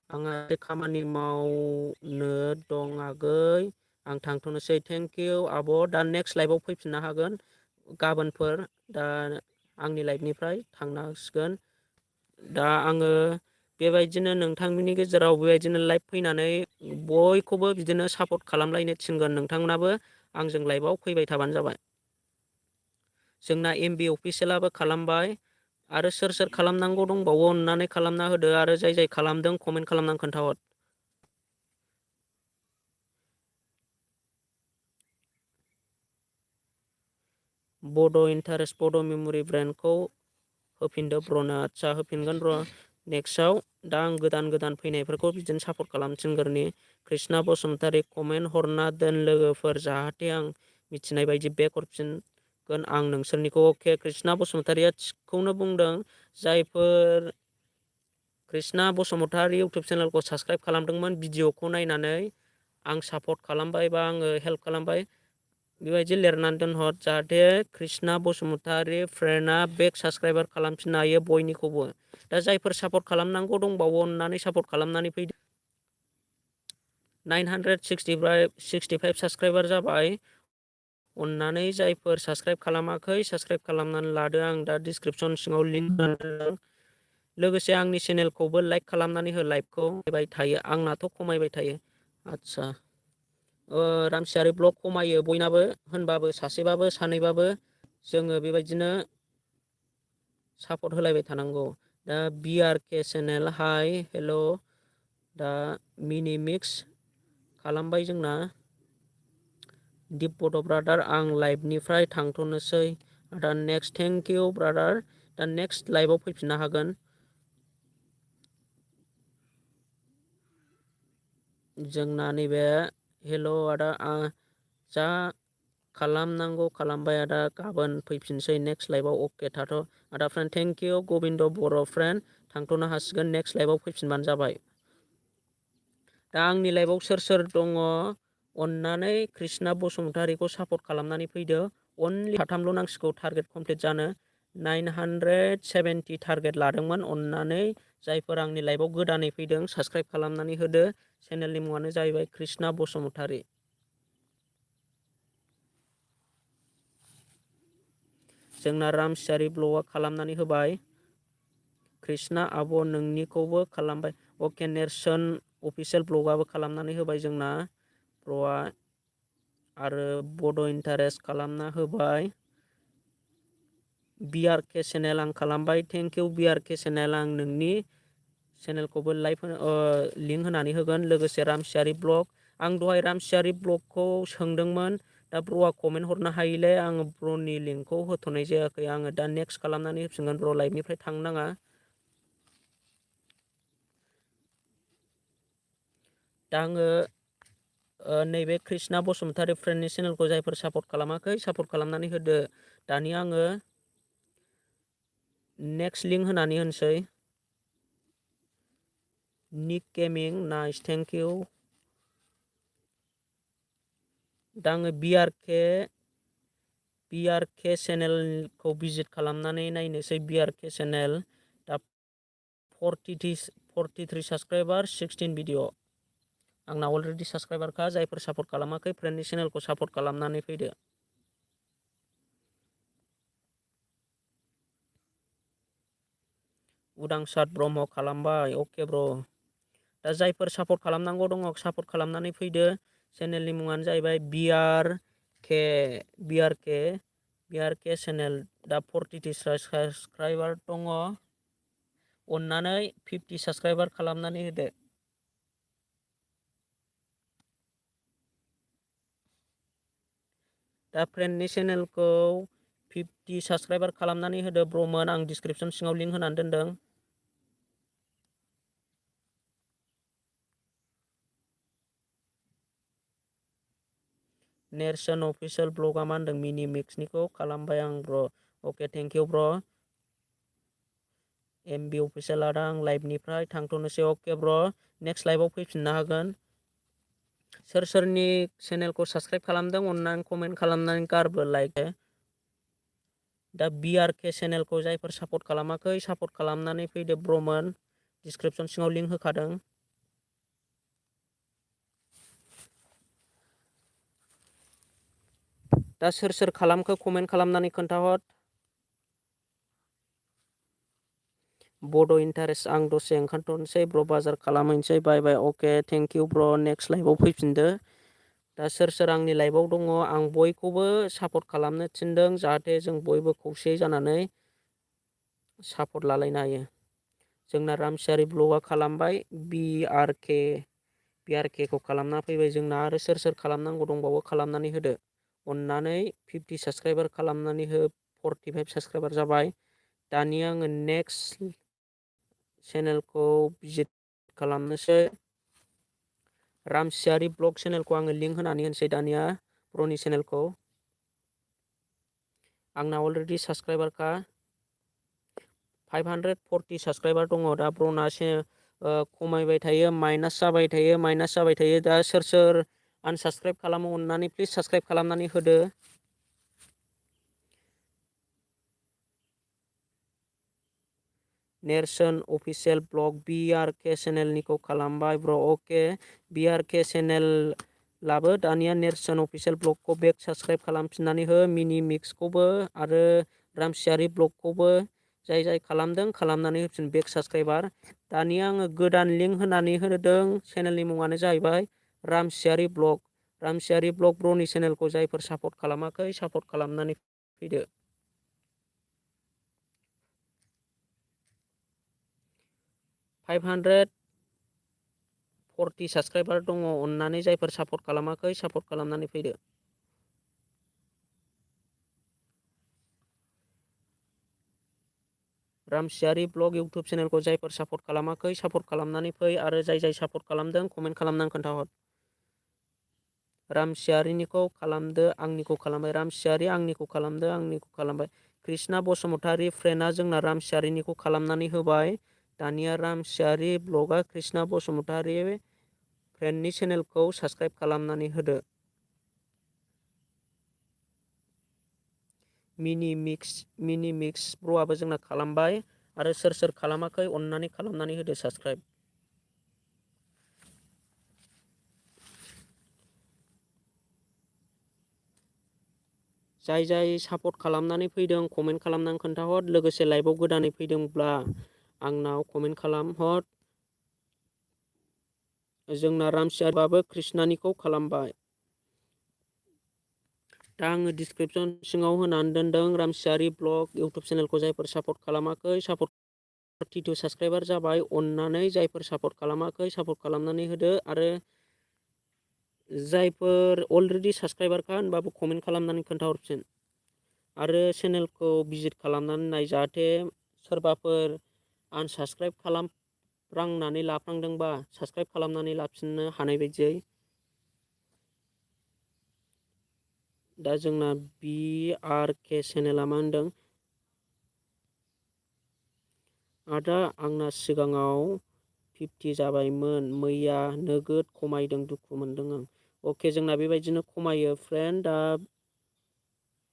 आंहा खामानि मावनो दं आगै, आं थांथ'नोसै। थेंक इउ आब'। दा नेक्स्ट लाइभआव फैफिननो हागोन गाबोनफोर। दा आंनि लाइभनिफ्राय थांनो हासिगोन। दा आङो बेबायदिनो नोंथांमोननि गेजेराव बेबायदिनो लाइभ फैनानै बयखौबो बिदिनो सापर्ट खालामलायनो थिनगोन। नोंथांमोनाबो आंजों लाइभआव फैबाय थाबानो जाबाय। जोंना MB अफिसियेलाबो खालामबाय। आरो सोर सोर खालामनांगौ दंबावो अन्नानै खालामना होदो। आरो जाय जाय खालामदों कमेन्ट खालामनानै खोन्थाहर। बड' इन्टारेस्ट बड' मेम'रि ब्रेन्डखौ होफिनदो ब्र'नो। आदसा होफिनगोन र' नेक्स्टआव। दा आं गोदान गोदान फैनायफोरखौ बिदिनो सापर्ट खालामथिनगोरनि। कृष्णा बसुमतारी कमेन्ट हरना दोन लोगोफोर, जाहाथे आं मिथिनाय बायदि बेक हरफिनगोन आं नोंसोरनिखौ। अके, कृष्णा बसुमतारीया थिगखौनो बुंदों। जायफोर कृष्णा बसुमतारी इउटुब चेनेलखौ साबस्क्राइब खालामदोंमोन, भिडिअखौ नायनानै आं सापर्ट खालामबाय बा आङो हेल्प खालामबाय, बेबायदि लिरनानै दोनहर, जाहाथे कृष्णा बसुमतारी फ्रेन्डआ बेक साबस्क्राइबार खालामफिननो हायो बयनिखौबो। दा जायफोर सापर्ट खालामनांगौ दंबावो अन्नानै सापर्ट खालामनानै फैदो। 965 साबस्क्राइबार जाबाय। अन्नानै जायफोर साबस्क्राइब खालामाखै साबस्क्राइब खालामनानै लादो। आं दा डिसक्रिपसन सिङाव लिंक होदों। लोगोसे आंनि चेनेलखौबो लाइक खालामनानै हो। लाइभखौ फैबाय थायो, आंनाथ' खमायबाय थायो। आदसा रामसियारि ब्लग खमायो बयनाबो, होनबाबो सासेबाबो सानैबाबो जोङो बेबायदिनो सापर्ट होलायबाय थानांगौ। दा BRK चेनेल, हाय हेल'। दा मिनि मिक्स खालामबाय जोंना। दिप बड' ब्रादार, आं लाइभनिफ्राय थांथ'नोसै। दा नेक्स्ट, थेंक इउ ब्रादार। दा नेक्स्ट लाइभआव फैफिननो हागोन। जोंना नैबे हेल' आदा, जा खालामनांगौ खालामबाय आदा, गाबोन फैफिनसै नेक्स्ट लाइभआव। अके थाथ' आदा फ्रेन्ड, थेंक इउ गबिन्द बर' फ्रेन्ड। थांथ'नो हासिगोन, नेक्स्ट लाइभआव फैफिनबानो जाबाय। दा आंनि लाइभआव सोर सोर दङ अन्नानै कृष्णा बसुमतारीखौ सापर्ट खालामनानै फैदो। अनलि साथामल' नांसिगौ टारगेट कमप्लिट जानो। 970 टारगेट लादोंमोन। अन्नानै जायफोर आंनि लाइभआव गोदानै फैदों साबस्क्राइब खालामनानै होदो। चेनेलनि मुङानो जाहैबाय कृष्णा बसुमतारी। जोंना रामसियारि ब्लगआ खालामनानै होबाय। कृष्णा आब' नोंनिखौबो खालामबाय। अके, नेरसोन अफिसियेल ब्लगआबो खालामनानै होबाय जोंना ब्र'आ। आरो बड' इन्टारेस्ट खालामना होबाय। BRK चेनेल आं खालामबाय। Thank you BRK channel. आं नोंनि चेनेलखौबो लाइभ लिंक होनानै होगोन। लोगोसे रामसियारि ब्लग, आं दहाय रामसियारि ब्लगखौ सोंदोंमोन। दा ब्र'आ कमेन्ट हरनो हायिलाय आङो ब्र'नि लिंकखौ होथ'नाय जायाखै। आङो दा नेक्स्ट खालामनानै होफिनगोन। ब्र' लाइभनिफ्राय थांनो नाङा। दा आङो नैबे कृष्णा बसुमतारी फ्रेन्डनि चेनेलखौ जायफोर सापर्ट खालामाखै सापर्ट खालामनानै होदो। दानि आङो नेक्स्ट लिंक होनानै होनोसै। निक गेमिं, नाइस, थेंक इउ। दा आङो BRK चेनेलखौ भिजिट खालामनानै नायनोसै। BRK चेनेल, दा 43 साबस्क्राइबार, 16 भिडिअ। आंना अलरेडि साबस्क्राइबारखा। जायफोर सापर्ट खालामाखै फ्रेन्डनि चेनेलखौ सापर्ट खालामनानै फैदो। उदांसार ब्रह्म खालामबाय। अके ब्र'। दा जायफोर सापर्ट खालामनांगौ दङ सापर्ट खालामनानै फैदो। चेनेलनि मुङानो जाहैबाय BRK चेनेल। दा 43 साबस्क्राइबार दङ। अन्नानै 50 साबस्क्राइबार खालामनानै होदो। दा फ्रेन्डनि चेनेलखौ 50 साबस्क्राइबार खालामनानै होदो ब्र'मोन। आं डिसक्रिपसन सिङाव लिंक होनानै दोनदों। नेरसोन अफिसियेल ब्लगा मा होनदों? मिनि मिक्सनिखौ खालामबाय आं ब्र'। अके थेंक इउ ब्र'। एमबि अफिसियेल आदा आं लाइभनिफ्राय थांथ'नोसै। अके ब्र'। नेक्स्ट लाइभआव फैफिननो हागोन। सोर सोरनि चेनेलखौ साबस्क्राइब खालामदों अननानै कमेन्ट खालामनानै गारबो लाइक। दा BRK चेनेलखौ जायफोर सापर्ट खालामाखै सापर्ट खालामनानै फैदो ब्र'मोन। डिसक्रिपसन सिङाव लिंक होखादों। दा सोर सोर खालामखो कमेन्ट खालामनानै खोन्थाहर। बड' इन्टारेस्ट आं दसे ओंखारथ'नोसै ब्र' बाजार खालामहैनोसै बाय बाय। अके थेंक इउ ब्र'। नेक्स्ट लाइभआव फैफिनदो। दा सोर सोर आंनि लाइभआव दङ आं बयखौबो सापर्ट खालामनो थिनदों जाहाथे जों बयबो खौसेयै जानानै सापर्ट लालायनो हायो। जोंना रामसियारि ब्लगआ खालामबाय। BRK खौ खालामना फैबाय जोंना। आरो सोर सोर खालामनांगौ दंबावो खालामनानै होदो अननानै। 50 साबस्क्राइबार खालामनानै हो। 45 साबस्क्राइबार जाबाय। दानिया आङो नेक्स्ट चेनेलखौ भिजिट खालामनोसै। रामसियारि ब्लग चेनेलखौ आङो लिंक होनानै होनोसै दानिया ब्र'नि चेनेलखौ। आंना अलरेडि साबस्क्राइबारखा 540 साबस्क्राइबार दङ। दा ब्र'ना खमायबाय थायो माइनास जाबाय थायो माइनास जाबाय थायो। दा सोर सोर आनसाबस्क्राइब खालामो अननानै प्लिज साबस्क्राइब खालामनानै होदो। नेरसोन अफिसियेल ब्लग BRK चेनेलनिखौ खालामबाय ब्र'। अके BRK चेनेलाबो दानिया नेरसोन अफिसियेल ब्लगखौ बेक साबस्क्राइब खालामफिननानै हो। मिनि मिक्सखौबो आरो रामसियारि ब्लगखौबो जाय जाय खालामदों खालामनानै होफिन बेक साबस्क्राइबार। दानिया आङो गोदान लिंक होनानै होदों। चेनेलनि मुङानो जाहैबाय रामसियारि ब्लग। रामसियारि ब्लग ब्र'नि चेनेलखौ जायफोर सापर्ट खालामाखै सापर्ट खालामनानै फैदो। 540 साबस्क्राइबार दङ अननानै जायफोर सापर्ट खालामाखै सापर्ट खालामनानै फैदो। रामसियारि ब्लग इउटुब चेनेलखौ जायफोर सापर्ट खालामाखै सापर्ट खालामनानै फै आरो जाय जाय सापर्ट खालामदों कमेन्ट खालामनानै खोन्थाहर। रामसियारिनिखौ खालामदो आंनिखौ खालामबाय। रामसियारि आंनिखौ खालामदो आंनिखौ खालामबाय। कृष्णा बसुमतारी फ्रेन्डआ जोंना रामसियारिनिखौ खालामनानै होबाय। दानिया रामसियारि ब्लगआ कृष्णा बसुमतारी फ्रेन्डनि चेनेलखौ साबस्क्राइब खालामनानै होदो। मिनि मिक्स ब्र'आबो जोंना खालामबाय। आरो सोर सोर खालामाखै अननानै खालामनानै होदो साबस्क्राइब। जाय जाय सापर्ट खालामनानै फैदों कमेन्ट खालामनानै खोन्थाहर। लोगोसे लाइभआव गोदानै फैदोंब्ला आंनाव कमेन्ट खालामहर। जोंना रामसियारिबाबो कृष्णानिखौ खालामबाय। दा आङो डिसक्रिपसन सिङाव होनानै दोनदों रामसियारि ब्लग इउटुब चेनेलखौ जायफोर सापर्ट खालामाखै सापर्ट 32 साबस्क्राइबार जाबाय अननानै जायफोर सापर्ट खालामाखै सापर्ट खालामनानै होदो। आरो जायफोर अलरेडि साबस्क्राइबारखा होनबाबो कमेन्ट खालामनानै खोन्थाहरफिन। आरो चेनेलखौ भिजिट खालामनानै नाय जाहाथे सोरबाफोर आनसाबस्क्राइब खालामफ्रांनानै लाफ्लांदोंबा साबस्क्राइब खालामनानै लाफिननो हानाय बायदियै। दा जोंना BRK चेनेला मा होनदों? आदा आंना सिगाङाव 50 जाबायमोन मैया नोगोद खमायदों दुखु मोनदों आं। अके जोंना बेबायदिनो खमायो फ्रेन्ड। दा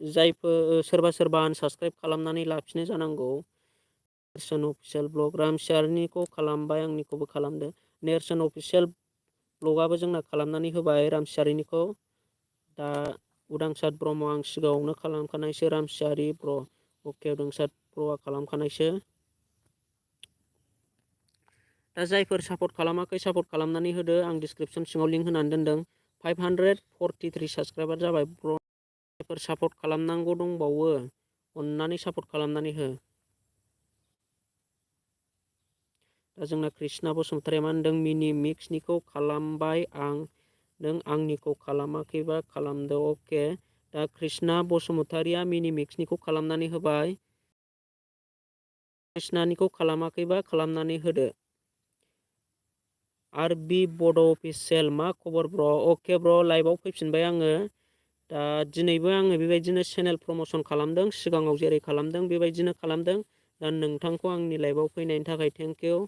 जायफोर सोरबा सोरबा आनसाबस्क्राइब खालामनानै लाफिनो जानांगौ। नेरसोन अफिसियेल ब्लग रामसियारिनिखौ खालामबाय आंनिखौबो खालामदो। नेरसोन अफिसियेल ब्लगआबो जोंना खालामनानै होबाय रामसियारिनिखौ। दा उदांसार ब्रह्म आं सिगाङावनो खालामखानायसो रामसियारि ब्र'। अके उदांसार ब्र'आ खालामखानायसो। दा जायफोर सापर्ट खालामाखै सापर्ट खालामनानै होदो। आं डिसक्रिपसन सिङाव लिंक होनानै दोनदों। 543 साबस्क्राइबार जाबाय ब्र'। जायफोर सापर्ट खालामनांगौ दंबावो अननानै सापर्ट खालामनानै हो। दा जोंना कृष्णा बसुमतारीया मा होनदों? मिनि मिक्सनिखौ खालामबाय आं। नों आंनिखौ खालामाखैबा खालामदो। अके दा कृष्णा बसुमतारिया मिनि मिक्सनिखौ खालामनानै होबाय। कृष्णानिखौ खालामाखैबा खालामनानै होदो। आरबि बड' अफिसियेल मा खबर ब्र'? अके ब्र' लाइभआव फैफिनबाय आङो। दा दिनैबो आङो बेबायदिनो चेनेल प्रमसन खालामदों, सिगाङाव जेरै खालामदों बेबायदिनो खालामदों। दा नोंथांखौ आंनि लाइभआव फैनायनि थाखाय थेंक इउ।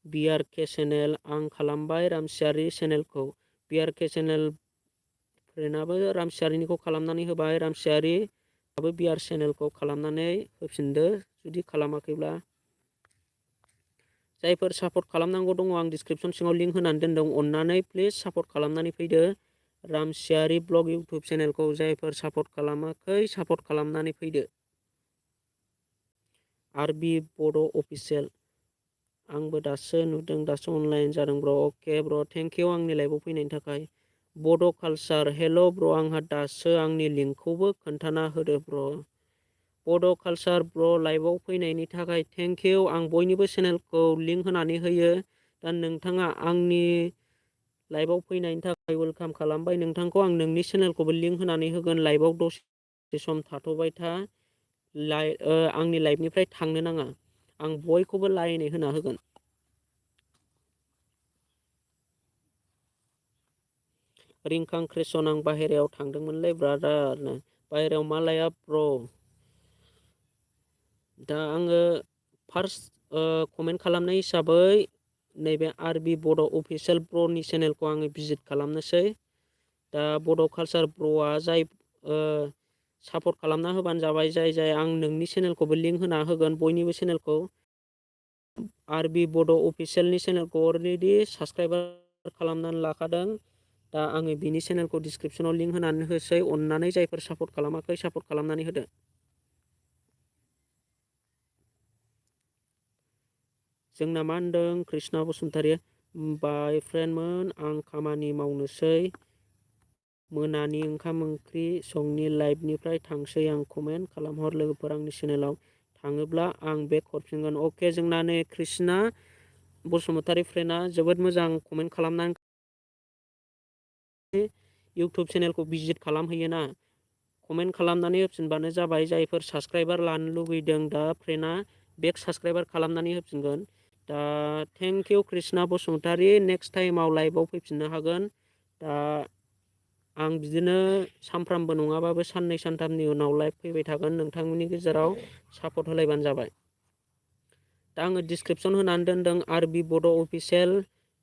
बिआरके चेनेल आं खालामबाय रामसियारि चेनेलखौ। बिआरके चेनेल फ्रेन्डआबो रामसियारिनिखौ खालामनानै होबाय। रामसियारिआबो बिआर चेनेलखौ खालामनानै होफिनदो जुदि खालामाखैब्ला। जायफोर सापर्ट खालामनांगौ दङ आं डिसक्रिपसन सिङाव लिंक होनानै दोनदों, अननानै प्लिज सापर्ट खालामनानै फैदो। रामसियारि ब्लग इउटुब चेनेलखौ जायफोर सापर्ट खालामाखै सापर्ट खालामनानै फैदो। आरबि बड' अफिसियेल आंबो दासो नुदों, दासो अनलाइन जादों ब्र'। अके ब्र' थेंक इउ आंनि लाइभआव फैनायनि थाखाय। बड' कालचार हेल' ब्र' आंहा दासो आंनि लिंकखौबो खोन्थाना होदो ब्र'। बड' कालचार ब्र' लाइभआव फैनायनि थाखाय थेंक इउ। आं बयनिबो चेनेलखौ लिंक होनानै होयो। दा नोंथाङा आंनि लाइभआव फैनायनि थाखाय वेलकाम खालामबाय नोंथांखौ। आं नोंनि चेनेलखौबो लिंक होनानै होगोन। लाइभआव दसे सम थाथ'बाय था। आंनि लाइभनिफ्राय थांनो नाङा। आं बयखौबो लाइनै होना होगोन। रिंखां क्रेसन आं बाहेरायाव थांदोंमोनलै ब्रादार। बाहेरायाव मा लाइभ ब्र'? दा आङो फार्स्ट कमेन्ट खालामनाय हिसाबै नैबे आरबि बड' अफिसियेल ब्र'नि चेनेलखौ आङो भिजिट खालामनोसै। दा बड' कालचार ब्र'आ जाय सापर्ट खालामना होबानो जाबाय। जाय आं नोंनि चेनेलखौबो लिंक होना होगोन, बयनिबो चेनेलखौ। आरबि बड' अफिसियेलनि चेनेलखौ अलरेडि साबसक्राइबार खालामनानै लाखादों। दा आङो बिनि चेनेलखौ डिसक्रिपसनाव लिंक होनानै होसै। अननानै जायफोर सापर्ट खालामाखै सापर्ट खालामनानै होदो। जोंना मा होनदों कृष्णा बसुमतारी? बाय फ्रेन्डमोन आं खामानि मावनोसै, मोनानि ओंखाम ओंख्रि संनि लाइभनिफ्राय थांसै आं कमेन्ट खालामहर लोगोफोर आंनि चेनेलाव थाङोब्ला आं बेक हरफिनगोन। अके जोंना नै कृष्णा बसुमतारी फ्रेन्डआ जोबोद मोजां कमेन्ट खालामनानै इउटुब चेनेलखौ भिजिट खालामहैयोना, कमेन्ट खालामनानै होफिनबानो जाबाय। जायफोर साबसक्राइबार लानो लुगैदों दा फ्रेन्डआ बेक साबसक्राइबार खालामनानै होफिनगोन। दा thank you Krishna Basumatary. Next टाइमाव लाइभआव फैफिननो हागोन। दा आं बिदिनो सानफ्रामबो नङाबाबो साननै सानथामनि उनाव लाइभ फैबाय थागोन। नोंथांमोननि गेजेराव सापर्ट होलायबानो जाबाय। दा आङो डिसक्रिपसन होनानै दोनदों आरबि बड' अफिसियेल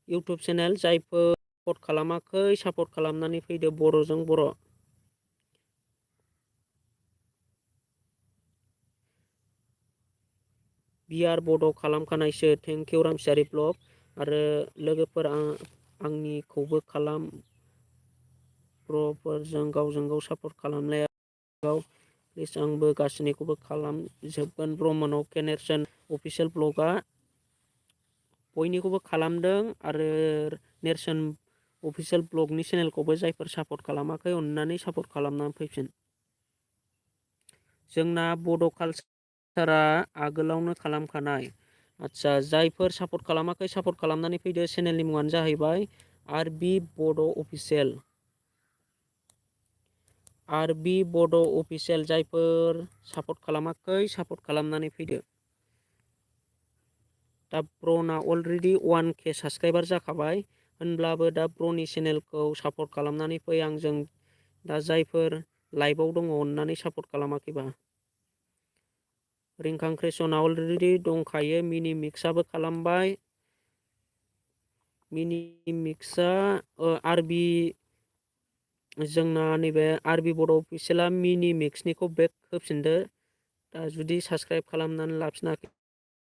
इउटुब चेनेल। जायफोर सापर्ट खालामाखै सापर्ट खालामनानै फैदो बर'जों बर'। बिआर बड' खालामखानायसो। Thank you Ramsiyari blog. आरो लोगोफोर आंनिखौबो खालाम। ब्र'फोरजों गावजों गाव सापर्ट खालामलायाव प्लिज। आंबो गासैनिखौबो खालामजोबगोन। ब्रह्मन अके नेरसोन अफिसियेल ब्लगआ बयनिखौबो खालामदों। आरो नेरसोन अफिसियेल ब्लगनि चेनेलखौबो जायफोर सापर्ट खालामाखै अननानै सापर्ट खालामनानै फैफिन। जोंना बड' कालचारा आगोलावनो खालामखानाय। आदसा जायफोर सापर्ट खालामाखै सापर्ट खालामनानै फैदो। चेनेलनि मुङानो जाहैबाय आरबि बड' अफिसियेल। आरबि बड' अफिसियेल। जायफोर सापर्ट खालामाखै सापर्ट खालामनानै फैदो। दा ब्र'ना अलरेडि 1K साबसक्राइबार जाखाबाय। होनब्लाबो दा ब्र'नि चेनेलखौ सापर्ट खालामनानै फै आंजों। दा जायफोर लाइभआव दङ अननानै सापर्ट खालामाखैबा। रिंखां क्रेसना अलरेडि दंखायो। मिनि मिक्सआबो खालामबाय। मिनि मिक्सआ आरबि जोंना नैबे आरबि बड' अफिसियेला मिनि मिक्सनिखौ बेक होफिनदो। दा जुदि साबसक्राइब खालामनानै लाफिनाखै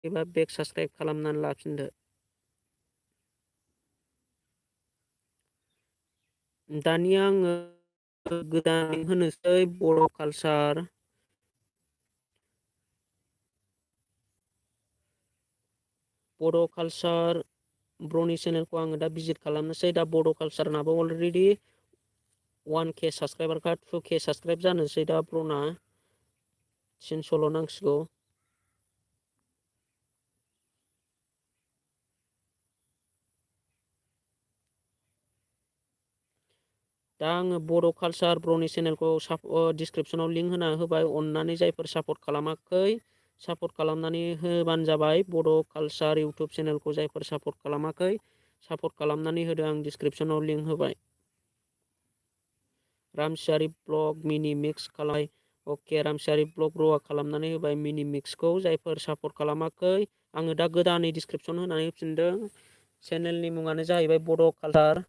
एबा बेक साबसक्राइब खालामनानै लाफिनदो। दानिया आङो गोदान होनोसै बर' कालचार। बड' कालचार ब्र'नि चेनेलखौ आङो दा भिजिट खालामनोसै। दा बड' कालचारनाबो अलरेडि 1K साबसक्राइबारखा 2K साबसक्राइब जानोसै दा ब्र'ना। 300ल' नांसिगौ। दा आङो बड' कालचार ब्र'नि चेनेलखौ डिसक्रिपसनाव लिंक होना होबाय। अननानै जायफोर सापर्ट खालामाखै सापर्ट खालामनानै होबानो जाबाय। बड' कालचार इउटुब चेनेलखौ जायफोर सापर्ट खालामाखै सापर्ट खालामनानै होदो। आं डिसक्रिपसनाव लिंक होबाय। रामसियारि ब्लग मिनि मिक्स खालाय। अके रामसियारि ब्लग ब्र'आ खालामनानै होबाय मिनि मिक्सखौ। जायफोर सापर्ट खालामाखै आङो दा गोदानै डिसक्रिपसन होनानै होफिनदों। चेनेलनि मुङानो जाहैबाय बड' कालचार।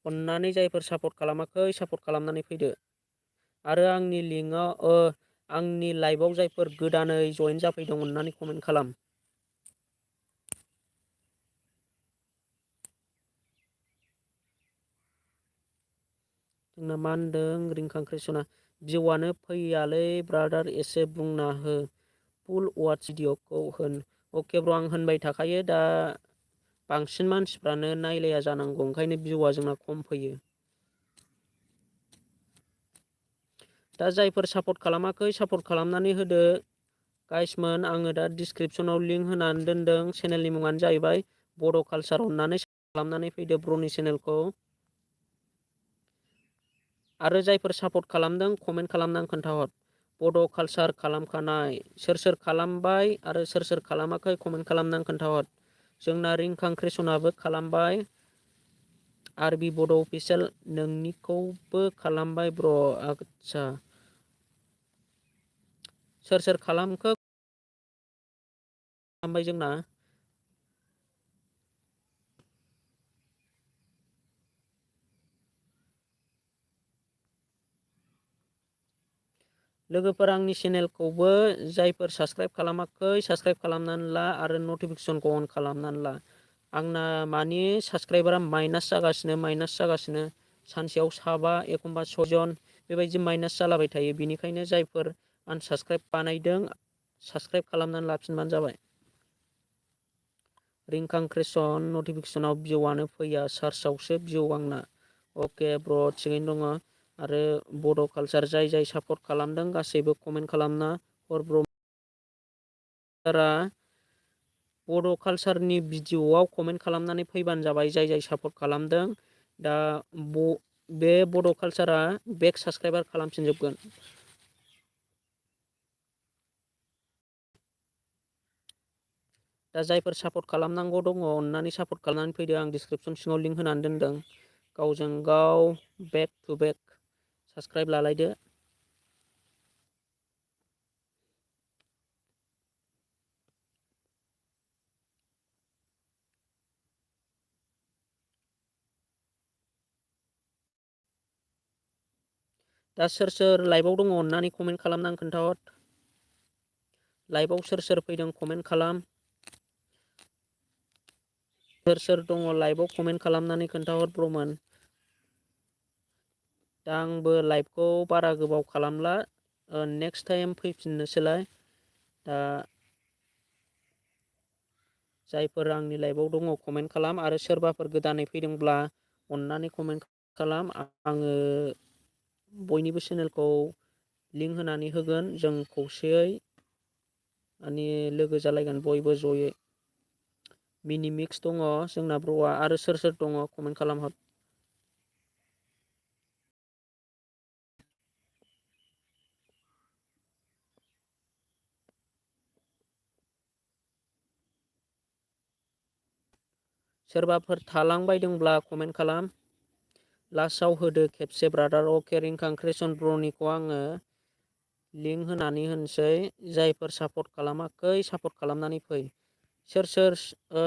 अननानै जायफोर सापर्ट खालामाखै सापर्ट खालामनानै फैदो। आरो आंनि लिंकआव आंनि लाइभआव जायफोर गोदानै जइन जाफैदों अननानै कमेन्ट खालाम। जोंना मा होनदों रिंखां कृष्णा भिउआनो फैयालै ब्रादार एसे बुंना हो फुल वाच भिडिअखौ होन। अके ब्र' आं होनबाय थाखायो। दा बांसिन मानसिफ्रानो नायलाया जानांगौ ओंखायनो भिउआ जोंना खम फैयो। दा जायफोर सापर्ट खालामाखै सापर्ट खालामनानै होदो गाइसमोन। आङो दा डिसक्रिपसनाव लिंक होनानै दोनदों। चेनेलनि मुङानो जाहैबाय बड' कालचार। अननानै खालामनानै फैदो ब्र'नि चेनेलखौ। आरो जायफोर सापर्ट खालामदों कमेन्ट खालामनानै खोन्थाहर। बड' कालचार खालामखानाय सोर सोर खालामबाय आरो सोर सोर खालामाखै कमेन्ट खालामनानै खोन्थाहर। जोंना रिंखां कृष्णआबो खालामबाय। आरबि बड' अफिसियेल नोंनिखौबो खालामबाय ब्र'। आदसा सोर सोर खालामखो खालामबाय जोंना। लोगोफोर आंनि चेनेलखौबो जायफोर साबसक्राइब खालामाखै साबसक्राइब खालामनानै ला आरो नटिफिकेसनखौ अन खालामनानै ला। आंना मानि साबसक्राइबारा माइनास जागासिनो सानसेयाव साबा एखमबा 6 जन बेबायदि माइनास जालाबाय थायो। बेनिखायनो जायफोर आनसाबसक्राइब बानायदों साबसक्राइब खालामनानै लाफिनबानो जाबाय। रिंखां कृष्ण नटिफिकेसनाव भिउआनो फैया सार्चआवसो भिउ आंना। अके ब्र' थिगैनो दङ। आरो बड' कालचार जाय जाय सापर्ट खालामदों गासैबो कमेन्ट खालामना हर ब्र'। बड' कालचारनि भिडिअ'आव कमेन्ट खालामनानै फैबानो जाबाय जाय जाय सापर्ट खालामदों। दा बे बड' कालचारा बेक साबसक्राइबार खालामफिनजोबगोन। दा जायफोर सापर्ट खालामनांगौ दङ अननानै सापर्ट खालामनानै फैदो। आं डिसक्रिपसन सिङाव लिंक होनानै दोनदों। गावजों गाव बेक टु बेक साबसक्राइब लालायदो। दा सोर सोर लाइभआव दङ अननानै कमेन्ट खालामनानै खोन्थाहर। लाइभआव सोर सोर फैदों कमेन्ट खालाम। सोर सोर दङ लाइभआव कमेन्ट खालामनानै खोन्थाहर ब्र'मोन। दा आंबो लाइभखौ बारा गोबाव खालामला नेक्स्ट टाइम फैफिननोसैलाय। दा जायफोर आंनि लाइभआव दङ कमेन्ट खालाम आरो सोरबाफोर गोदानै फैदोंब्ला अननानै कमेन्ट खालाम। आङो बयनिबो चेनेलखौ लिंक होनानै होगोन। जों खौसेयै माने लोगो जालायगोन बयबो जयै। मिनि मिक्स दङ जोंना ब्र'आ आरो सोर सोर दङ कमेन्ट खालामहर। सोरबाफोर थालांबायदोंब्ला कमेन्ट खालाम। लास्टाव होदो खेबसे ब्रादार। अके रिंखां कृष्ण ब्र'निखौ आङो लिंक होनानै होनोसै। जायफोर सापर्ट खालामाखै सापर्ट खालामनानै फै। सोर सोर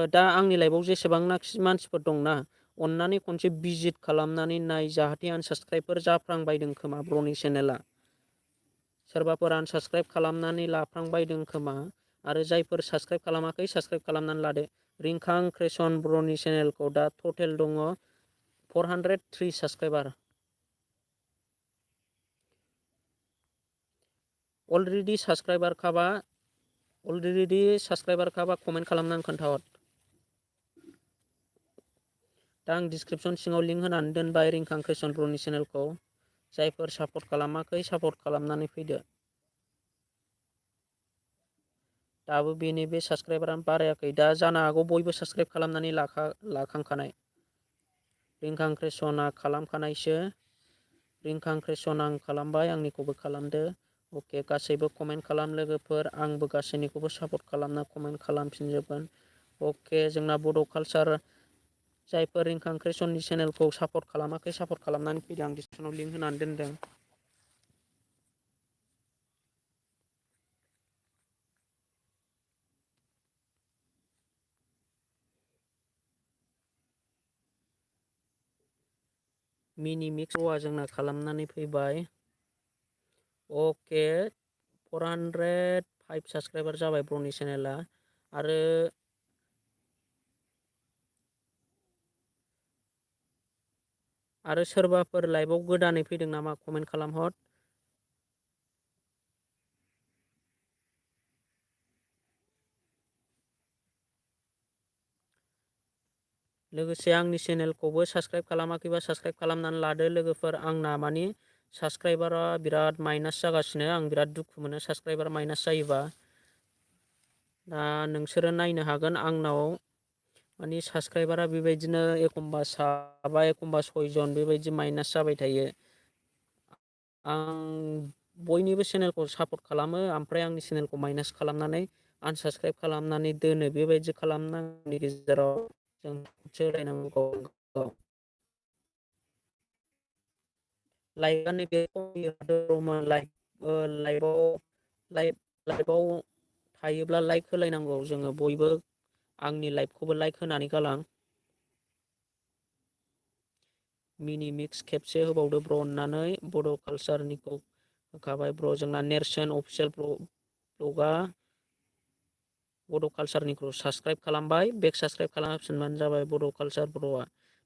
दा आंनि लाइफआव जेसेबांनाखि मानसिफोर दंना अननानै खनसे भिजिट खालामनानै नाय जाहाथे आनसाबसक्राइबफोर जाफ्लांबायदों खोमा ब्र'नि चेनेला। सोरबाफोर आनसाबसक्राइब खालामनानै लाफ्लांबायदों खोमा आरो जायफोर साबसक्राइब खालामाखै साबसक्राइब खालामनानै लादो। रिंखां कृष्ण ब्र'नि चेनेलखौ दा टटेल दङ 403 साबसक्राइबार। अलरेडि साबसक्राइबार खाबा कमेन्ट खालामनानै खोन्थाहर। दा आं डिसक्रिपसन सिङाव लिंक होनानै दोनबाय रिंखां कृष्ण ब्र'नि चेनेलखौ। जायफोर सापर्ट खालामाखै सापर्ट खालामनानै फैदो। दाबो बेनि बे साबसक्राइबारानो बारायाखै। दा जानो हागौ बयबो साबसक्राइब खालामनानै लाखांखानाय। रिंखां क्रेसना खालामखानायसो। रिंखां क्रेसन आं खालामबाय, आंनिखौबो खालामदो। अके, गासैबो कमेन्ट खालाम लोगोफोर, आंबो गासैनिखौबो सापर्ट खालामना कमेन्ट खालामफिनजोबगोन। अके, जोंना बड' कालचार जायफोर रिंखां क्रेसननि चेनेलखौ सापर्ट खालामाखै, सापर्ट खालामनानै फैदो, आं डिसक्रिपसनाव लिंक होनानै दोनदों। मिनि मिक्स र'आ जोंना खालामनानै फैबाय। अके, 405 साबस्क्राइबार जाबाय ब्र'नि चेनेला। आरो सोरबाफोर लाइभआव गोदानै फैदों नामा कमेन्ट खालामहर। लोगोसे आंनि चेनेलखौबो साबस्क्राइब खालामाखैबा साबस्क्राइब खालामनानै लादो लोगोफोर। आंना मानि साबस्क्राइबारा बिराद माइनास जागासिनो, आं बिराद दुखु मोनो साबस्क्राइबार माइनास जायोबा। दा नोंसोरो नायनो हागोन आंनाव मानि साबस्क्राइबारा बेबायदिनो एखमबा साबा एखमबा 6 जन बेबायदि माइनास जाबाय थायो। आं बयनिबो चेनेलखौ सापर्ट खालामो, ओमफ्राय आंनि चेनेलखौ माइनास खालामनानै आनसाबस्क्राइब खालामनानै दोनो। बेबायदि खालामनायनि गेजेराव जों सोलायनांगौ गाव। लाइभआव थायोब्ला लाइक होलायनांगौ जोङो बयबो। आंनि लाइभखौबो लाइक होनानै गालां। मिनि मिक्स खेबसे होबावदो ब्र' अननानै। बड' कालचारनिखौ होखाबाय ब्र'। जोंना नेरसोन अफिसियेल ब्लगआ बड' कालचारनिखौ साबस्क्राइब खालामबाय, बेक साबस्क्राइब खालामफिनबानो जाबाय बड' कालचार ब्र'आ।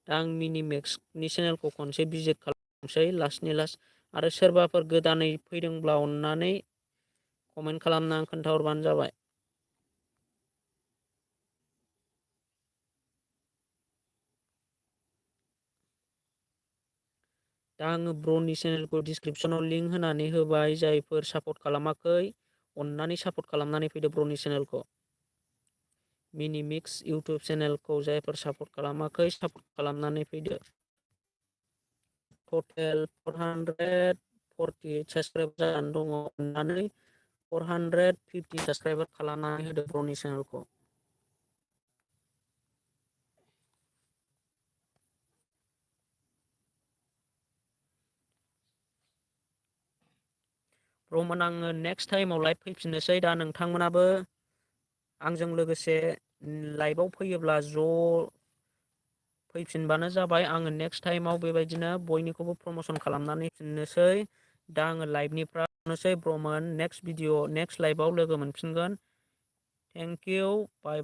दा आं मिनि मेक्सनि चेनेलखौ खनसे भिजिट खालामसै लास्टनि लास्ट। आरो सोरबाफोर गोदानै फैदोंब्ला अननानै कमेन्ट खालामना खोन्थाहरबानो जाबाय। दा आङो ब्र'नि चेनेलखौ डिसक्रिपसनाव लिंक होनानै होबाय। जायफोर सापर्ट खालामाखै अननानै सापर्ट खालामनानै फैदो ब्र'नि चेनेलखौ। मिनि मिक्स इउटुब चेनेलखौ जायफोर सापर्ट खालामाखै सापर्ट खालामनानै फैदो। टटेल 448 साबस्क्राइबार जानानै दङ। अननानै 450 साबस्क्राइबार खालामनानै होदो ब्र'नि चेनेलखौ। ब्र'मोन, आङो नेक्स्ट टाइमाव लाइभ फैफिननोसै। दा नोंथांमोनाबो आंजों लोगोसे लाइभआव फैयोब्ला ज' फैफिनबानो जाबाय। आङो नेक्स्ट टाइमाव बेबायदिनो बयनिखौबो प्रमसन खालामनानै फिननोसै। दा आङो लाइभनिफ्राय ब्र'मोन, नेक्स्ट भिडिअ नेक्स्ट लाइभआव लोगो मोनफिनगोन। Thank you, bye bye.